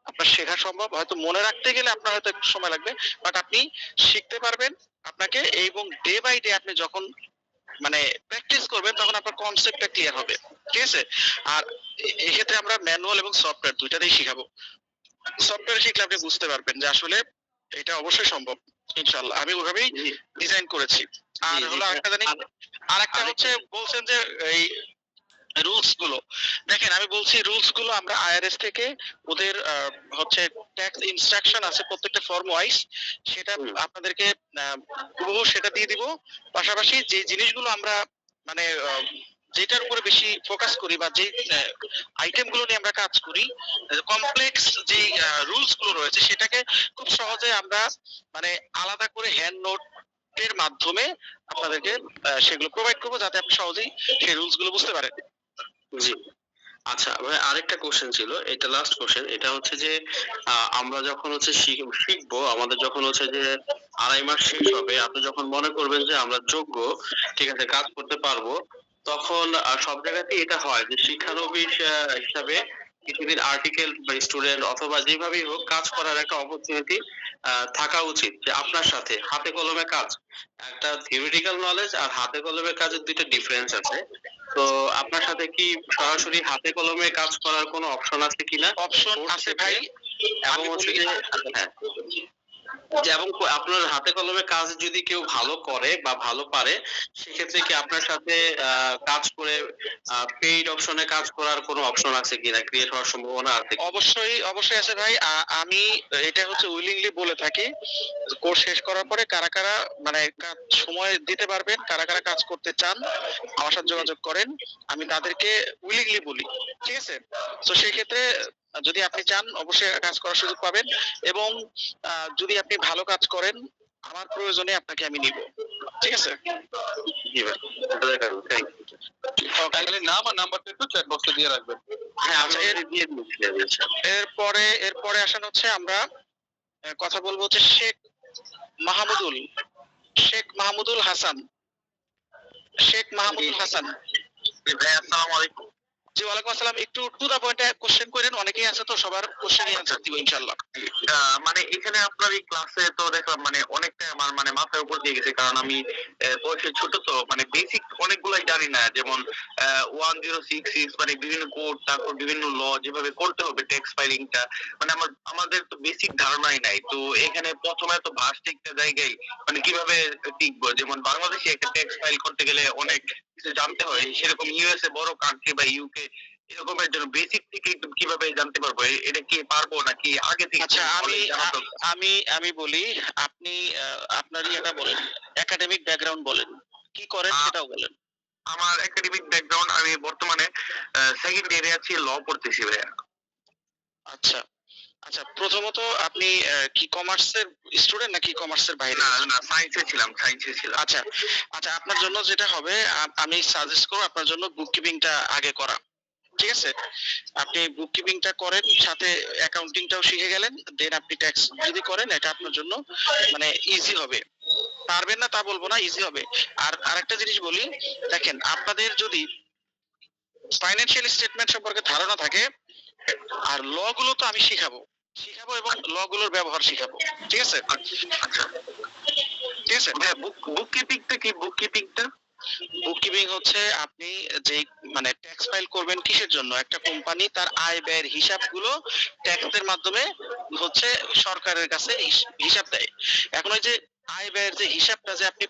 আপনার শেখা সম্ভব। হয়তো মনে রাখতে গেলে আপনার হয়তো একটু সময় লাগবে, বাট আপনি শিখতে পারবেন আপনাকে, এবং ডে বাই ডে আপনি যখন মানে প্র্যাকটিস করবেন তখন আপনার কনসেপ্টটা ক্লিয়ার হবে, ঠিক আছে? আর এক্ষেত্রে আমরা ম্যানুয়াল এবং সফটওয়্যার দুইটাতেই শিখাবো। সফটওয়্যার শিখলে আপনি বুঝতে পারবেন যে আসলে এটা অবশ্যই সম্ভব ইনশাআল্লাহ। আমি ওইভাবেই ডিজাইন করেছি। আর হলো আরেকটা জানি, আরেকটা হচ্ছে বলছেন যে এই রুলস গুলো দেখেন, আমি বলছি রুলস গুলো আমরা আইআরএস থেকে ওদের হচ্ছে ট্যাক্স ইনস্ট্রাকশন আছে প্রত্যেকটা ফর্ম ওয়াইজ, সেটা আপনাদেরকে পুরো সেটা দিয়ে দিব। পাশাপাশি যে জিনিসগুলো আমরা মানে যেটার উপরে বেশি ফোকাস করি বা যে আইটেম গুলো নিয়ে আমরা কাজ করি, কমপ্লেক্স যে রুলস গুলো রয়েছে, সেটাকে খুব সহজে আমরা মানে আলাদা করে হ্যান্ড নোট এর মাধ্যমে আপনাদেরকে সেগুলো প্রোভাইড করবো, যাতে আপনি সহজেই সেই রুলস গুলো বুঝতে পারেন। জি, আচ্ছা ভাই, আরেকটা কোশ্চেন ছিল, এটা লাস্ট কোশ্চেন। এটা হচ্ছে যে আমরা যখন হচ্ছে শিখবো, আমাদের যখন হচ্ছে যে 2.5 মাস শেষ হবে, আপনি যখন মনে করবেন যে আমরা যোগ্য, ঠিক আছে, কাজ করতে পারবো, তখন সব জায়গাতেই এটা হয় যে শিক্ষানবিশ হিসাবে পৃথিবীর আর্টিকেল বা স্টুডেন্ট অথবা যেভাবেই হোক কাজ করার একটা অপরচুনিটি থাকা উচিত, যে আপনার সাথে হাতে কলমে কাজ। একটা থিওরিটিক্যাল নলেজ আর হাতে কলমে কাজের দুইটা ডিফারেন্স আছে। তো আপনার সাথে কি সরাসরি হাতে কলমে কাজ করার কোনো অপশন আছে কিনা? অপশন আছে ভাই, এবং আমি হচ্ছে বলি- যে হ্যাঁ, যে এবং আপনার হাতে কলমে কাজ যদি কেউ ভালো করে বা ভালো পারে, সেক্ষেত্রে কি আপনার সাথে কাজ করে পেইড অপশনে কাজ করার কোনো অপশন আছে কিনা, ক্রিয়েট হওয়ার সম্ভাবনা আছে কিনা? অবশ্যই অবশ্যই আছে ভাই। আমি এটা হচ্ছে উইলিংলি বলে থাকি, কোর্স শেষ করার পরে কারা কারা মানে সময় দিতে পারবেন, কারা কারা কাজ করতে চান আমার সাথে যোগাযোগ করেন, আমি তাদেরকে উইলিংলি বলি, ঠিক আছে? তো সেই ক্ষেত্রে যদি আপনি চান অবশ্যই কাজ করার সুযোগ পাবেন, এবং যদি আপনি ভালো কাজ করেন আমার প্রয়োজনে আপনাকে আমি নিব, ঠিক আছে? জি ভাই, থ্যাংক ইউ। তাহলে নাম আর নাম্বারটা একটু চ্যাট বক্সে দিয়ে রাখবেন। হ্যাঁ, আমি আচ্ছা, already দিয়ে দিয়েছি। এরপরে আসেন হচ্ছে আমরা কথা বলবো হচ্ছে শেখ মাহমুদুল হাসান। জি ভাই, আসসালামু আলাইকুম। জি ওয়ালাইকুম আসসালাম। একটু টু দা পয়েন্টে কোশ্চেন করেন, অনেকেই আছে তো সবার কোশ্চেনই অ্যানসার দিব ইনশাআল্লাহ। মানে এখানে আপনার এই ক্লাসে তো দেখলাম মানে অনেকটা আমার মানে মাথার উপর দিয়ে গেছে, কারণ আমি বয়সে ছোট, তো মানে বেসিক অনেকগুলাই জানি না, যেমন 1066 মানে বিভিন্ন কোড, তারপর বিভিন্ন ল যেভাবে করতে হবে ট্যাক্স ফাইলিংটা, মানে আমাদের তো বেসিক ধারণাই নাই। তো এখানে প্রথমে তো ভার্স্ট একটা জায়গায় মানে কিভাবে টিকবো, যেমন বাংলাদেশে একটা ট্যাক্স ফাইল করতে গেলে অনেক কিছু জানতে হয়, সেরকম ইউএসএ বড় কান্ট্রি বা ইউকে এরকমের জন্য বেসিক থেকে একটু কিভাবে জানতে পারবো, এটা কি পারবো নাকি আগে থেকে? আচ্ছা, আমি বলি, আপনি আপনার ইয়েটা বলেন, একাডেমিক ব্যাকগ্রাউন্ড বলেন, কি করেন সেটাও বলেন। আমার একাডেমিক ব্যাকগ্রাউন্ড, আমি বর্তমানে সেকেন্ড ইয়ারে আছি, ল পড়তেছি ভাইয়া। আচ্ছা আচ্ছা, প্রথমত আপনি কি কমার্সের স্টুডেন্ট নাকি কমার্সের বাইরে? না না, সায়েন্সে ছিলাম। আচ্ছা আচ্ছা, আপনার জন্য যেটা হবে, আমি সাজেস্ট করব আপনার জন্য বুককিপিংটা আগে করা, ঠিক আছে? আপনি বুককিপিংটা করেন, সাথে অ্যাকাউন্টিংটাও শিখে গেলেন, দেন আপনি ট্যাক্স যদি করেন এটা আপনার জন্য মানে ইজি হবে। পারবেন না তা বলবো না, ইজি হবে। আর আরেকটা জিনিস বলি, দেখেন আপনাদের যদি ফাইন্যান্সিয়াল স্টেটমেন্ট সম্পর্কে ধারণা থাকে, আর ল গুলো তো আমি শিখাবো এবং ল গুলোর ব্যবহার শিখাবো, ঠিক আছে? আচ্ছা ঠিক আছে, ভাইয়া, বুককিপিংটা কি? বুককিপিং হচ্ছে আপনি যে মানে ট্যাক্স ফাইল করবেন কিসের জন্য, একটা কোম্পানি তার আয় ব্যয়ের হিসাবগুলো ট্যাক্সের মাধ্যমে হচ্ছে সরকারের কাছে হিসাব দেয়। এখন ওই যে আয় ব্যয়ের যে হিসাবটা যে আপনি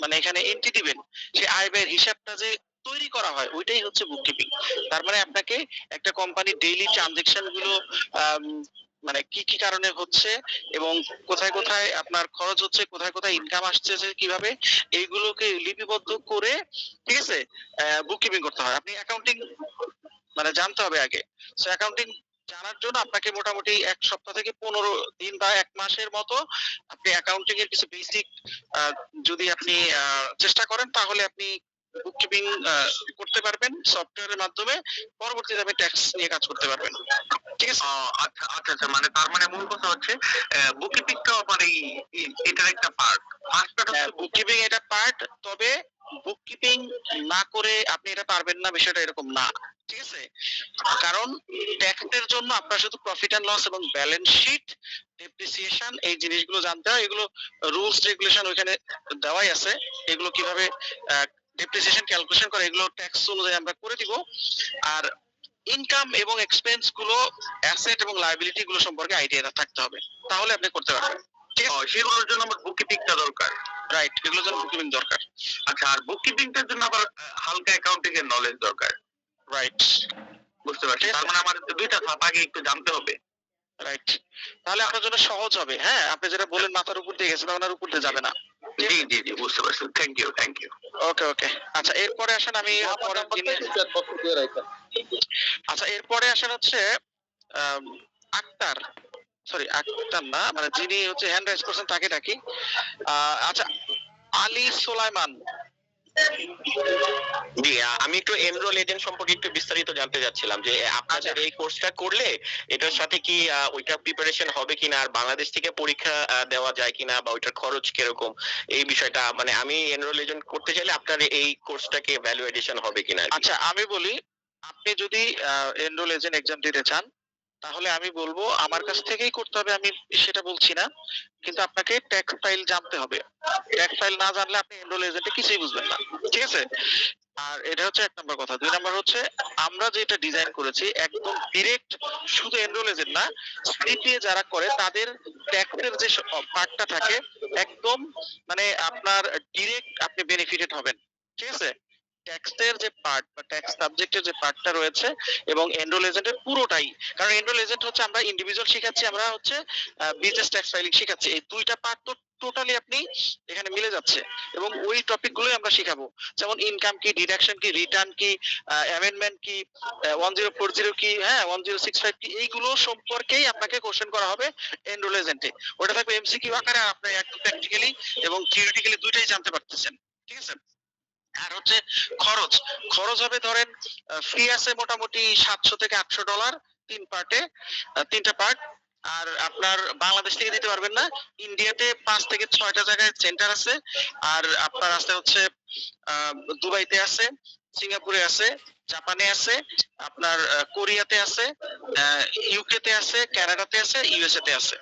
মানে এখানে এন্ট্রি দিবেন, সেই আয় ব্যয়ের হিসাবটা যে তৈরি করা হয় ওইটাই হচ্ছে বুককিপিং। তার মানে আপনাকে একটা কোম্পানি ডেইলি ট্রানজেকশন গুলো মানে কি কি কারণে হচ্ছে এবং কোথায় কোথায় আপনার খরচ হচ্ছে, কোথায় কোথায় ইনকাম আসছে কিভাবে, এইগুলোকে লিপিবদ্ধ করে, ঠিক আছে, বুককিপিং করতে হয়। আপনি অ্যাকাউন্টিং মানে জানতে হবে আগে। সো অ্যাকাউন্টিং জানার জন্য আপনাকে মোটামুটি 1 সপ্তাহ থেকে 15 দিন বা 1 মাসের মতো আপনি অ্যাকাউন্টিং এর কিছু বেসিক যদি আপনি চেষ্টা করেন, তাহলে আপনি বুককিপিং করতে পারবেন সফটওয়্যারের মাধ্যমে, পরবর্তীতে আপনি ট্যাক্স নিয়ে কাজ করতে পারবেন, ঠিক আছে? আচ্ছা, মানে তার মানে মূল কথা হচ্ছে বুককিপিংটা মানে এটার একটা পার্ট। বুককিপিং এটা পার্ট, তবে বুককিপিং না করে আপনি এটা পারবেন না বিষয়টা এরকম না, ঠিক আছে? কারণ ট্যাক্সের জন্য আপনার শুধু প্রফিট এন্ড লস এবং ব্যালেন্স শিট, ডেপ্রিসিয়েশন, এই জিনিসগুলো জানতে হয়। এগুলো রুলস রেগুলেশন ওইখানে দেওয়াই আছে, এগুলো কিভাবে ডেপ্রিসিয়েশন ক্যালকুলেশন করে এগুলো ট্যাক্স অনুযায়ী আমরা করে দিব। আর ইনকাম এবং এক্সপেন্স গুলো, অ্যাসেট এবং লায়াবিলিটি গুলো সম্পর্কে আইডিয়া থাকতে হবে, তাহলে আপনি করতে পারবেন, ঠিক আছে? সেগুলোর জন্য আমার বুককিপিংটা দরকার। রাইট, এগুলোর জন্য বুককিপিং দরকার। আচ্ছা, আর বুককিপিংটার জন্য আবার হালকা অ্যাকাউন্টিং এর নলেজ দরকার। রাইট, বুঝতে পারছি। তার মানে আমার দুইটা ধাপ আগে একটু জানতে হবে। রাইট, তাহলে আপনার জন্য সহজ হবে। হ্যাঁ, আপনি যেটা বলেন মাথার উপর দিয়ে গেছে, আপনার উপর দিয়ে যাবে না। জি, বুঝতে পারছি। Thank you. ওকে। আচ্ছা, এরপরে আসেন আমি পরের জিনিস। আচ্ছা, এরপরে আসেন হচ্ছে আক্তার, আক্তার না, মানে যিনি হচ্ছে হ্যান্ড রাইজ করছেন তাকে ডাকি। আচ্ছা, আলী সোলাইমান। জি, আমি একটু এনরোল এজেন্ট সম্পর্কে একটু বিস্তারিত জানতে চাচ্ছিলাম, যে আপনাদের এই কোর্সটা করলে এটার সাথে কি ওইটা প্রিপারেশন হবে কিনা, আর বাংলাদেশ থেকে পরীক্ষা দেওয়া যায় কিনা, বা ওইটার খরচ কিরকম, এই বিষয়টা মানে আমি এনরোল এজেন্ট করতে চাইলে আপনার এই কোর্সটাকে ভ্যালু এডিশন হবে কিনা। আচ্ছা, আমি বলি, আপনি যদি এনরোল এজেন্ট এক্সাম দিতে চান তাহলে আমি বলবো আমার কাছ থেকেই করতে হবে, আমি সেটা বলছি না, কিন্তু আপনাকে ট্যাক্স ফাইল জানতে হবে। ট্যাক্স ফাইল না জানলে আপনি এনরোল এজেন্টে কিছুই বুঝবেন না, ঠিক আছে? আর এটা হচ্ছে 1 নম্বর কথা। 2 নম্বর হচ্ছে আমরা যেটা ডিজাইন করেছি একদম ডিরেক্ট, শুধু এনরোল এজেন্ট না, সিপিএ যারা করে তাদের ট্যাক্সের যে পার্টটা থাকে একদম মানে আপনার ডিরেক্ট আপনি বেনিফিটেড হবেন, ঠিক আছে? ট্যাক্সের যে পার্ট বা ট্যাক্স সাবজেক্টের যে পার্টটা রয়েছে এবং এনরোল এজেন্টের পুরোটাই, কারণ এনরোল এজেন্ট হচ্ছে আমরা ইন্ডিভিজুয়াল শিখাচ্ছি, আমরা হচ্ছে বিজনেস ট্যাক্স ফাইলিং শিখাচ্ছি, এই দুইটা পার্ট তো টোটালি আপনি এখানে মিলে যাচ্ছে এবং ওই টপিক গুলোই আমরা শিখাবো, যেমন ইনকাম কি, ডিডাকশন কি, রিটার্ন কি, অ্যামেন্ডমেন্ট কি, 1040 কি, হ্যাঁ 1065 কি, এইগুলো সম্পর্কেই আপনাকে কোশ্চেন করা হবে এনরোল এজেন্টে। ওটা থাকবে এমসিকিউ আকারে, আপনি একদম প্র্যাকটিক্যালি এবং থিওরিটিক্যালি দুইটাই জানতে পারতেছেন, ঠিক আছে? আর হচ্ছে খরচ, খরচ হবে ধরেন ফি আছে মোটামুটি $700 থেকে $800 3 পার্টে, 3টা পার্ট। আর আপনার বাংলাদেশ থেকে দিতে পারবেন না, ইন্ডিয়াতে 5 থেকে 6টা জায়গায় সেন্টার আছে, আর আপনার আছে হচ্ছে দুবাইতে আছে, সিঙ্গাপুরে আছে, জাপানে আছে, আপনার কোরিয়াতে আছে, ইউকে তে আছে, কানাডাতে আছে, ইউএসএ তে আছে,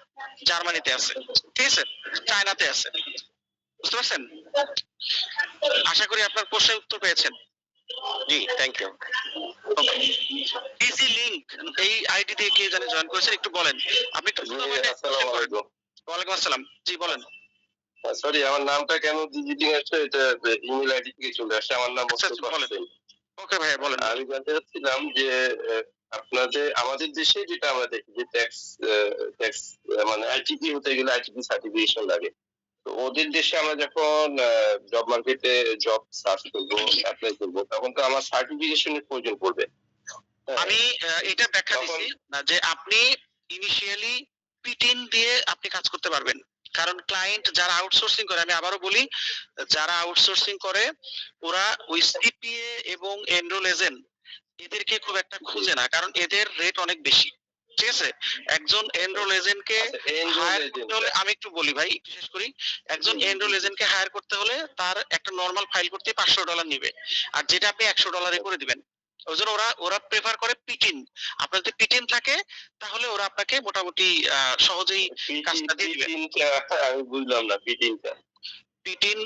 জার্মানিতে আছে, ঠিক আছে, চায়নাতে আছে। বুঝতে পারছেন? আশা করি আপনার প্রশ্নের উত্তর পেয়েছেন। জি, থ্যাংক ইউ। ইজি লিংক এই আইডি দিয়ে কে জানে জয়েন করেছেন, একটু বলেন। আপনি একটু আসসালামু আলাইকুম। ওয়ালাইকুম আসসালাম, জি বলেন। সরি, আমার নামটা কেন ডিজিটিং আসছে, এটা ইমেল আইডি থেকে চলে আসছে। আমার নাম মোস্তফা হোসেন। ওকে ভাইয়া বলেন। আমি জানতে চাচ্ছিলাম যে আপনাদের আমাদের দেশে যেটা আমরা দেখি যে ট্যাক্স মানে আইটিপি হতে গেলে আইটিপি সার্টিফিকেশন লাগে। তো ওদের দেশে আমরা যখন জব মার্কেটে জব সার্চ করবো, অ্যাপ্লাই করবো, তখন তো আমার সার্টিফিকেশনের প্রয়োজন পড়বে। আমি এটা ব্যাখ্যা দিচ্ছি না যে আপনি ইনিশিয়ালি পিটিন দিয়ে আপনি কাজ করতে পারবেন, কারণ ক্লায়েন্ট যারা আউটসোর্সিং করে, আমি আবারও বলি, যারা আউটসোর্সিং করে ওরা ওই সিপিএ এবং এনরোল এজেন্ট এদেরকে খুব একটা খুঁজে না, কারণ এদের রেট অনেক বেশি, ঠিক আছে? একজন এনরোল এজেন্টকে হায়ার করতে হলে, আমি একটু বলি ভাই, একটু শেষ করি, একজন এনরোল এজেন্টকে হায়ার করতে হলে তার একটা নরমাল ফাইল করতে $500 নিবে, আর যেটা আপনি $100 করে দিবেন। ওই জন্য ওরা প্রেফার করে পিটিন। আপনার যদি পিটিন থাকে তাহলে ওরা আপনাকে মোটামুটি সহজেই কাজটা দিয়ে দিবে। আমি বুঝলাম না পিটিনটা। পিটিন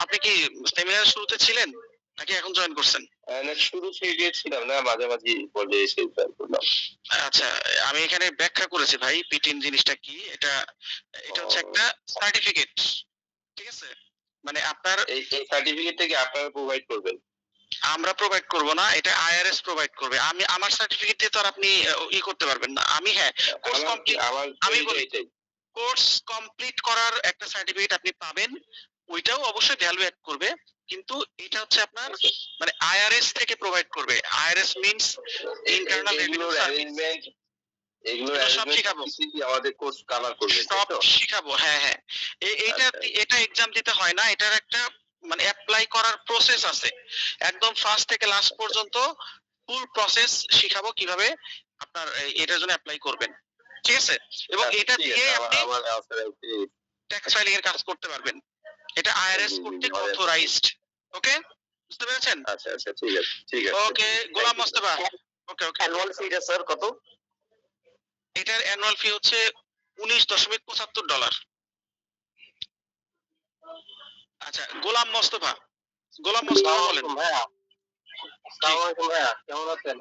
আপনি কি সেমিনারের শুরুতে ছিলেন নাকি এখন জয়েন করছেন? না, শুরু থেকে ছিলাম না, মাঝামাঝি পর্যায়ে এসে জয়েন করলাম। আচ্ছা, আমি এখানে ব্যাখ্যা করেছি ভাই পিটিন জিনিসটা কি। এটা হচ্ছে একটা সার্টিফিকেট, ঠিক আছে? মানে আপনার এই সার্টিফিকেটটা কি আপনারা প্রোভাইড করবেন? আমরা প্রোভাইড করব না, এটা আইআরএস প্রোভাইড করবে। আমার সার্টিফিকেট দিয়ে তো আর আপনি করতে পারবেন না। আমি হ্যাঁ কোর্স কমপ্লিট, আমি বলি কোর্স কমপ্লিট করার একটা সার্টিফিকেট আপনি পাবেন, ওইটাও অবশ্যই ভ্যালু অ্যাড করবে, কিন্তু এটা হচ্ছে আপনার মানে আইআরএস থেকে প্রোভাইড করবে। IRS means internal revenue service. এগুলো সব শিখাবো, আমাদের কোর্স কভার করবে, সব শিখাবো। হ্যাঁ হ্যাঁ, এটা এক্সাম দিতে হয় না, এটার একটা মানে অ্যাপ্লাই করার প্রসেস আছে, একদম ফার্স্ট থেকে লাস্ট পর্যন্ত ফুল প্রসেস শিখাবো কিভাবে আপনার এটার জন্য অ্যাপ্লাই করবেন, ঠিক আছে? এবং এটা দিয়ে আপনি ট্যাক্স ফাইলিং এর কাজ করতে পারবেন। এটা আইআরএস কর্তৃক অথরাইজড। ওকে, বুঝতে পেরেছেন? আচ্ছা আচ্ছা, ঠিক আছে ঠিক আছে। ওকে গোলাম মোস্তফা, ওকে ওকে। অ্যানুয়াল ফিটা স্যার কত? এটার অ্যানুয়াল ফি হচ্ছে $19.75। আচ্ছা, গোলাম মোস্তফা বলেন। ভাইয়া আসসালামু আলাইকুম ভাইয়া, কেমন আছেন?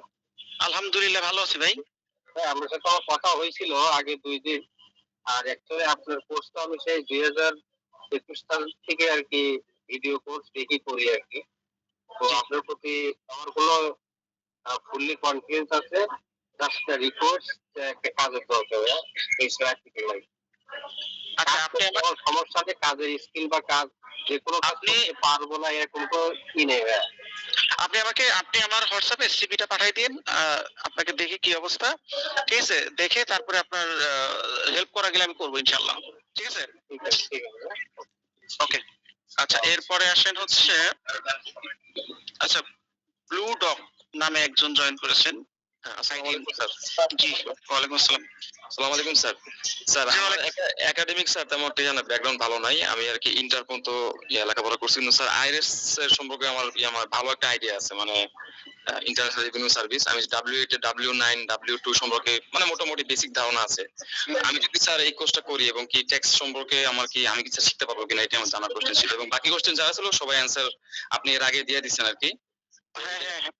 আলহামদুলিল্লাহ ভালো আছি ভাই। হ্যাঁ, আমার সাথে আমার কথা হয়েছিল আগে 2 দিন। আর অ্যাকচুয়ালি আপনার কোর্সটা আমি সেই 2021 সাল থেকে আর কি ভিডিও কোর্স দেখি করি আর কি। তো আপনার প্রতি আমার কোনো ফুললি কনফিডেন্স আছে, জাস্ট রিকোয়েস্ট একটা কাজের দরকার ভাইয়া, এই সার্টিফিকেট লাগে। আচ্ছা, আপনি আমার সমস্যা আছে, কাজের স্কিল বা কাজ যে কোনো কাজ করতে পারবো না এরকম তো কি নেই ভাইয়া। আপনি আমার হোয়াটসঅ্যাপে সিভিটা পাঠিয়ে দিন, আপনাকে দেখি কি অবস্থা, ঠিক আছে? দেখে তারপরে আপনার হেল্প করা গেলে আমি করবো ইনশাআল্লাহ, ঠিক আছে? ঠিক আছে ঠিক আছে। ওকে, আচ্ছা এরপরে আসেন হচ্ছে, আচ্ছা ব্লু ডগ নামে একজন জয়েন করেছেন। জি, ওয়ালাইকুম আসসালাম। আসসালামু আলাইকুম স্যার। স্যার আমার একাডেমিক স্যার তেমন একটা জানা ব্যাকগ্রাউন্ড ভালো নাই। আমি আর কি ইন্টার পর্যন্ত লেখাপড়া করছি, কিন্তু স্যার আইআরএস এর সম্পর্কে আমার ভালো একটা আইডিয়া আছে। মানে ইন্টারন্যাশনাল রেভিনিউ সার্ভিস, আমি W8 W9 W2 সম্পর্কে মানে মোটামুটি বেসিক ধারণা আছে। আমি যদি স্যার এই কোর্সটা করি এবং কি ট্যাক্স সম্পর্কে আমি কি শিখতে পারবো কিনা, এটা আমার জানার কোশ্চেন ছিল, এবং বাকি কোশ্চেন যা ছিল সবাই অ্যান্সার আপনি এর আগে দিয়ে দিচ্ছেন আর কি। হ্যাঁ হ্যাঁ হ্যাঁ,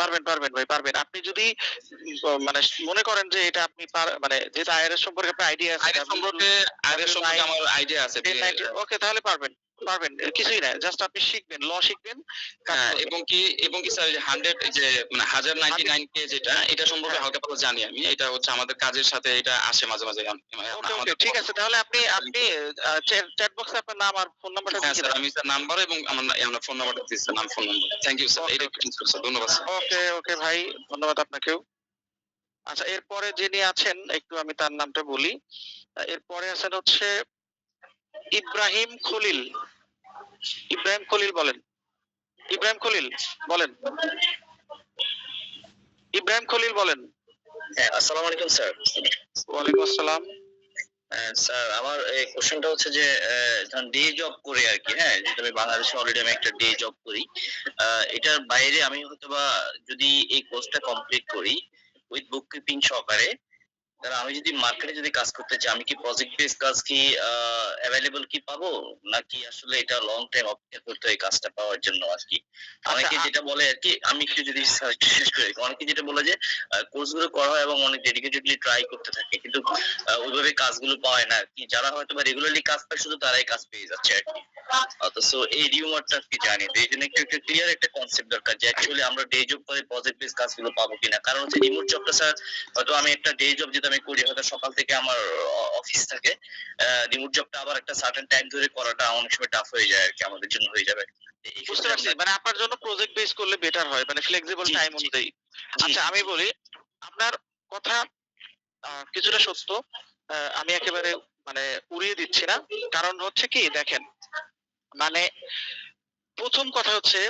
পারবেন ভাই, পারবেন। আপনি যদি মানে মনে করেন যে এটা আপনি মানে যেটা আইআরএস সম্পর্কে আপনার আইডিয়া আছে, আইআরএস সম্পর্কে আমার আইডিয়া আছে। ওকে, তাহলে পারবেন। কিছুই না, জাস্ট আপনি শিখবেন, ল শিখবেন। হ্যাঁ, এবং কি স্যার 100 যে মানে 1099 কে যেটা, এটা সম্পর্কে হালকা পাতলা জানি আমি। এটা হচ্ছে আমাদের কাজের সাথে এটা আসে মাঝে মাঝে। ওকে, ঠিক আছে। তাহলে আপনি চ্যাট বক্সে আপনার নাম আর ফোন নাম্বারটা হ্যাঁ দিয়ে স্যার, দেন। আমি স্যার নাম্বার এবং আমার ফোন নাম্বারটা দিচ্ছি, phone number. Thank you sir, এটা একটু স্যার, ধন্যবাদ স্যার। ওকে ভাই, ধন্যবাদ আপনাকেও। আচ্ছা, এরপরে যিনি আছেন একটু আমি তার নামটা বলি। এরপরে আছেন হচ্ছে ইব্রাহিম খলিল। বলেন। ইব্রাহিম খলিল বলেন। আসসালামু আলাইকুম স্যার। ওয়ালাইকুম আসসালাম। স্যার, আমার এই কোশ্চেনটা হচ্ছে যে ডে জব করি আর কি। হ্যাঁ, যেহেতু আমি বাংলাদেশে অলরেডি আমি একটা ডে জব করি, এটার বাইরে আমি হয়তোবা যদি এই কোর্সটা কমপ্লিট করি উইথ বুক কিপিং সহকারে, তাহলে আমি যদি মার্কেটে যদি কাজ করতে চাই, আমি কি প্রজেক্ট বেস কাজ কি অ্যাভেলেবল কি পাবো, নাকি আসলে এটা লং টাইম অপেক্ষা করতে হয় কাজটা পাওয়ার জন্য আর কি? অনেকে যেটা বলে আর কি, আমি একটু যদি শেষ করি, অনেকে যেটা বলে যে কোর্সগুলো করা হয় এবং অনেক ডেডিকেটেডলি ট্রাই করতে থাকে, কিন্তু ওইভাবে কাজগুলো পায় না আর কি। যারা হয়তো বা রেগুলারলি কাজ পায় শুধু তারাই কাজ পেয়ে যাচ্ছে আর কি। অথচ এই রিউমারটা কি জানি, তো এই জন্য একটু ক্লিয়ার একটা কনসেপ্ট দরকার যে অ্যাকচুয়ালি আমরা ডে জব করে প্রজেক্ট বেস কাজগুলো পাবো কিনা। কারণ হচ্ছে রিমোট জবটা স্যার, হয়তো আমি একটা ডে জব যেটা আমি করি, হয়তো সকাল থেকে আমার অফিস থাকে, রিমোট জবটা আবার একটা সার্টেন টাইম ধরে করাটা অনেক সময় টাফ হয়ে যায় আর কি, আমাদের জন্য হয়ে যাবে। বুঝতে পারছি, মানে আপনার জন্য প্রজেক্ট বেস করলে বেটার হয়, মানে ফ্লেক্সিবল টাইম অনুযায়ী। আচ্ছা, আমি বলি, আপনার কথা কিছুটা সত্য, আমি একেবারে মানে উড়িয়ে দিচ্ছি না। কারণ হচ্ছে কি, দেখেন, মানে প্রথম কথা হচ্ছে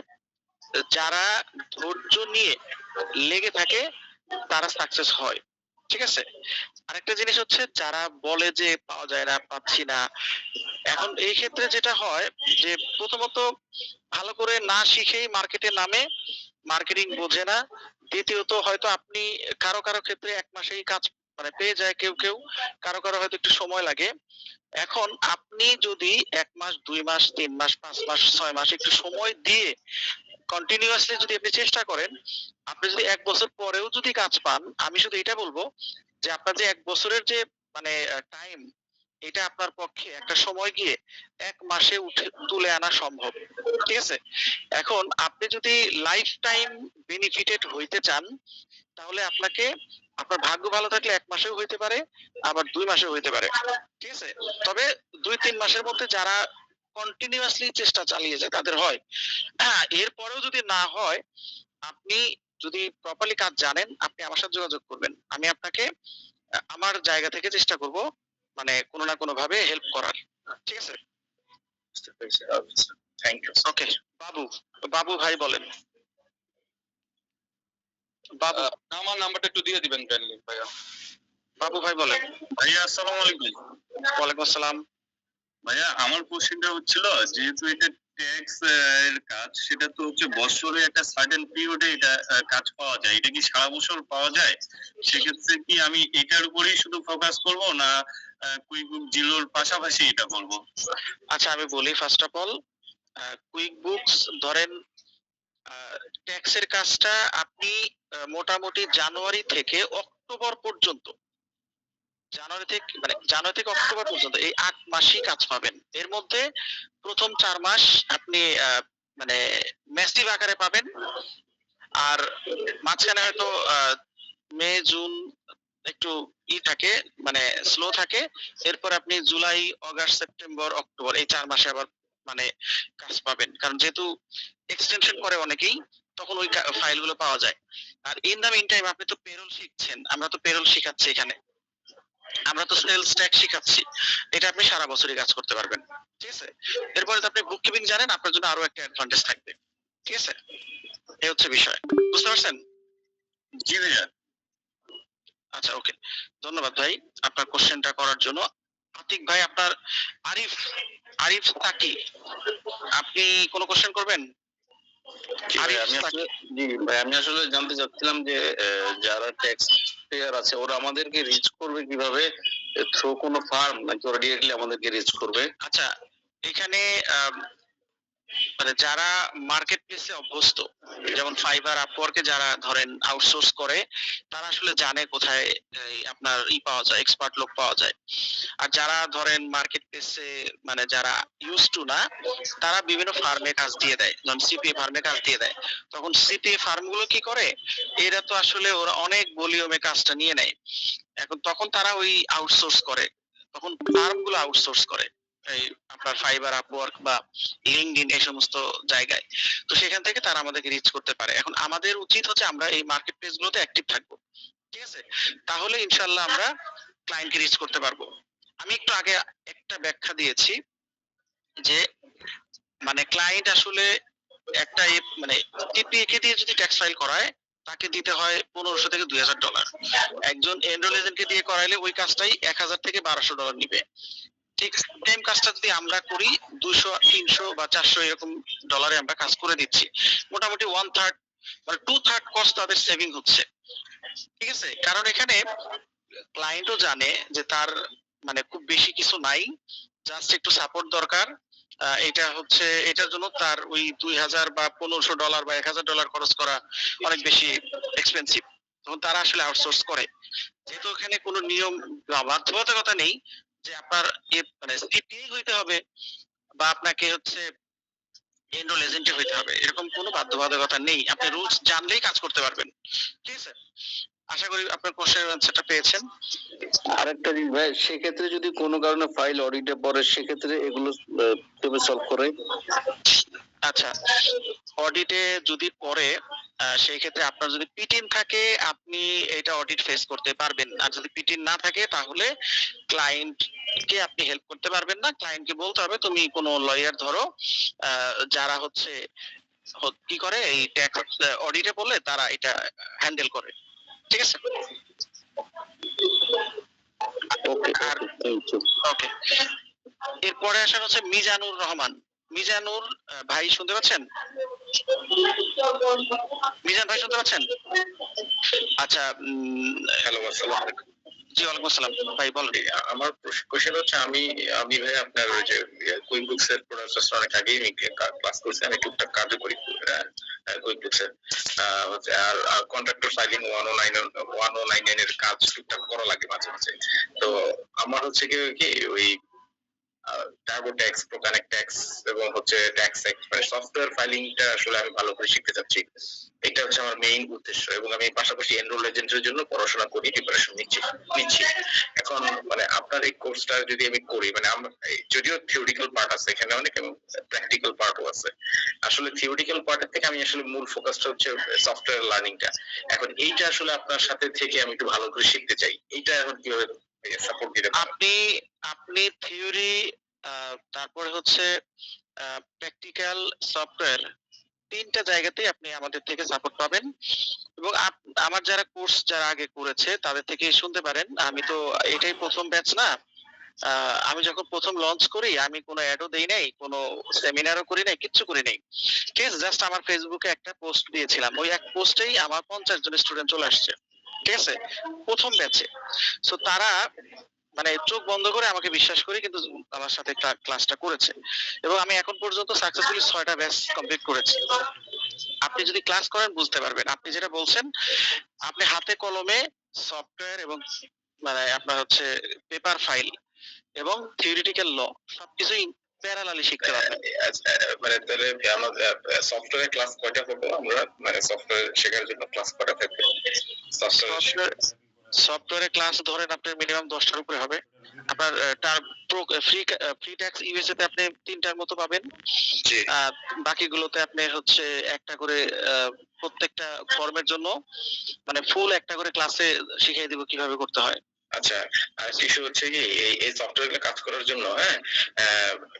যারা ধৈর্য নিয়ে লেগে থাকে তারা সাকসেস হয়, ঠিক আছে? আরেকটা জিনিস হচ্ছে যারা বলে যে পাওয়া যায় না, পাচ্ছি না, এখন এই ক্ষেত্রে যেটা হয় যে প্রথমত ভালো করে না শিখেই মার্কেটে নামে, মার্কেটিং বোঝে না। দ্বিতীয়ত হয়তো আপনি কারো ক্ষেত্রে 1 মাসেই কাজ মানে পেয়ে যায় কেউ, কারো হয়তো একটু সময় লাগে। এখন আপনি যদি 1 মাস 2 মাস 3 মাস 5 মাস 6 মাস একটু সময় দিয়ে কন্টিনিউয়াসলি যদি আপনি চেষ্টা করেন, আপনি যদি 1 বছর পরেও যদি কাজ পান, আমি শুধু এটা বলবো যে আপনার যে 1 বছরের যে মানে টাইম, এটা আপনার পক্ষে একটা সময় গিয়ে 1 মাসে তুলে আনা সম্ভব, ঠিক আছে? এখন আপনি যদি লাইফ টাইম বেনিফিটেড হইতে চান, তাহলে আপনাকে আপনার ভাগ্য ভালো থাকলে 1 মাসেও হইতে পারে, আবার 2 মাসেও হইতে পারে, ঠিক আছে? তবে 2-3 মাসের মধ্যে যারা কন্টিনিউয়াসলি চেষ্টা চালিয়ে যায় তাদের হয়। এরপরেও যদি না হয়, আপনি যদি প্রপারলি কাজ জানেন, আপনি আমার সাথে যোগাযোগ করবেন। আমি আপনাকে আমার জায়গা থেকে চেষ্টা করব মানে কোনো না কোনো ভাবে হেল্প করার, ঠিক আছে? Thank you. ওকে, বাবু ভাই বলেন। বাবু, আমার নাম্বারটা একটু দিয়ে দিবেন কাইন্ডলি ভাইয়া। বাবু ভাই বলেন। ভাইয়া আসসালামু আলাইকুম। ওয়ালাইকুম আসসালাম। ভাইয়া, আমার কোশ্চেনটা হচ্ছিল, যেহেতু এটা ট্যাক্স এর কাজ, সেটা তো হচ্ছে বছরে একটা সার্টেন পিরিয়ডে এটা কাজ পাওয়া যায়, এটা কি সারা বছর পাওয়া যায়? সেক্ষেত্রে কি আমি এটার উপরেই শুধু ফোকাস করব, না কুইকবুক জিরোর পাশাপাশি এটা করব? আচ্ছা, আমি বলি, first of all quick books ধরেন ট্যাক্সের কাজটা আপনি মোটামুটি জানুয়ারি থেকে অক্টোবর পর্যন্ত, জানুয়ারি থেকে অক্টোবর পর্যন্ত এই 8 মাসই কাজ পাবেন। এর মধ্যে প্রথম 4 মাস আপনি মানে ম্যাসিভ আকারে পাবেন, আর মাঝখানে হয়তো মে জুন একটু থাকে, মানে স্লো থাকে। এরপর আপনি জুলাই অগাস্ট সেপ্টেম্বর অক্টোবর এই 4 মাসে আবার মানে কাজ পাবেন, কারণ যেহেতু এক্সটেনশন করে অনেকেই, তখন ওই ফাইলগুলো পাওয়া যায়। আর ইন দ্য মিন টাইম আপনি তো পেরোল শিখছেন, আমরা তো পেরোল শিখাচ্ছি এখানে, আমরা তো সেলস ট্যাক্স শিখাচ্ছি, এটা আপনি সারা বছরই কাজ করতে পারবেন, ঠিক আছে? এরপরে তো আপনি বুক কিপিং জানেন, আপনার জন্য আরো একটা অ্যাডভান্টেজ থাকবে, ঠিক আছে? এই হচ্ছে বিষয়, বুঝতে পারছেন? জি ভাইয়া। আচ্ছা, ওকে, ধন্যবাদ ভাই আপনার কোশ্চেনটা করার জন্য। আতিক ভাই, আপনার আরিফ আরিফ তাকি, আপনি কোনো কোশ্চেন করবেন? জি ভাই, আমি আসলে জানতে চাচ্ছিলাম যে যারা ট্যাক্স পেয়ার আছে ওরা আমাদেরকে রিচ করবে কিভাবে, থ্রু কোনো ফার্ম নাকি ওরা ডিরেক্টলি আমাদেরকে রিচ করবে? আচ্ছা, এখানে মানে যারা মার্কেট প্লেসে অভ্যস্ত, যেমন ফাইবার, আপওয়ার্কে যারা ধরেন আউটসোর্স করে, তারা আসলে জানে কোথায় আপনার পাওয়া যায়, এক্সপার্ট লোক পাওয়া যায়। আর যারা ধরেন মার্কেট প্লেসে মানে যারা ইউজ টু না, তারা বিভিন্ন ফার্মে কাজ দিয়ে দেয়, যেমন সিপিএ ফার্মে কাজ দিয়ে দেয়। তখন সিপিএ ফার্মগুলো কি করে, এরা তো আসলে ওরা অনেক ভলিউমে কাজটা নিয়ে নেয়। এখন তখন তারা ওই আউটসোর্স করে, তখন ফার্মগুলো আউটসোর্স করে এই আপনার ফাইবার, আপওয়ার্ক বা লিঙ্কডইন এই সমস্ত জায়গায়। তো সেখান থেকে তারা আমাদেরকে রিচ করতে পারে। এখন আমাদের উচিত হচ্ছে আমরা এই মার্কেট প্লেস গুলোতে অ্যাক্টিভ থাকবো, ঠিক আছে? তাহলে ইনশাআল্লাহ আমরা ক্লায়েন্টকে রিচ করতে পারবো। আমি একটু আগে একটা ব্যাখ্যা দিয়েছি যে মানে ক্লায়েন্ট আসলে একটা মানে টিপিএকে দিয়ে যদি ট্যাক্স ফাইল করায়, তাকে দিতে হয় $1500 থেকে $2000। একজন এনরোল এজেন্টকে দিয়ে করাইলে ওই কাজটাই $1000 থেকে $1200 নিবে। ঠিক সেম কাজটা যদি আমরা করি 200, 300 বা 400 এরকম ডলারে আমরা কাজ করে দিচ্ছি, মোটামুটি 1/3 মানে 2/3 কস্ট তাদের সেভিং হচ্ছে, ঠিক আছে? কারণ এখানে ক্লায়েন্টও জানে যে তার মানে খুব বেশি কিছু নাই, জাস্ট একটু সাপোর্ট দরকার। এটা হচ্ছে এটার জন্য তার ওই 2000 বা $1500 বা $1000 খরচ করা অনেক বেশি এক্সপেন্সিভ, তখন তারা আসলে আউটসোর্স করে। যেহেতু এখানে কোনো নিয়ম বা বাধ্যবাধকতা নেই যে আপনার মানে সিপিএ হইতে হবে বা আপনাকে হচ্ছে এনরোল এজেন্ট হইতে হবে, এরকম কোনো বাধ্যবাধকতা নেই। আপনি রুলস জানলেই কাজ করতে পারবেন, ঠিক আছে? আশা করি আপনার কোশ্চেনের অ্যান্সারটা পেয়েছেন। আরেকটা জিনিস ভাই, সেক্ষেত্রে যদি কোনো কারণে ফাইল অডিটে পড়ে, সেক্ষেত্রে এগুলো কিভাবে সলভ করে? আচ্ছা, অডিটে যদি পড়ে সেই ক্ষেত্রে আপনার যদি পিটিন থাকে আপনি এটা অডিট ফেস করতে পারবেন, আর যদি পিটিন না থাকে তাহলে ক্লায়েন্টকে আপনি হেল্প করতে পারবেন না। ক্লায়েন্টকে বলতে হবে তুমি কোনো লয়ার ধরো যারা হচ্ছে কি করে এই ট্যাক্স অডিটে পড়লে তারা এটা হ্যান্ডেল করে, ঠিক আছে? ওকে, এরপরে আসেন হচ্ছে মিজানুর রহমান। মিজানুর ভাই শুনতে পাচ্ছেন? মিজান ভাই শুনতে পাচ্ছেন? আচ্ছা, হ্যালো, আসসালামু আলাইকুম। জি ওয়ালাইকুম আসসালাম ভাই, বলেন। আমার কোশ্চেন হচ্ছে আমি ভাই আপনার ওই যে কুইক বুকস এর প্রোডাক্টস অনেক আগেই আমি ক্লাস করছি, আমি টুকটাক কাজও করি কুইক বুকস এর, আর কন্ট্রাক্টর ফাইলিং 1099 এর কাজ টুকটাক করা লাগে মাঝে মাঝে। তো আমার হচ্ছে কি ওই টার্বো ট্যাক্স, প্রোকানেক্ট ট্যাক্স এবং হচ্ছে ট্যাক্স মানে সফটওয়্যার ফাইলিংটা আসলে আমি ভালো করে শিখতে চাচ্ছি। এটা হচ্ছে আমার মেইন উদ্দেশ্য, এবং আমি পাশাপাশি এনরোল এজেন্টের জন্য পড়াশোনা করি, প্রিপারেশন নিচ্ছি। এখন মানে আপনার এই কোর্সটা যদি আমি করি, মানে যদিও থিওরিক্যাল পার্ট আছে এখানে অনেক এবং প্র্যাকটিক্যাল পার্টও আছে। আসলে থিওরিক্যাল পার্টের থেকে আমি আসলে মূল ফোকাসটা হচ্ছে সফটওয়্যার লার্নিংটা। এখন এইটা আসলে আপনার সাথে থেকে আমি একটু ভালো করে শিখতে চাই, এইটা এখন কিভাবে সাপোর্ট দিতে পারেন? আপনি থিওরি তারপরে হচ্ছে প্র্যাকটিক্যাল, সফটওয়্যার, তিনটা জায়গাতেই আপনি আমাদের থেকে সাপোর্ট পাবেন। এবং আমার যারা কোর্স যারা আগে করেছে তাদের থেকে শুনতে পারেন, আমি তো এটাই প্রথম ব্যাচ না। আমি যখন প্রথম লঞ্চ করি আমি কোনো অ্যাডও দেই নাই, কোনো সেমিনারও করি নাই, কিচ্ছু করি নাই, ঠিক আছে? জাস্ট আমার ফেসবুকে একটা পোস্ট দিয়েছিলাম, ওই এক পোস্টেই আমার 50 জন স্টুডেন্ট চলে আসছে, ঠিক আছে, প্রথম ব্যাচে। সো তারা মানে চোখ বন্ধ করে আমাকে বিশ্বাস করি কিন্তু আমার সাথে ক্লাসটা করেছে, এবং আমি এখন পর্যন্ত সাকসেসফুলি 6টা ব্যাচ কমপ্লিট করেছি। আপনি যদি ক্লাস করেন বুঝতে পারবেন। আপনি যেটা বলছেন, আপনি হাতে কলমে সফটওয়্যার এবং মানে আপনার হচ্ছে পেপার ফাইল এবং থিওরিটিক্যাল ল সবকিছুই প্যারালালি শিখতে পারবেন। মানে তাহলে আমাদের সফটওয়্যার ক্লাস কয়টা করবো আমরা, মানে সফটওয়্যার শেখার জন্য ক্লাস কয়টা থাকবে? সফটওয়্যারে ক্লাস ধরেন আপনার মিনিমাম 10টার উপরে হবে। আপনার তার ফ্রি ট্যাক্স ইউএসএ তে আপনি 3টার মতো পাবেন, বাকিগুলোতে আপনি হচ্ছে একটা করে প্রত্যেকটা ফর্মের জন্য মানে ফুল একটা করে ক্লাসে শিখিয়ে দিব কিভাবে করতে হয়। আচ্ছা, আর কিছু হচ্ছে কি এই সফটওয়্যারে কাজ করার জন্য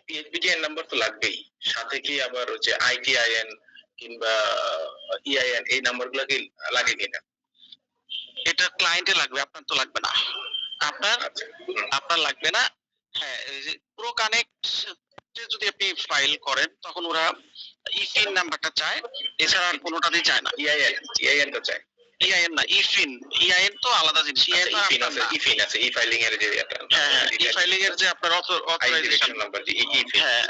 পিএইচবিটিআইএন নাম্বার তো লাগবেই, সাথে কি আবার হচ্ছে আইটিআইএন কিংবা ইআইএন এই নাম্বারগুলো কি লাগে কিনা? এটা ক্লায়েন্টে লাগবে, আপনার তো লাগবে না। আপনার লাগবে না। হ্যাঁ, এই যে প্রো কানেক্ট যদি আপনি ফাইল করেন তখন ওরা ইফিন নাম্বারটা চায়, এছাড়া আর কোনোটাতেই চায় না। ইআইএন তো চাই। ইআইএন না, ইফিন। ইআইএন তো আলাদা জিনিস। ইআইএন তো ইফিন আপনার আছে, না। ইফিন আছে, ই ফাইলিং এর যে এটা। হ্যাঁ, ই ফাইলিং এর যে আপনার অথরাইজেশন নাম্বার যে ইফিন। হ্যাঁ,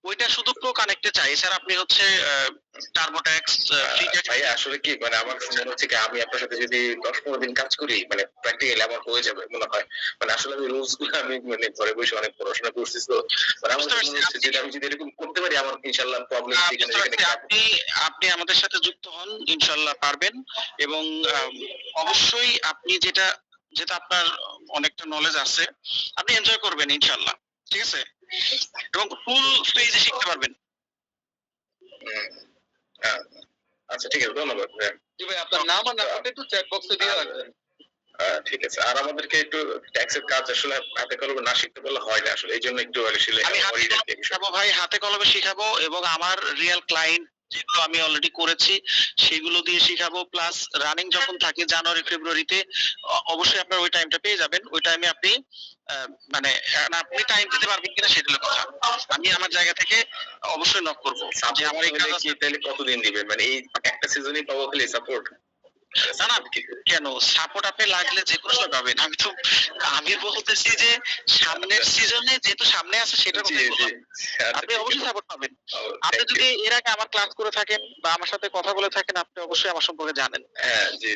ওইটা শুধু প্রো কানেক্টে চাই। এছাড়া আপনি হচ্ছে টার্বোট্যাক্স, ফ্রিটেক্স। ভাই আসলে কি মানে আমার মনে হচ্ছে কি আমি আপনার সাথে যদি 10-15 দিন কাজ করি মানে প্র্যাকটিক্যালি আমার হয়ে যাবে মনে হয়। মানে আসলে আমি রুলস গুলো আমি মানে ঘরে বসে অনেক পড়াশোনা করছি তো মানে আমার মনে হচ্ছে যে আমি যদি এরকম করতে পারি আমার ইনশাআল্লাহ প্রবলেম আপনি আমাদের সাথে যুক্ত হন, ইনশাআল্লাহ পারবেন। এবং অবশ্যই আপনি যেটা আপনার অনেকটা নলেজ আছে, আপনি এনজয় করবেন ইনশাআল্লাহ, ঠিক আছে? এবং ফুল ফেজে শিখতে পারবেন। আচ্ছা ঠিক আছে, ধন্যবাদ। জি ভাই, আপনার নাম আর নাম্বারটা একটু চ্যাট বক্সে দিয়ে রাখবেন। ঠিক আছে। আর আমাদেরকে একটু ট্যাক্সের কাজ আসলে হাতে কলমে না শিখতে বললে হয় না আসলে, এই জন্য একটু আমি হাতে কলমে শিখাবো ভাই, হাতে কলমে শিখাবো এবং আমার রিয়েল ক্লায়েন্ট যেগুলো আমি অলরেডি করেছি সেগুলো দিয়ে শিখাবো। প্লাস রানিং যখন থাকে জানুয়ারি ফেব্রুয়ারিতে, অবশ্যই আপনার ওই টাইমটা পেয়ে যাবেন। ওই টাইমে আপনি মানে আপনি টাইম দিতে পারবেন কিনা সেটা হলো কথা। আমি আমার জায়গা থেকে অবশ্যই নক করবো যে আমার এই কাজ কি তাহলে কতদিন দিবেন, মানে এই একটা সিজনই পাবো খালি সাপোর্ট? না না, কেন সাপোর্ট আপনি লাগলে যে কোনো সময় পাবেন। আমি বলতেছি যে সামনের সিজনে যেহেতু সামনে আছে সেটা আপনি অবশ্যই সাপোর্ট পাবেন। আপনি যদি এর আগে আমার ক্লাস করে থাকেন বা আমার সাথে কথা বলে থাকেন, আপনি অবশ্যই আমার সম্পর্কে জানেন। হ্যাঁ জি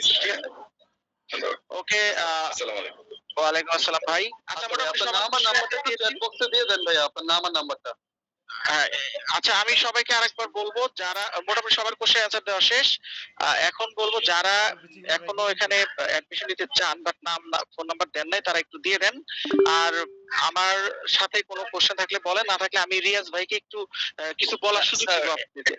ওকে, আসসালামু আলাইকুম। ওয়ালাইকুম আসসালাম ভাই। আচ্ছা, আপনার নাম আর নাম্বারটা একটু চ্যাট বক্সে দিয়ে দেন ভাই, আপনার নাম আর নাম্বারটা। আচ্ছা, আমি সবাইকে আরেকবার বলবো, যারা মোটামুটি সবার কোশ্চেন অ্যান্সার দেওয়া শেষ। এখন বলবো যারা এখনো এখানে অ্যাডমিশন নিতে চান বাট নাম ফোন নাম্বার দেন নাই, তারা একটু দিয়ে দেন। আর আমার সাথে কোনো কোশ্চেন থাকলে বলেন, না থাকলে আমি রিয়াজ ভাইকে একটু কিছু বলার সুযোগ দেব আপনাদের।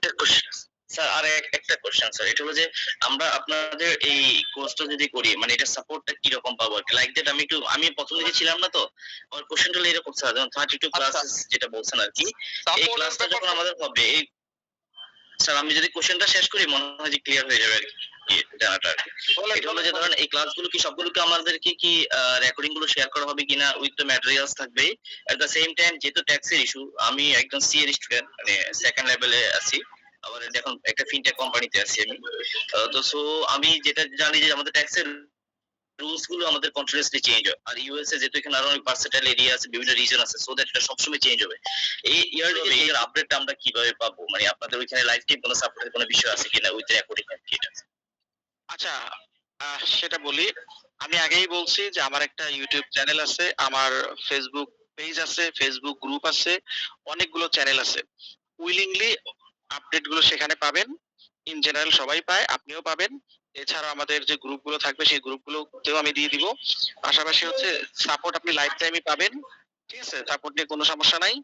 স্যার আর একটা কোশ্চেন স্যার, এটা হলো যে আমরা আপনাদের এই কোর্সটা যদি করি মানে এটা সাপোর্টটা কি রকম পাবো আর কি, লাইক দ্যাট আমি প্রথম দিকে ছিলাম না তো, আমার কোশ্চেনটা হলো এরকম স্যার, যেমন 32 ক্লাসেস যেটা বলছেন আর কি, এই ক্লাসটা যখন আমাদের হবে এই স্যার আমি যদি কোশ্চেনটা শেষ করি মনে হয় যে ক্লিয়ার হয়ে যাবে আর কি জানাটা। এটা হলো যে ধরেন এই ক্লাসগুলো কি সবগুলোকে আমাদেরকে কি রেকর্ডিং গুলো শেয়ার করা হবে কিনা উইথ দ্য ম্যাটেরিয়ালস থাকবে। এট দ্য সেম টাইম যেহেতু ট্যাক্সের ইস্যু, আমি একদম সি এর স্টুডেন্ট, মানে সেকেন্ড লেভেলে আছি, আবার এখন একটা ফিনটেক কোম্পানিতে আছি আমি। তো সো আমি যেটা জানি যে আমাদের ট্যাক্সের রুলস গুলো আমাদের কন্টিনিউয়াসলি চেঞ্জ হয়। আর ইউএসএ যেহেতু এখানে আরো অনেক ভার্সেটাইল এরিয়া আছে, বিভিন্ন রিজন আছে, সো দ্যাট এটা সবসময় চেঞ্জ হবে। এই ইয়ারলি এর আপডেটটা আমরা কিভাবে পাবো, মানে আপনাদের ওইখানে লাইভ টাইম কোনো সাপোর্টের কোনো বিষয় আছে কিনা উইথ রেকর্ডিং আর কি এটা? আচ্ছা, সেটা বলি। আমি আগেই বলছি যে আমার একটা ইউটিউব চ্যানেল আছে, আমার ফেসবুক পেজ আছে, ফেসবুক গ্রুপ আছে, অনেকগুলো চ্যানেল আছে। উইলিংলি আপডেট গুলো সেখানে পাবেন। ইন জেনারেল সবাই পায়, আপনিও পাবেন। এছাড়া আমাদের যে গ্রুপগুলো থাকবে সেই গ্রুপগুলোতেও আমি দিয়ে দিব। পাশাপাশি হচ্ছে সাপোর্ট আপনি লাইফ টাইমই পাবেন, ঠিক আছে? সাপোর্ট নিয়ে কোনো সমস্যা নাই।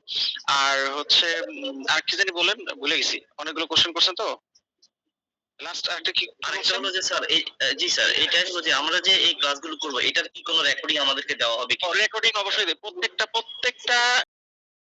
আর হচ্ছে আর কি জানি বলেন, ভুলে গেছি। অনেকগুলো কোশ্চেন করছেন তো। লাস্ট একটা কি আরেকটা হলো যে স্যার জি স্যার, এটা হলো যে আমরা যে এই ক্লাসগুলো করবো এটার কি কোনো রেকর্ডিং আমাদেরকে দেওয়া হবে কি? রেকর্ডিং অবশ্যই প্রত্যেকটা